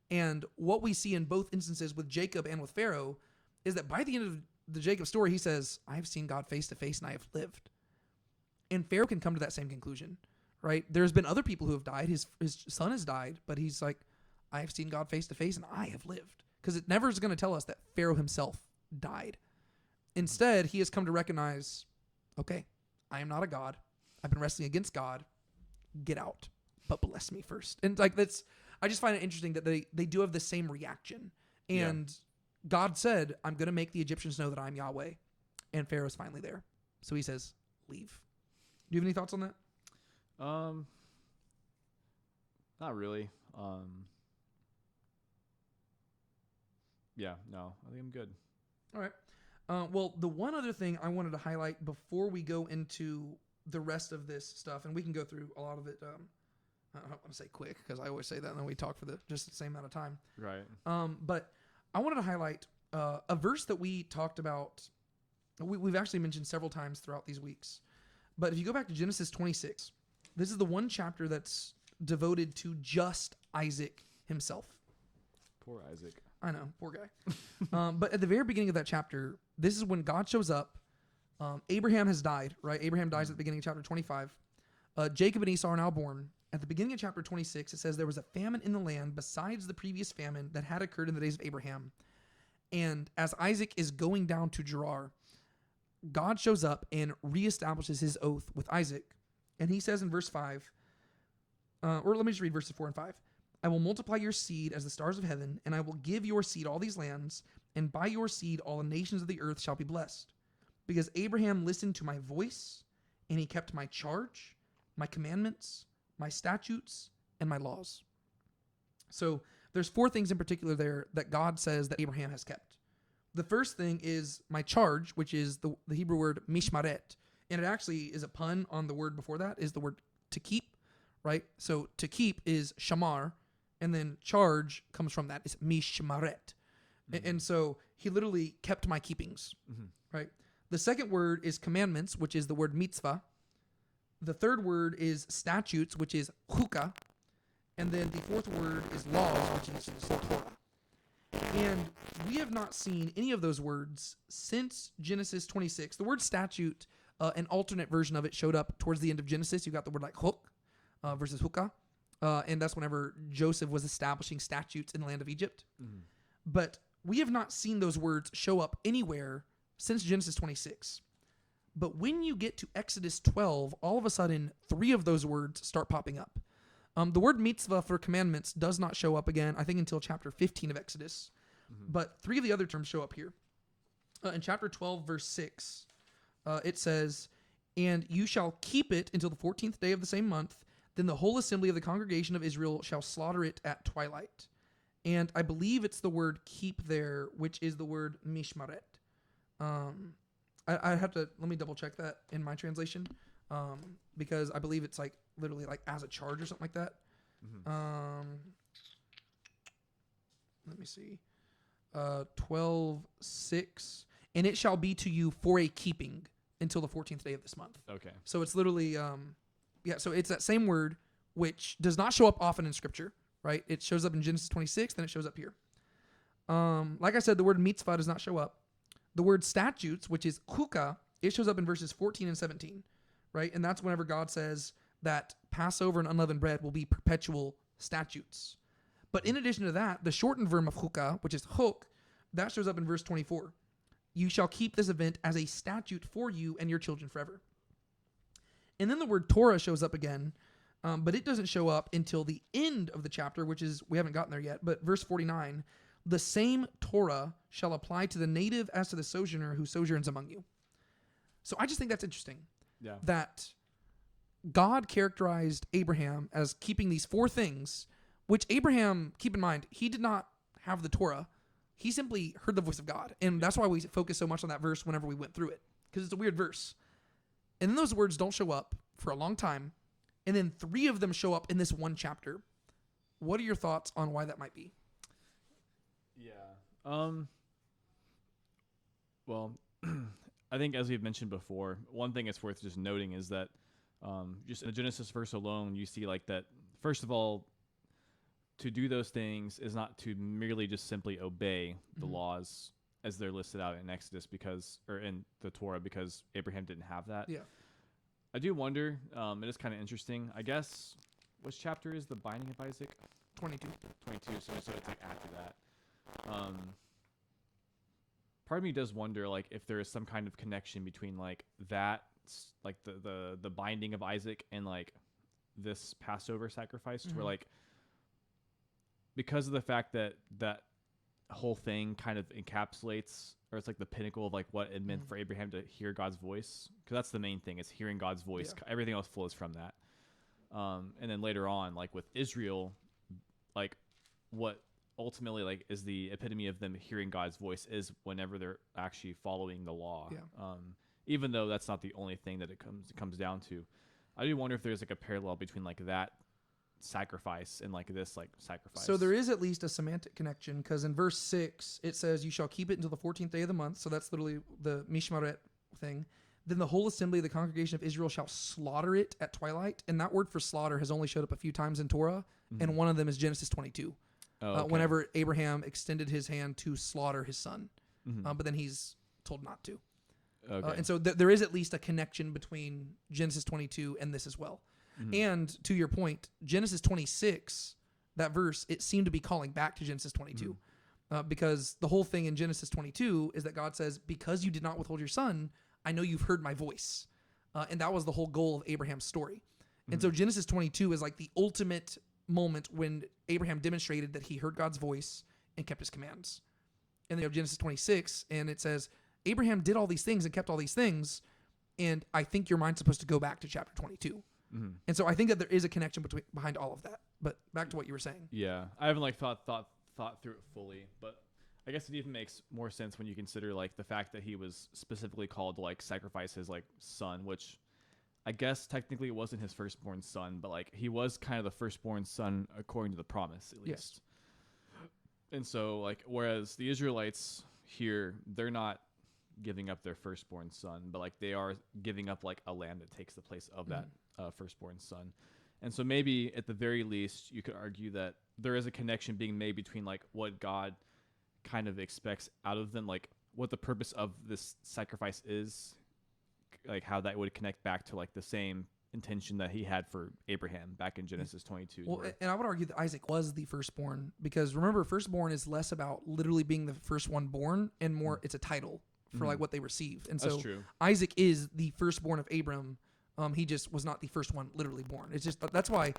And what we see in both instances with Jacob and with Pharaoh is that by the end of the Jacob story, he says, "I have seen God face to face and I have lived." And Pharaoh can come to that same conclusion, right? There's been other people who have died. His son has died, but he's like, "I have seen God face to face and I have lived." Because it never is going to tell us that Pharaoh himself died. Instead, he has come to recognize, okay, I am not a god. I've been wrestling against God. Get out, but bless me first. And like I just find it interesting that they do have the same reaction. And God said, "I'm going to make the Egyptians know that I'm Yahweh." And Pharaoh's finally there. So he says, "Leave." Do you have any thoughts on that? Not really. Yeah, no, I think I'm good. All right. Well, the one other thing I wanted to highlight before we go into the rest of this stuff, and we can go through a lot of it I don't want to say quick because I always say that and then we talk for just the same amount of time. Right. But I wanted to highlight a verse that we talked about. We've actually mentioned several times throughout these weeks. But if you go back to Genesis 26, this is the one chapter that's devoted to just Isaac himself. Poor Isaac. I know, poor guy. But at the very beginning of that chapter, this is when God shows up. Abraham has died, right? Abraham dies at the beginning of chapter 25. Jacob and Esau are now born. At the beginning of chapter 26, it says there was a famine in the land besides the previous famine that had occurred in the days of Abraham. And as Isaac is going down to Gerar, God shows up and reestablishes his oath with Isaac. And he says in verse 5, or let me just read verses 4 and 5. I will multiply your seed as the stars of heaven, and I will give your seed all these lands, and by your seed all the nations of the earth shall be blessed. Because Abraham listened to my voice, and he kept my charge, my commandments, my statutes, and my laws. So there's 4 things in particular there that God says that Abraham has kept. The first thing is my charge, which is the Hebrew word mishmaret. And it actually is a pun on the word before that, is the word to keep, right? So to keep is shamar, and then charge comes from that. It's mishmaret. Mm-hmm. And so he literally kept my keepings, right? The second word is commandments, which is the word mitzvah. The third word is statutes, which is chukah. And then the fourth word is laws, which is Torah. And we have not seen any of those words since Genesis 26. The word statute, an alternate version of it, showed up towards the end of Genesis. You got the word like huk versus hukah. And that's whenever Joseph was establishing statutes in the land of Egypt. Mm-hmm. But we have not seen those words show up anywhere since Genesis 26. But when you get to Exodus 12, all of a sudden, 3 of those words start popping up. The word mitzvah for commandments does not show up again, I think, until chapter 15 of Exodus. Mm-hmm. But 3 of the other terms show up here. In chapter 12, verse 6, it says, and you shall keep it until the 14th day of the same month. Then the whole assembly of the congregation of Israel shall slaughter it at twilight. And I believe it's the word keep there, which is the word mishmaret. I have to, let me double check that in my translation. Because I believe it's like literally like as a charge or something like that. Mm-hmm. Let me see. 12:6, and it shall be to you for a keeping until the 14th day of this month. Okay. So it's literally, so it's that same word, which does not show up often in scripture, right? It shows up in Genesis 26, then it shows up here. Like I said, the word mitzvah does not show up. The word statutes, which is chukah, it shows up in verses 14 and 17. Right? And that's whenever God says that Passover and unleavened bread will be perpetual statutes. But in addition to that, the shortened verb of chukah, which is chok, that shows up in verse 24. You shall keep this event as a statute for you and your children forever. And then the word Torah shows up again, but it doesn't show up until the end of the chapter, which is, we haven't gotten there yet, but verse 49, the same Torah shall apply to the native as to the sojourner who sojourns among you. So I just think that's interesting. Yeah. That God characterized Abraham as keeping these 4 things, which Abraham, keep in mind, he did not have the Torah. He simply heard the voice of God. And that's why we focus so much on that verse whenever we went through it, because it's a weird verse. And then those words don't show up for a long time. And then 3 of them show up in this one chapter. What are your thoughts on why that might be? Yeah. Well, I think as we've mentioned before, one thing it's worth just noting is that just in the Genesis verse alone, you see like that, first of all, to do those things is not to merely just simply obey the laws as they're listed out in Exodus or in the Torah, because Abraham didn't have that. Yeah. I do wonder, it is kind of interesting, I guess, which chapter is the binding of Isaac? 22. 22, so it's like after that. Part of me does wonder, like, if there is some kind of connection between like that, like the binding of Isaac and like this Passover sacrifice, where like, because of the fact that that whole thing kind of encapsulates, or it's like the pinnacle of like what it meant for Abraham to hear God's voice, because that's the main thing, is hearing God's voice. Yeah. Everything else flows from that. And then later on, like with Israel, like what ultimately like is the epitome of them hearing God's voice is whenever they're actually following the law. Yeah. Even though that's not the only thing that it comes down to. I do wonder if there's like a parallel between like that sacrifice and like this like sacrifice. So there is at least a semantic connection, because in verse 6 it says, "You shall keep it until the 14th day of the month." So that's literally the Mishmaret thing. "Then the whole assembly of the congregation of Israel shall slaughter it at twilight." And that word for slaughter has only showed up a few times in Torah, and one of them is Genesis 22. Whenever Abraham extended his hand to slaughter his son, but then he's told not to. Okay. And so there is at least a connection between Genesis 22 and this as well. And to your point, Genesis 26, that verse, it seemed to be calling back to Genesis 22, because the whole thing in Genesis 22 is that God says, "Because you did not withhold your son, I know you've heard my voice." And that was the whole goal of Abraham's story. And so Genesis 22 is like the ultimate moment when Abraham demonstrated that he heard God's voice and kept his commands. And then you have Genesis 26, and it says, Abraham did all these things and kept all these things, and I think your mind's supposed to go back to chapter 22. And so I think that there is a connection behind all of that. But back to what you were saying. Yeah, I haven't like thought through it fully, but I guess it even makes more sense when you consider like the fact that he was specifically called to like sacrifice his like son, which I guess technically it wasn't his firstborn son, but like he was kind of the firstborn son according to the promise, at least. Yes. And so like, whereas the Israelites here, they're not giving up their firstborn son, but like they are giving up like a lamb that takes the place of that firstborn son. And so maybe at the very least you could argue that there is a connection being made between like what God kind of expects out of them, like what the purpose of this sacrifice is, like how that would connect back to like the same intention that he had for Abraham back in Genesis 22. Well, and I would argue that Isaac was the firstborn, because remember, firstborn is less about literally being the first one born and more it's a title for like what they received. And That's so true. Isaac is the firstborn of Abram. He just was not the first one literally born. It's just, that's why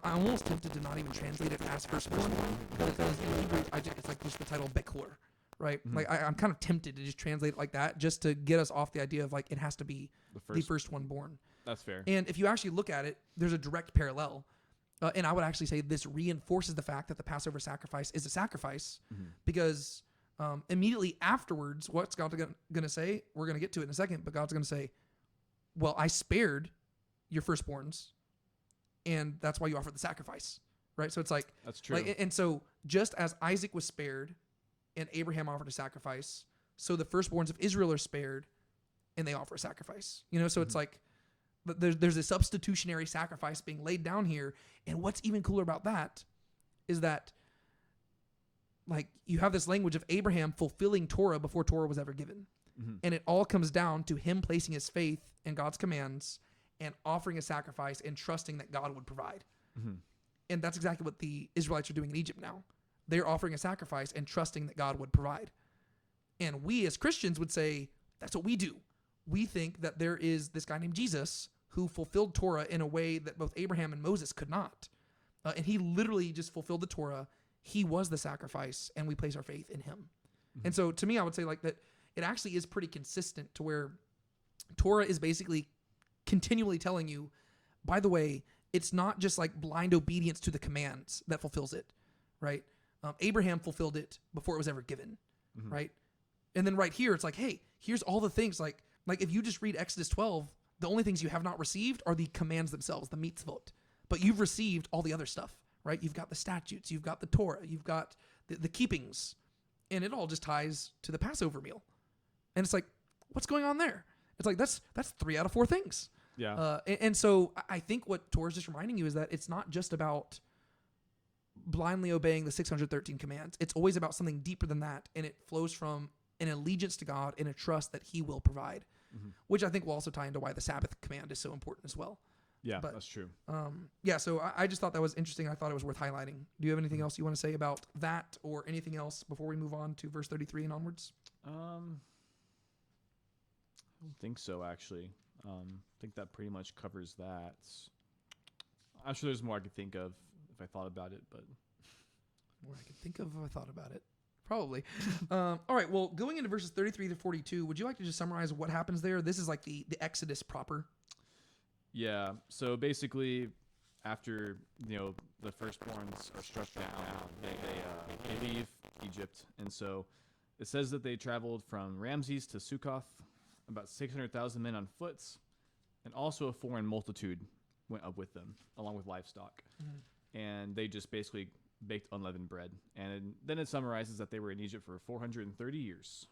I'm almost tempted to not even translate it as firstborn, because in Hebrew, it's like just the title Bekor, right? Like I'm kind of tempted to just translate it like that, just to get us off the idea of like it has to be the first one born. That's fair. And if you actually look at it, there's a direct parallel. And I would actually say this reinforces the fact that the Passover sacrifice is a sacrifice, because immediately afterwards, what's God going to say? We're going to get to it in a second, but God's going to say, well, I spared your firstborns, and that's why you offered the sacrifice, right? So it's like, that's true. Like, and so just as Isaac was spared and Abraham offered a sacrifice, so the firstborns of Israel are spared and they offer a sacrifice, you know? So it's like, there's a substitutionary sacrifice being laid down here. And what's even cooler about that is that like you have this language of Abraham fulfilling Torah before Torah was ever given. And it all comes down to him placing his faith in God's commands and offering a sacrifice and trusting that God would provide. And that's exactly what the Israelites are doing in Egypt now. They're offering a sacrifice and trusting that God would provide. And we as Christians would say, that's what we do. We think that there is this guy named Jesus who fulfilled Torah in a way that both Abraham and Moses could not. And he literally just fulfilled the Torah. He was the sacrifice, and we place our faith in him. And so to me, I would say like that it actually is pretty consistent to where Torah is basically continually telling you, by the way, it's not just like blind obedience to the commands that fulfills it, right? Abraham fulfilled it before it was ever given, right? And then right here, it's like, hey, here's all the things. Like if you just read Exodus 12, the only things you have not received are the commands themselves, the mitzvot. But you've received all the other stuff, right? You've got the statutes, you've got the Torah, you've got the keepings, and it all just ties to the Passover meal. And it's like, what's going on there? It's like, that's 3 out of 4 things. Yeah. And so I think what Torah is just reminding you is that it's not just about blindly obeying the 613 commands. It's always about something deeper than that. And it flows from an allegiance to God and a trust that he will provide, which I think will also tie into why the Sabbath command is so important as well. Yeah, but, that's true. Yeah, so I just thought that was interesting. I thought it was worth highlighting. Do you have anything else you want to say about that or anything else before we move on to verse 33 and onwards? I don't think so, actually. I think that pretty much covers that. I'm sure there's more I could think of if I thought about it, but More I could think of if I thought about it. Probably. All right, well, going into verses 33 to 42, would you like to just summarize what happens there? This is like the Exodus proper. yeah. So basically, after the firstborns are struck down, they leave Egypt, and so it says that they traveled from Ramses to Sukkoth, about 600,000 men on foot, and also a foreign multitude went up with them, along with livestock. and they just basically baked unleavened bread. And then it summarizes that they were in Egypt for 430 years.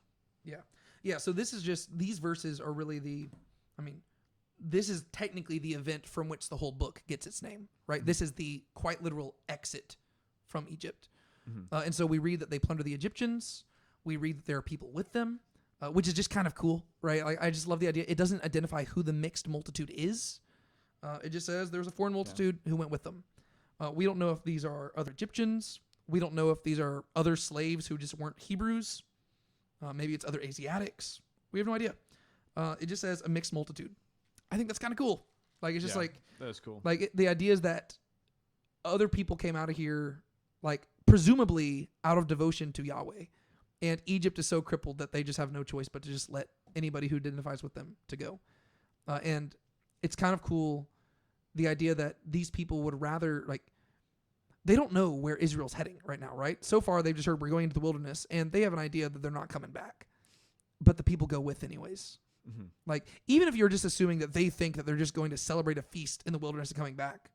Yeah. So this is just, these verses are really this is technically the event from which the whole book gets its name, right? Mm-hmm. This is the quite literal exit from Egypt. Mm-hmm. And so we read that they plunder the Egyptians. We read that there are people with them, which is just kind of cool, right? Like, I just love the idea. It doesn't identify who the mixed multitude is. It just says there's a foreign multitude who went with them. We don't know if these are other Egyptians. We don't know if these are other slaves who just weren't Hebrews. Maybe it's other Asiatics. We have no idea. It just says a mixed multitude. I think that's kind of cool. Like, it's just like, that is cool. Like, the idea is that other people came out of here, like, presumably out of devotion to Yahweh. And Egypt is so crippled that they just have no choice but to just let anybody who identifies with them to go. And it's kind of cool, the idea that these people would rather, like, they don't know where Israel's heading right now, right? So far, they've just heard we're going into the wilderness, and they have an idea that they're not coming back. But the people go with anyways. Mm-hmm. Like, even if you're just assuming that they think that they're just going to celebrate a feast in the wilderness and coming back,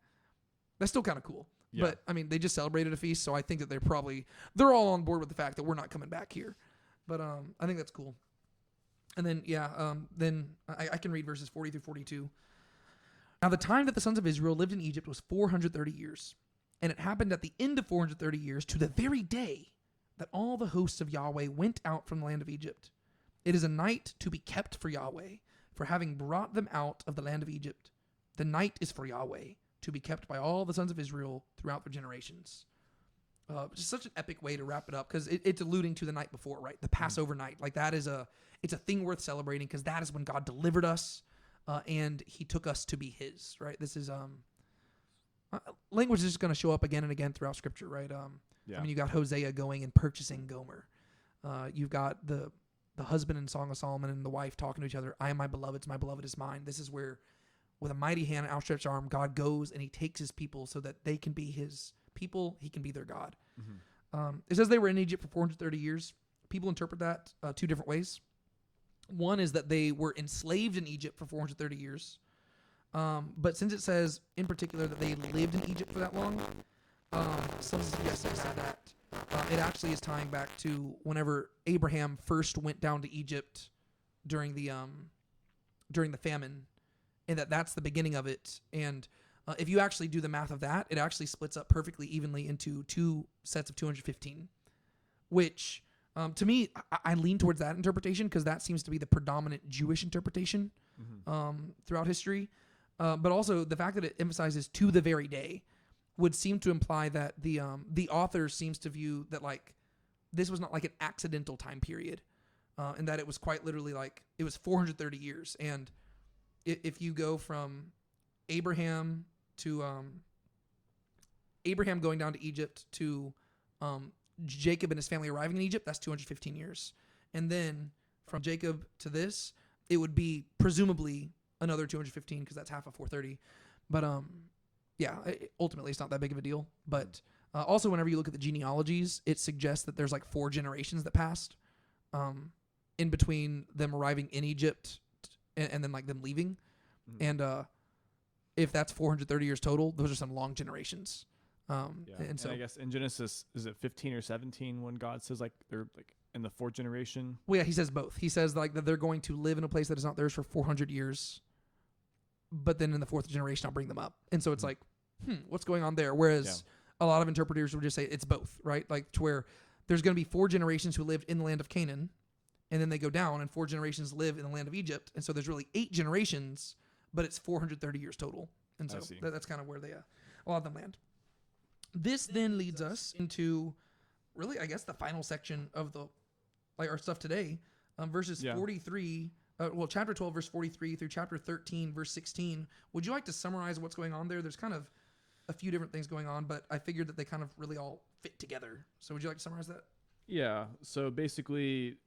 that's still kind of cool. Yeah. But, I mean, they just celebrated a feast, so I think that they're all on board with the fact that we're not coming back here. But I think that's cool. And then, then I can read verses 40 through 42. Now, the time that the sons of Israel lived in Egypt was 430 years. And it happened at the end of 430 years, to the very day, that all the hosts of Yahweh went out from the land of Egypt. It is a night to be kept for Yahweh, for having brought them out of the land of Egypt. The night is for Yahweh, to be kept by all the sons of Israel throughout their generations. Just such an epic way to wrap it up, because it's alluding to the night before, right? The Passover night. Like, it's a thing worth celebrating, because that is when God delivered us, and he took us to be his, right? This is, language is just going to show up again and again throughout Scripture, right? I mean, you got Hosea going and purchasing Gomer. You've got the husband in Song of Solomon and the wife talking to each other. I am my beloved's, my beloved is mine. This is where, with a mighty hand and outstretched arm, God goes and he takes his people so that they can be his people. He can be their God. Mm-hmm. It says they were in Egypt for 430 years. People interpret that two different ways. One is that they were enslaved in Egypt for 430 years. But since it says in particular that they lived in Egypt for that long, some suggest that it actually is tying back to whenever Abraham first went down to Egypt during the famine, and that's the beginning of it. And if you actually do the math of that, it actually splits up perfectly evenly into two sets of 215, which to me, I lean towards that interpretation, because that seems to be the predominant Jewish interpretation throughout history. But also the fact that it emphasizes to the very day would seem to imply that the author seems to view that, like, this was not like an accidental time period, and that it was quite literally, like, it was 430 years. And if you go from Abraham to Abraham going down to Egypt to Jacob and his family arriving in Egypt, that's 215 years. And then from Jacob to this, it would be presumably another 215, because that's half of 430. But ultimately it's not that big of a deal. But also, whenever you look at the genealogies, it suggests that there's like 4 generations that passed in between them arriving in Egypt and then like them leaving. Mm-hmm. And if that's 430 years total, those are some long generations. And so I guess in Genesis, is it 15 or 17 when God says like they're like in the 4th generation? Well, yeah, he says both. He says like that they're going to live in a place that is not theirs for 400 years. But then in the 4th generation, I'll bring them up. And so it's like, what's going on there? Whereas a lot of interpreters would just say it's both, right? Like, to where there's going to be 4 generations who lived in the land of Canaan, and then they go down, and 4 generations live in the land of Egypt. And so there's really 8 generations, but it's 430 years total. And so that's kind of where they, a lot of them land. This then leads us into really, I guess, the final section of our stuff today, verses 43. Chapter 12, verse 43 through chapter 13, verse 16. Would you like to summarize what's going on there? There's kind of a few different things going on, but I figured that they kind of really all fit together. So would you like to summarize that? Yeah. So basically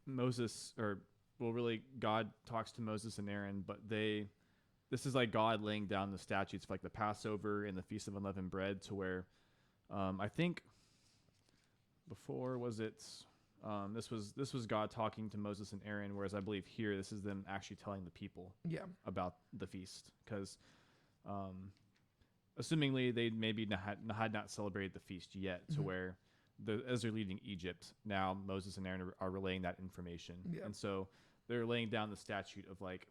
God talks to Moses and Aaron, but this is like God laying down the statutes for like the Passover and the Feast of Unleavened Bread, to where I think before this was God talking to Moses and Aaron, whereas I believe here this is them actually telling the people about the feast, because assumingly they maybe had not celebrated the feast yet, to where as they're leaving Egypt, now Moses and Aaron are relaying that information. Yeah. And so they're laying down the statute of like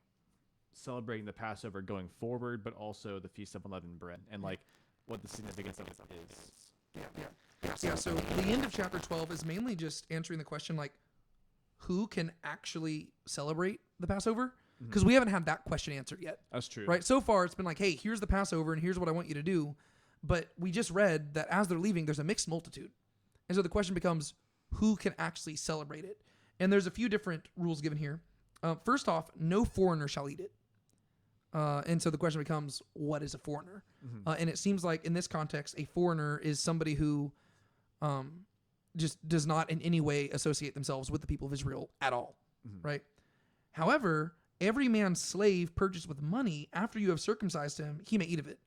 celebrating the Passover going forward, but also the Feast of Unleavened Bread and like what the significance of it is. Yeah. So the end of chapter 12 is mainly just answering the question, like, who can actually celebrate the Passover? Because we haven't had that question answered yet. That's true. Right? So far, it's been like, hey, here's the Passover, and here's what I want you to do. But we just read that as they're leaving, there's a mixed multitude. And so the question becomes, who can actually celebrate it? And there's a few different rules given here. First off, no foreigner shall eat it. And so the question becomes, what is a foreigner? And it seems like in this context, a foreigner is somebody who just does not in any way associate themselves with the people of Israel at all, right? However, every man's slave purchased with money, after you have circumcised him, he may eat of it.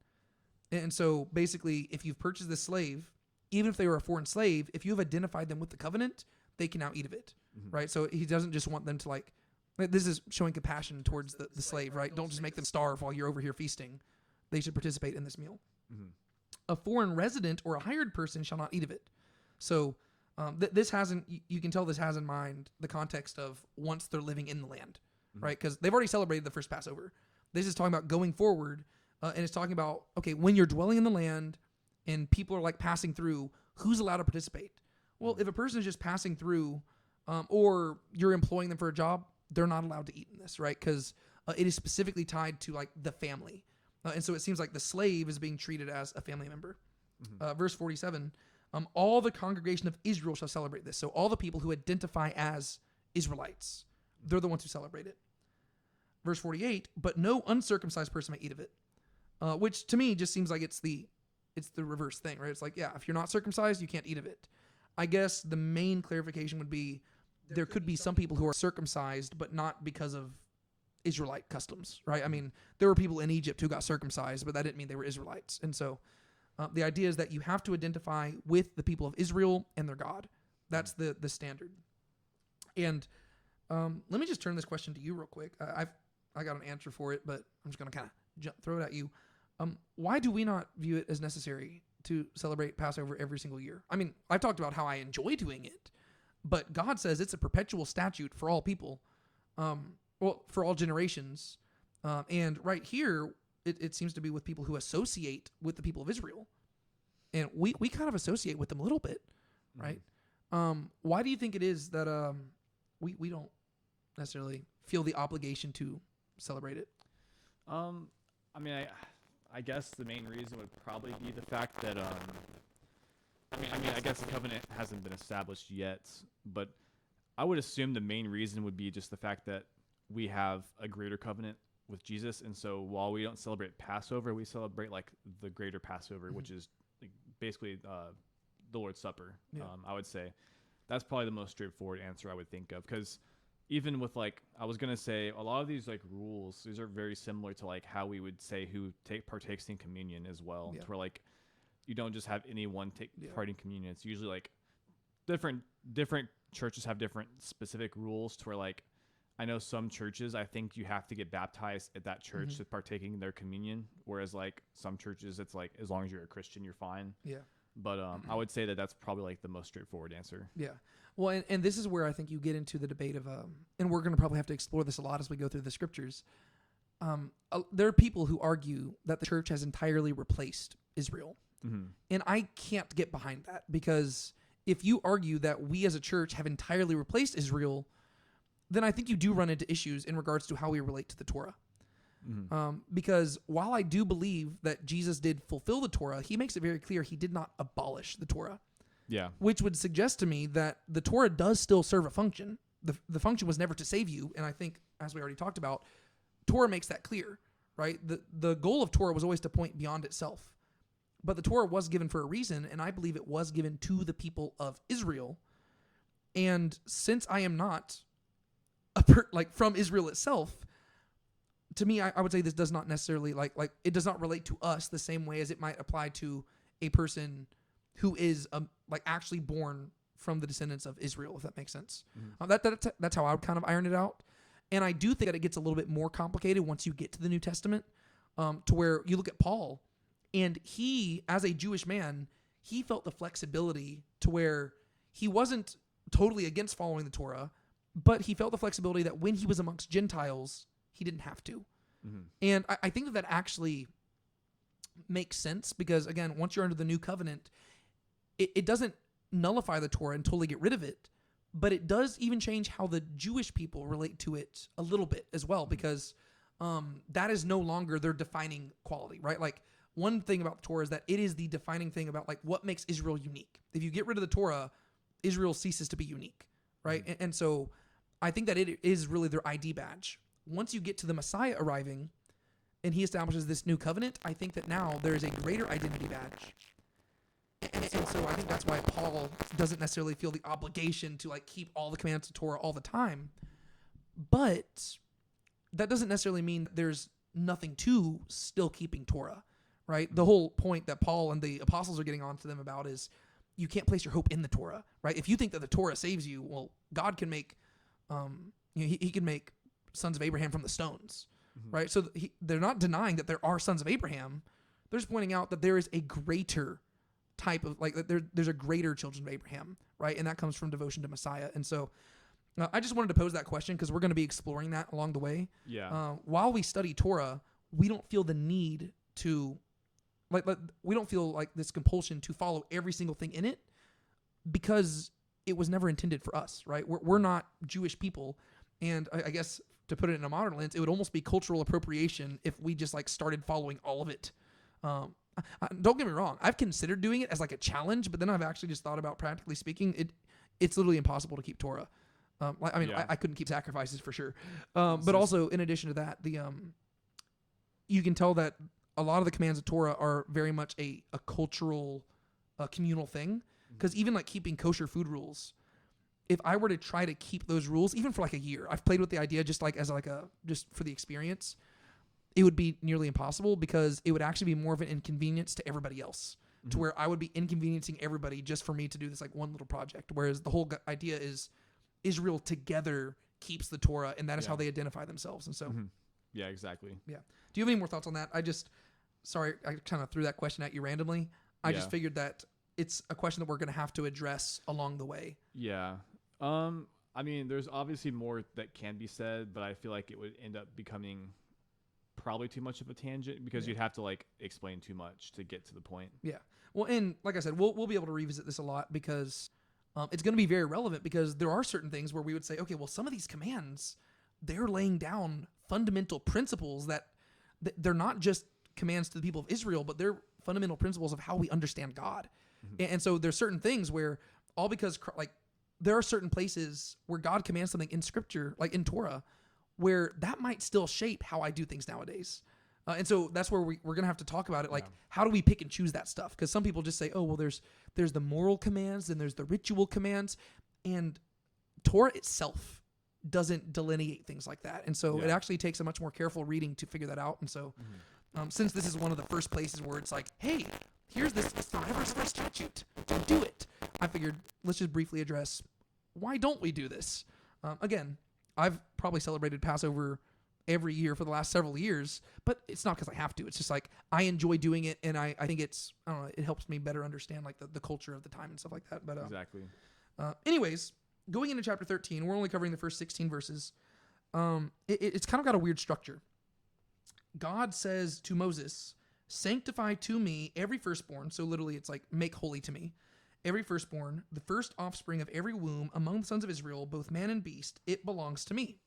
And so basically, if you've purchased this slave, even if they were a foreign slave, if you have identified them with the covenant, they can now eat of it, right? So he doesn't just want them to like, this is showing compassion towards the slave, right? Don't just make them starve while you're over here feasting. They should participate in this meal. A foreign resident or a hired person shall not eat of it. So this hasn't, you can tell this has in mind the context of once they're living in the land, right? Because they've already celebrated the first Passover. This is talking about going forward, and it's talking about, okay, when you're dwelling in the land and people are like passing through, who's allowed to participate? Well, if a person is just passing through or you're employing them for a job, they're not allowed to eat in this, right? Because it is specifically tied to like the family. And so it seems like the slave is being treated as a family member. Verse 47, all the congregation of Israel shall celebrate this. So all the people who identify as Israelites, they're the ones who celebrate it. Verse 48, but no uncircumcised person may eat of it. Which to me just seems like it's the reverse thing, right? It's like, yeah, if you're not circumcised, you can't eat of it. I guess the main clarification would be there could be some people who are circumcised, but not because of Israelite customs, right? I mean, there were people in Egypt who got circumcised, but that didn't mean they were Israelites. And so the idea is that you have to identify with the people of Israel and their God. That's the standard. And let me just turn this question to you real quick. I got an answer for it, but I'm just going to kind of throw it at you. Why do we not view it as necessary to celebrate Passover every single year? I mean, I've talked about how I enjoy doing it, but God says it's a perpetual statute for all people, for all generations. And right here, it seems to be with people who associate with the people of Israel. And we kind of associate with them a little bit, right? Why do you think it is that we don't necessarily feel the obligation to celebrate it? I mean, I guess the main reason would probably be the fact that I guess the covenant hasn't been established yet, but I would assume the main reason would be just the fact that we have a greater covenant with Jesus, and so while we don't celebrate Passover, we celebrate like the greater Passover, which is like basically the Lord's Supper. Yeah. I would say that's probably the most straightforward answer I would think of, because even with like, I was gonna say a lot of these like rules, these are very similar to like how we would say who partakes in communion as well. Yeah. To where like you don't just have anyone take part in communion. It's usually like different churches have different specific rules. To where like I know some churches, I think you have to get baptized at that church to partaking in their communion, whereas like some churches it's like as long as you're a Christian you're fine. Yeah. But I would say that that's probably like the most straightforward answer. Yeah. Well, and this is where I think you get into the debate of, and we're going to probably have to explore this a lot as we go through the scriptures. There are people who argue that the church has entirely replaced Israel. And I can't get behind that, because if you argue that we as a church have entirely replaced Israel, then I think you do run into issues in regards to how we relate to the Torah. Because while I do believe that Jesus did fulfill the Torah, he makes it very clear he did not abolish the Torah. Yeah. Which would suggest to me that the Torah does still serve a function. The function was never to save you. And I think, as we already talked about, Torah makes that clear, right? The goal of Torah was always to point beyond itself. But the Torah was given for a reason, and I believe it was given to the people of Israel. And since I am not from Israel itself, to me, I would say this does not necessarily it does not relate to us the same way as it might apply to a person who is actually born from the descendants of Israel, if that makes sense. That's how I would kind of iron it out. And I do think that it gets a little bit more complicated once you get to the New Testament, to where you look at Paul, And he, as a Jewish man, he felt the flexibility to where he wasn't totally against following the Torah, but he felt the flexibility that when he was amongst Gentiles, he didn't have to. Mm-hmm. And I think that actually makes sense because, again, once you're under the new covenant, it doesn't nullify the Torah and totally get rid of it, but it does even change how the Jewish people relate to it a little bit as well, because that is no longer their defining quality, right? Like, one thing about the Torah is that it is the defining thing about like what makes Israel unique. If you get rid of the Torah, Israel ceases to be unique, right? And so I think that it is really their ID badge. Once you get to the Messiah arriving and he establishes this new covenant, I think that now there is a greater identity badge. And so I think that's why Paul doesn't necessarily feel the obligation to like keep all the commands of Torah all the time. But that doesn't necessarily mean that there's nothing to still keeping Torah, right? The whole point that Paul and the apostles are getting on to them about is you can't place your hope in the Torah, right? If you think that the Torah saves you, well, God can make, he can make sons of Abraham from the stones, right? So they're not denying that there are sons of Abraham. They're just pointing out that there is a greater type of, like, there's a greater children of Abraham, right? And that comes from devotion to Messiah. And so I just wanted to pose that question because we're going to be exploring that along the way. Yeah. While we study Torah, we don't feel the need to, like, we don't feel like this compulsion to follow every single thing in it because it was never intended for us, right? We're not Jewish people. And I guess to put it in a modern lens, it would almost be cultural appropriation if we just like started following all of it. Don't get me wrong. I've considered doing it as like a challenge, but then I've actually just thought about, practically speaking, it's literally impossible to keep Torah. I couldn't keep sacrifices for sure. But also in addition to that, you can tell that a lot of the commands of Torah are very much a cultural, communal thing. Because even like keeping kosher food rules, if I were to try to keep those rules, even for like a year, I've played with the idea just like as like just for the experience, it would be nearly impossible because it would actually be more of an inconvenience to everybody else, to where I would be inconveniencing everybody just for me to do this like one little project. Whereas the whole idea is Israel together keeps the Torah, and that is how they identify themselves. And so, yeah, exactly. Yeah. Do you have any more thoughts on that? Sorry, I kind of threw that question at you randomly. I just figured that it's a question that we're going to have to address along the way. Yeah. I mean, there's obviously more that can be said, but I feel like it would end up becoming probably too much of a tangent because you'd have to like explain too much to get to the point. Yeah. Well, and like I said, we'll be able to revisit this a lot because it's going to be very relevant because there are certain things where we would say, okay, well, some of these commands, they're laying down fundamental principles that they're not just commands to the people of Israel, but they're fundamental principles of how we understand God. And so there's certain things where all because like there are certain places where God commands something in scripture, like in Torah, where that might still shape how I do things nowadays. And so that's where we're going to have to talk about it. Like, how do we pick and choose that stuff? Because some people just say, oh, well, there's the moral commands and there's the ritual commands. And Torah itself doesn't delineate things like that. And so it actually takes a much more careful reading to figure that out. And so since this is one of the first places where it's like, hey, here's this forever statute to do it, I figured let's just briefly address why don't we do this? Again, I've probably celebrated Passover every year for the last several years, but it's not because I have to. It's just like I enjoy doing it, and I think it's, I don't know, it helps me better understand like the culture of the time and stuff like that. But exactly. Anyways, going into chapter 13, we're only covering the first 16 verses. It's kind of got a weird structure. God says to Moses, sanctify to me every firstborn. So literally it's like make holy to me. Every firstborn, the first offspring of every womb among the sons of Israel, both man and beast, it belongs to me.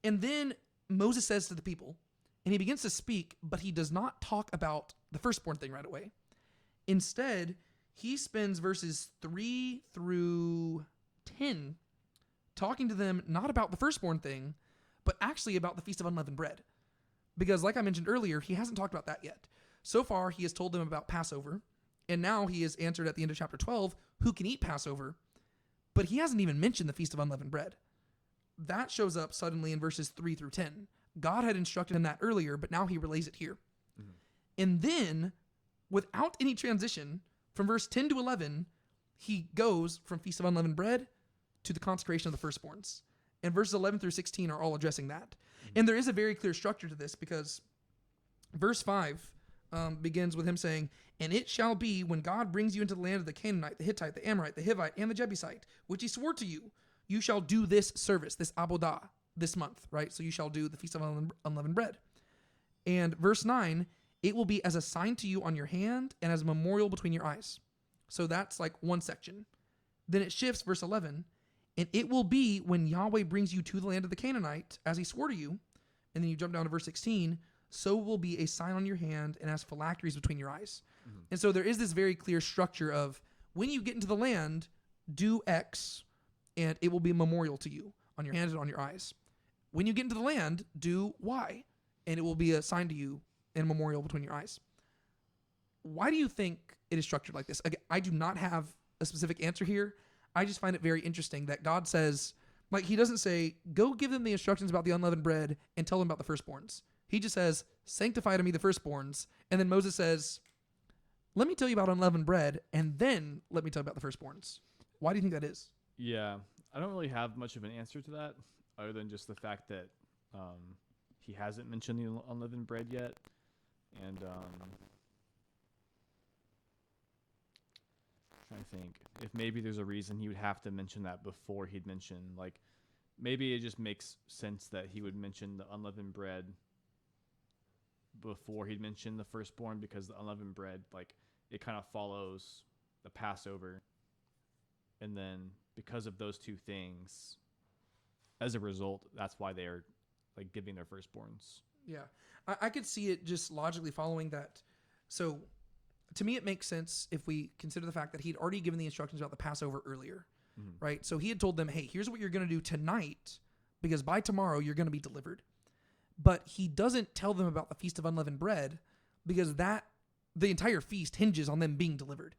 And then Moses says to the people, and he begins to speak, but he does not talk about the firstborn thing right away. Instead, he spends verses 3 through 10 talking to them not about the firstborn thing, but actually about the Feast of Unleavened Bread. Because like I mentioned earlier, he hasn't talked about that yet. So far, he has told them about Passover, and now he has answered at the end of chapter 12, who can eat Passover, but he hasn't even mentioned the Feast of Unleavened Bread. That shows up suddenly in verses 3 through 10. God had instructed him that earlier, but now he relays it here. And then, without any transition, from verse 10 to 11, he goes from Feast of Unleavened Bread to the consecration of the firstborns. And verses 11 through 16 are all addressing that. And there is a very clear structure to this because verse 5, begins with him saying, "And it shall be when God brings you into the land of the Canaanite, the Hittite, the Amorite, the Hivite, and the Jebusite, which he swore to you, you shall do this service, this abodah, this month," right? So you shall do the Feast of Unleavened Bread. And verse 9, "It will be as a sign to you on your hand and as a memorial between your eyes." So that's like one section. Then it shifts, verse 11, "And it will be when Yahweh brings you to the land of the Canaanite, as he swore to you." And then you jump down to verse 16, "So will be a sign on your hand and as phylacteries between your eyes." Mm-hmm. And so there is this very clear structure of when you get into the land, do X, and it will be a memorial to you on your hand and on your eyes. When you get into the land, do Y, and it will be a sign to you and a memorial between your eyes. Why do you think it is structured like this? Again, I do not have a specific answer here. I just find it very interesting that God says, like, he doesn't say, go give them the instructions about the unleavened bread and tell them about the firstborns. He just says, sanctify to me the firstborns. And then Moses says, let me tell you about unleavened bread, and then let me tell you about the firstborns. Why do you think that is? Yeah, I don't really have much of an answer to that, other than just the fact that he hasn't mentioned the unleavened bread yet. And trying to think if maybe there's a reason he would have to mention that before he'd mention, like, maybe it just makes sense that he would mention the unleavened bread before he'd mention the firstborn, because the unleavened bread, like, it kind of follows the Passover, and then because of those two things, as a result, that's why they're like giving their firstborns. Yeah, I could see it just logically following that. So to me, it makes sense if we consider the fact that he'd already given the instructions about the Passover earlier, right? So he had told them, hey, here's what you're going to do tonight, because by tomorrow you're going to be delivered. But he doesn't tell them about the Feast of Unleavened Bread, because the entire feast hinges on them being delivered,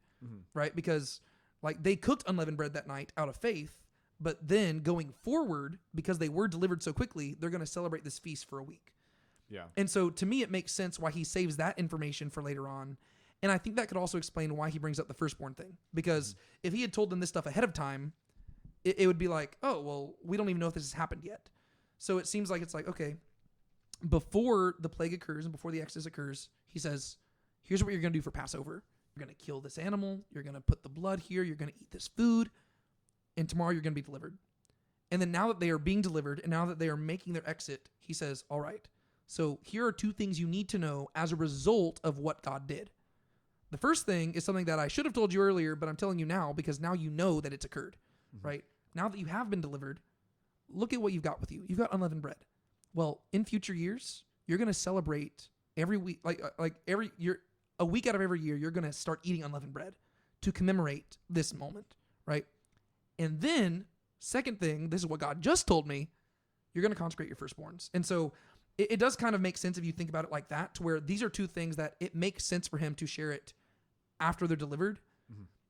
right? Because like they cooked unleavened bread that night out of faith, but then going forward, because they were delivered so quickly, they're going to celebrate this feast for a week. Yeah. And so to me, it makes sense why he saves that information for later on. And I think that could also explain why he brings up the firstborn thing. Because if he had told them this stuff ahead of time, it would be like, oh, well, we don't even know if this has happened yet. So it seems like it's like, okay, before the plague occurs and before the Exodus occurs, he says, here's what you're going to do for Passover. You're going to kill this animal. You're going to put the blood here. You're going to eat this food. And tomorrow you're going to be delivered. And then now that they are being delivered and now that they are making their exit, he says, all right, so here are two things you need to know as a result of what God did. The first thing is something that I should have told you earlier, but I'm telling you now because now you know that it's occurred, right? Now that you have been delivered, look at what you've got with you. You've got unleavened bread. Well, in future years, you're going to celebrate every week, like every year, a week out of every year, you're going to start eating unleavened bread to commemorate this moment, right? And then, second thing, this is what God just told me, you're going to consecrate your firstborns. And so it does kind of make sense if you think about it like that, to where these are two things that it makes sense for him to share it after they're delivered.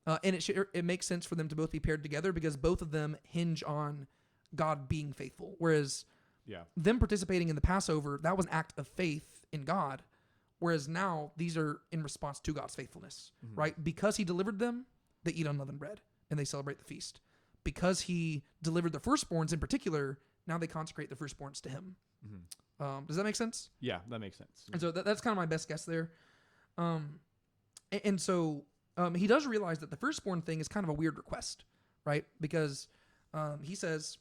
And it makes sense for them to both be paired together because both of them hinge on God being faithful. Whereas them participating in the Passover, that was an act of faith in God. Whereas now these are in response to God's faithfulness, right? Because he delivered them, they eat unleavened bread and they celebrate the feast. Because he delivered the firstborns in particular, now they consecrate the firstborns to him. Does that make sense? Yeah, that makes sense. And so that's kind of my best guess there. And so he does realize that the firstborn thing is kind of a weird request, right? Because he says,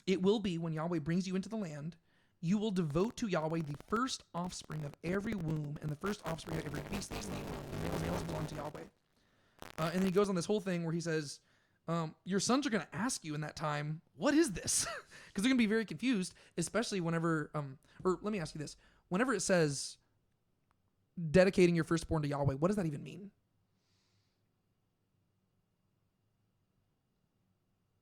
it will be when Yahweh brings you into the land, you will devote to Yahweh the first offspring of every womb and the first offspring of every beast that you eat. The males belong to Yahweh. And then he goes on this whole thing where he says, your sons are going to ask you in that time, what is this? Because they're going to be very confused, especially whenever, or let me ask you this. Whenever it says dedicating your firstborn to Yahweh, what does that even mean?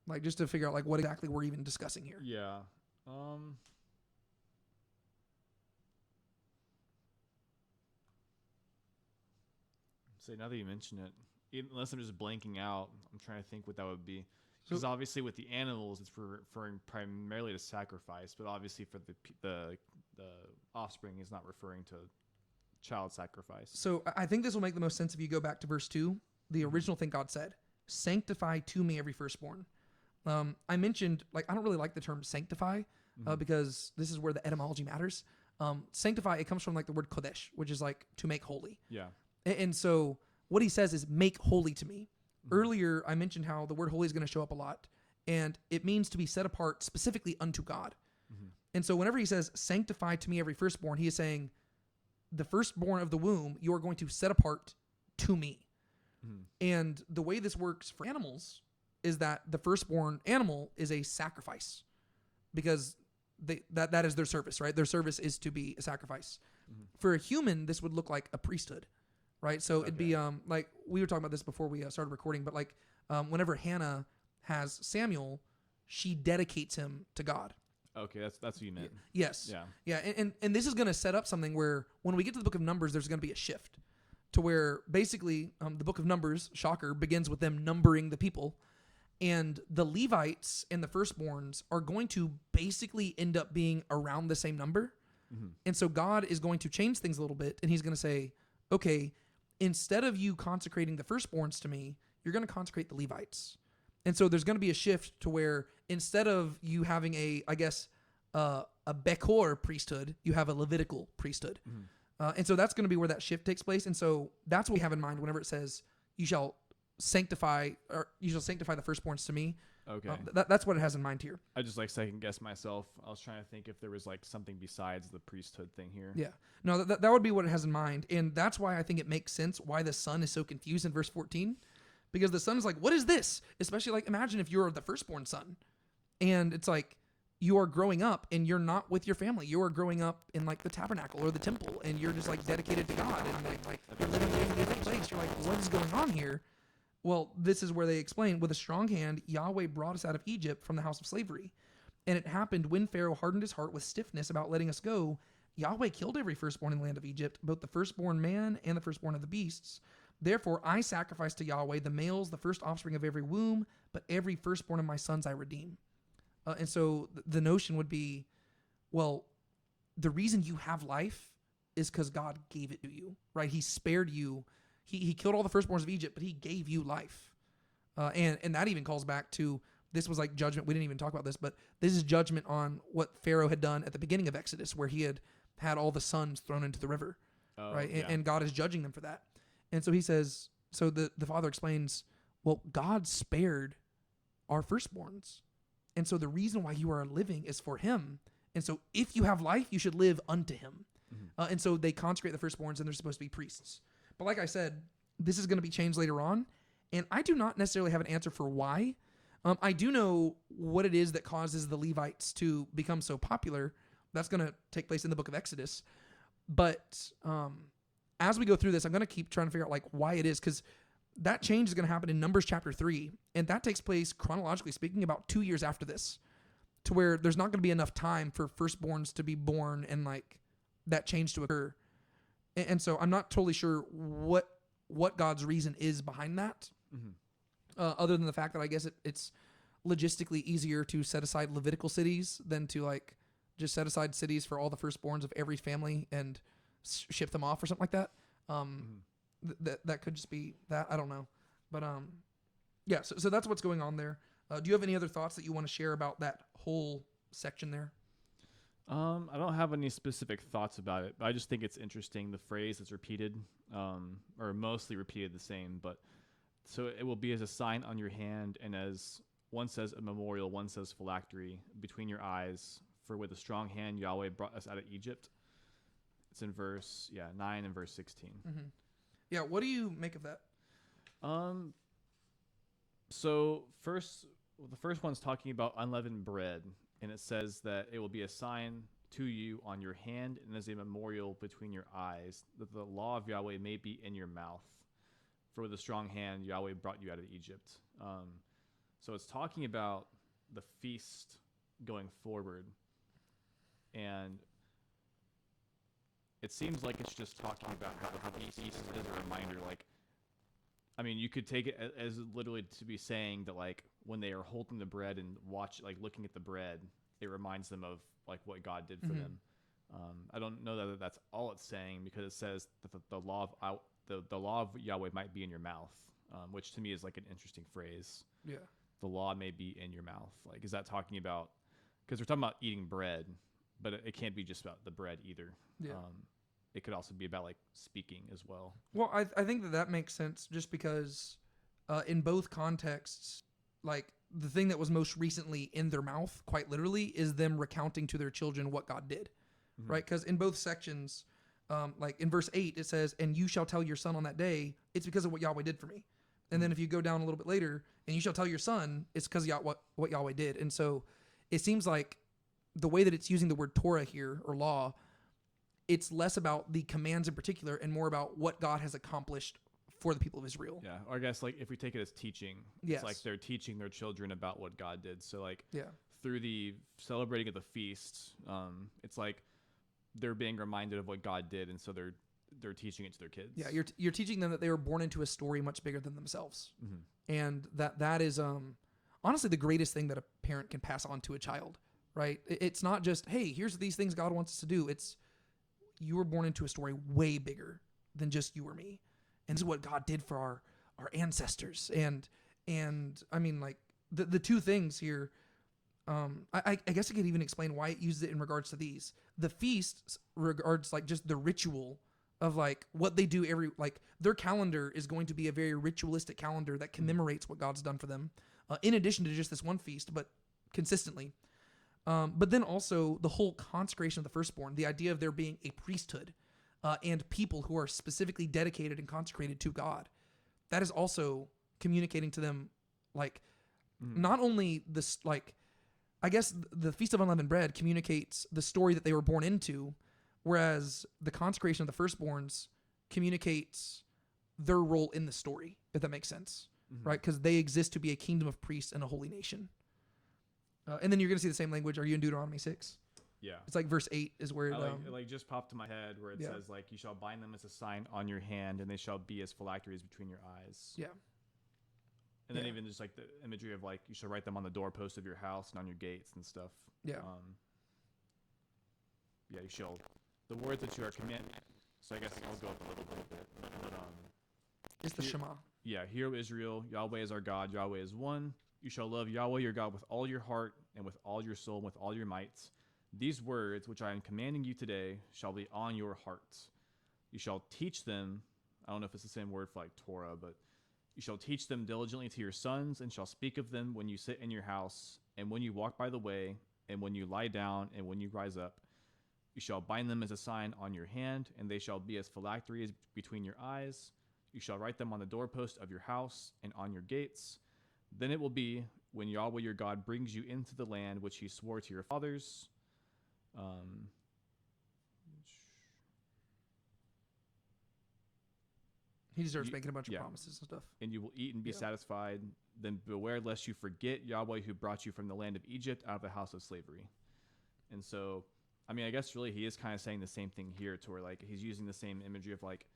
Like, just to figure out, like, what exactly we're even discussing here. Yeah. So now that you mention it, unless I'm just blanking out, I'm trying to think what that would be. Because obviously with the animals, it's referring primarily to sacrifice, but obviously for the offspring is not referring to child sacrifice. So I think this will make the most sense if you go back to verse 2, the original thing God said, sanctify to me every firstborn. I mentioned, like, I don't really like the term sanctify because this is where the etymology matters. Sanctify, it comes from like the word kodesh, which is like to make holy. Yeah. And so what he says is make holy to me. Earlier, I mentioned how the word holy is going to show up a lot, and it means to be set apart specifically unto God. And so whenever he says sanctify to me every firstborn, he is saying the firstborn of the womb, you are going to set apart to me. And the way this works for animals is that the firstborn animal is a sacrifice because that is their service, right? Their service is to be a sacrifice. For a human, this would look like a priesthood, right? So it'd be like we were talking about this before we started recording, but like whenever Hannah has Samuel, she dedicates him to God. Okay, that's what you meant. Yes. Yeah. And this is going to set up something where when we get to the book of Numbers, there's going to be a shift to where basically the book of Numbers, shocker, begins with them numbering the people. And the Levites and the firstborns are going to basically end up being around the same number. And so God is going to change things a little bit. And he's going to say, okay, instead of you consecrating the firstborns to me, you're going to consecrate the Levites. And so there's going to be a shift to where instead of you having a Bechor priesthood, you have a Levitical priesthood. And so that's going to be where that shift takes place. And so that's what we have in mind whenever it says you shall sanctify the firstborns to me. Okay. That's what it has in mind here. I just like second guess myself. I was trying to think if there was like something besides the priesthood thing here. Yeah. No, that would be what it has in mind. And that's why I think it makes sense why the son is so confused in verse 14. Because the son is like, what is this? Especially like, imagine if you're the firstborn son. And it's like, you are growing up and you're not with your family. You are growing up in like the tabernacle or the temple. And you're just like dedicated to God. And like you're living in a different place. You're like, what is going on here? Well, this is where they explain, with a strong hand, Yahweh brought us out of Egypt from the house of slavery. And it happened when Pharaoh hardened his heart with stiffness about letting us go, Yahweh killed every firstborn in the land of Egypt, both the firstborn man and the firstborn of the beasts. Therefore, I sacrifice to Yahweh the males, the first offspring of every womb, but every firstborn of my sons I redeem. And so the notion would be, well, the reason you have life is because God gave it to you, right? He spared you. He killed all the firstborns of Egypt, but he gave you life. And that even calls back to, this was like judgment. We didn't even talk about this, but this is judgment on what Pharaoh had done at the beginning of Exodus, where he had all the sons thrown into the river, right? Yeah. And God is judging them for that. And so he says, so the father explains, well, God spared our firstborns. And so the reason why you are living is for him. And so if you have life, you should live unto him. And so they consecrate the firstborns and they're supposed to be priests. But like I said, this is going to be changed later on. And I do not necessarily have an answer for why. I do know what it is that causes the Levites to become so popular. That's going to take place in the book of Exodus. But as we go through this, I'm going to keep trying to figure out like why it is, because that change is going to happen in Numbers chapter 3. And that takes place, chronologically speaking, about 2 years after this, to where there's not going to be enough time for firstborns to be born and like that change to occur. And so I'm not totally sure what God's reason is behind that, other than the fact that I guess it's logistically easier to set aside Levitical cities than to like just set aside cities for all the firstborns of every family and ship them off or something like that. That could just be that. I don't know. But yeah, so that's what's going on there. Do you have any other thoughts that you want to share about that whole section there? I don't have any specific thoughts about it, but I just think it's interesting. The phrase is repeated, or mostly repeated the same, but so it will be as a sign on your hand, and as one says a memorial, one says phylactery between your eyes, for with a strong hand Yahweh brought us out of Egypt. It's in verse 9 and verse 16. Yeah, what do you make of that? So the first one's talking about unleavened bread. And it says that it will be a sign to you on your hand and as a memorial between your eyes, that the law of Yahweh may be in your mouth. For with a strong hand, Yahweh brought you out of Egypt. So it's talking about the feast going forward. And it seems like it's just talking about how the feast is a reminder. Like, I mean, you could take it as literally to be saying that, like, when they are holding the bread and looking at the bread, it reminds them of like what God did for them. I don't know that that's all it's saying, because it says that the law of Yahweh might be in your mouth, which to me is like an interesting phrase. Yeah, the law may be in your mouth. Like, is that talking about? Because we're talking about eating bread, but it can't be just about the bread either. Yeah. It could also be about like speaking as well. Well, I think that makes sense just because in both contexts, like the thing that was most recently in their mouth, quite literally, is them recounting to their children what God did, right? Because in both sections, like in verse 8, it says, and you shall tell your son on that day, it's because of what Yahweh did for me. And then if you go down a little bit later, and you shall tell your son, it's because of what Yahweh did. And so it seems like the way that it's using the word Torah here, or law, it's less about the commands in particular and more about what God has accomplished for the people of Israel. Yeah, or I guess like if we take it as teaching, Yes. it's like they're teaching their children about what God did. So like Yeah. through the celebrating of the feast, it's like they're being reminded of what God did, and so they're teaching it to their kids. Yeah, you're teaching them that they were born into a story much bigger than themselves, and that is honestly the greatest thing that a parent can pass on to a child. Right? It's not just, hey, here's these things God wants us to do. It's you were born into a story way bigger than just you or me, and this is what God did for our ancestors. And I mean, like the two things here. I guess I could even explain why it uses it in regards to these. The feast regards like just the ritual of like what they do like their calendar is going to be a very ritualistic calendar that commemorates what God's done for them, in addition to just this one feast, but consistently. But then also the whole consecration of the firstborn, the idea of there being a priesthood and people who are specifically dedicated and consecrated to God. That is also communicating to them, like, not only this, like, I guess the Feast of Unleavened Bread communicates the story that they were born into, whereas the consecration of the firstborns communicates their role in the story, if that makes sense, right? Because they exist to be a kingdom of priests and a holy nation. And then you're going to see the same language. Are you in Deuteronomy 6? Yeah. It's like verse 8 is where it like just popped to my head where it says like, you shall bind them as a sign on your hand, and they shall be as phylacteries between your eyes. Yeah. And then even just like the imagery of like, you shall write them on the doorpost of your house and on your gates and stuff. Yeah. You shall, the words that you are commanded. So I guess I'll go up a little bit. But, it's the Shema. Yeah. Hear, O Israel, Yahweh is our God. Yahweh is one. You shall love Yahweh your God with all your heart and with all your soul and with all your might. These words, which I am commanding you today, shall be on your hearts. You shall teach them. I don't know if it's the same word for like Torah, but you shall teach them diligently to your sons, and shall speak of them when you sit in your house, and when you walk by the way, and when you lie down, and when you rise up. You shall bind them as a sign on your hand, and they shall be as phylacteries between your eyes. You shall write them on the doorpost of your house and on your gates. Then it will be when Yahweh your God brings you into the land which he swore to your fathers. He deserves making a bunch of promises and stuff. And you will eat and be satisfied. Then beware lest you forget Yahweh who brought you from the land of Egypt out of the house of slavery. And so, I mean, I guess really he is kind of saying the same thing here, to where like he's using the same imagery of like,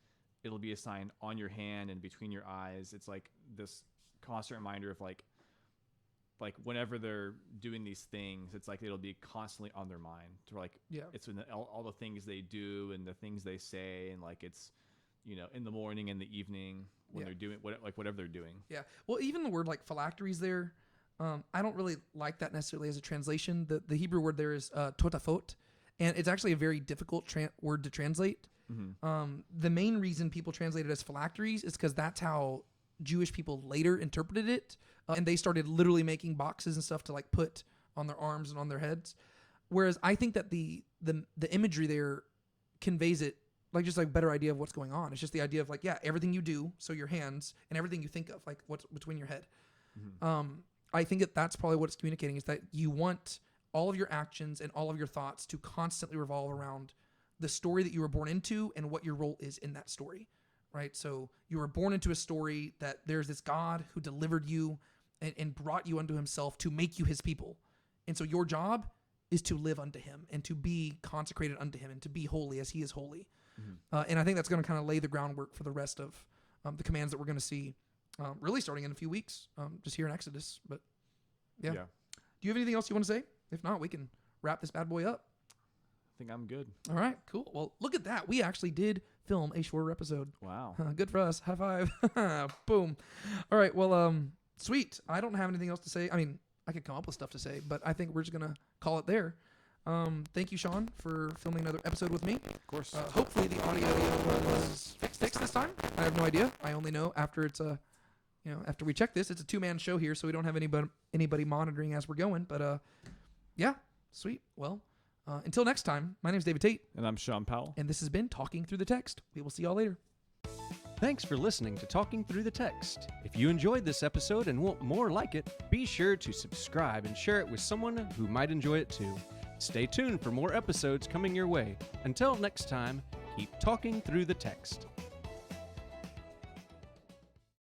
it'll be a sign on your hand and between your eyes. It's like this constant reminder of like whenever they're doing these things, it's like it'll be constantly on their mind, to like it's in all the things they do and the things they say, and like it's, you know, in the morning and the evening when they're doing whatever they're doing. Yeah. Well, even the word like phylacteries there, I don't really like that necessarily as a translation. The Hebrew word there is totafot, and it's actually a very difficult word to translate. The main reason people translate it as phylacteries is because that's how Jewish people later interpreted it, and they started literally making boxes and stuff to like put on their arms and on their heads. Whereas I think that the imagery there conveys it like just like better idea of what's going on. It's just the idea of like, yeah, everything you do, so your hands and everything you think of, like what's between your head. I think that's probably what it's communicating, is that you want all of your actions and all of your thoughts to constantly revolve around the story that you were born into and what your role is in that story, right? So you were born into a story that there's this God who delivered you and brought you unto himself to make you his people. And so your job is to live unto him and to be consecrated unto him and to be holy as he is holy. And I think that's going to kind of lay the groundwork for the rest of the commands that we're going to see really starting in a few weeks, just here in Exodus. But yeah. Do you have anything else you want to say? If not, we can wrap this bad boy up. I think I'm good. All right, cool. Well, look at that. We actually did film a shorter episode. Wow. Good for us. High five. Boom. All right. Well, sweet. I don't have anything else to say. I mean, I could come up with stuff to say, but I think we're just going to call it there. Thank you, Sean, for filming another episode with me. Of course. Hopefully the audio was fixed this time. I have no idea. I only know after it's after we check this. It's a 2-man show here, so we don't have anybody monitoring as we're going. But yeah, sweet. Well, until next time, my name is David Tate. And I'm Sean Powell. And this has been Talking Through the Text. We will see y'all later. Thanks for listening to Talking Through the Text. If you enjoyed this episode and want more like it, be sure to subscribe and share it with someone who might enjoy it too. Stay tuned for more episodes coming your way. Until next time, keep talking through the text.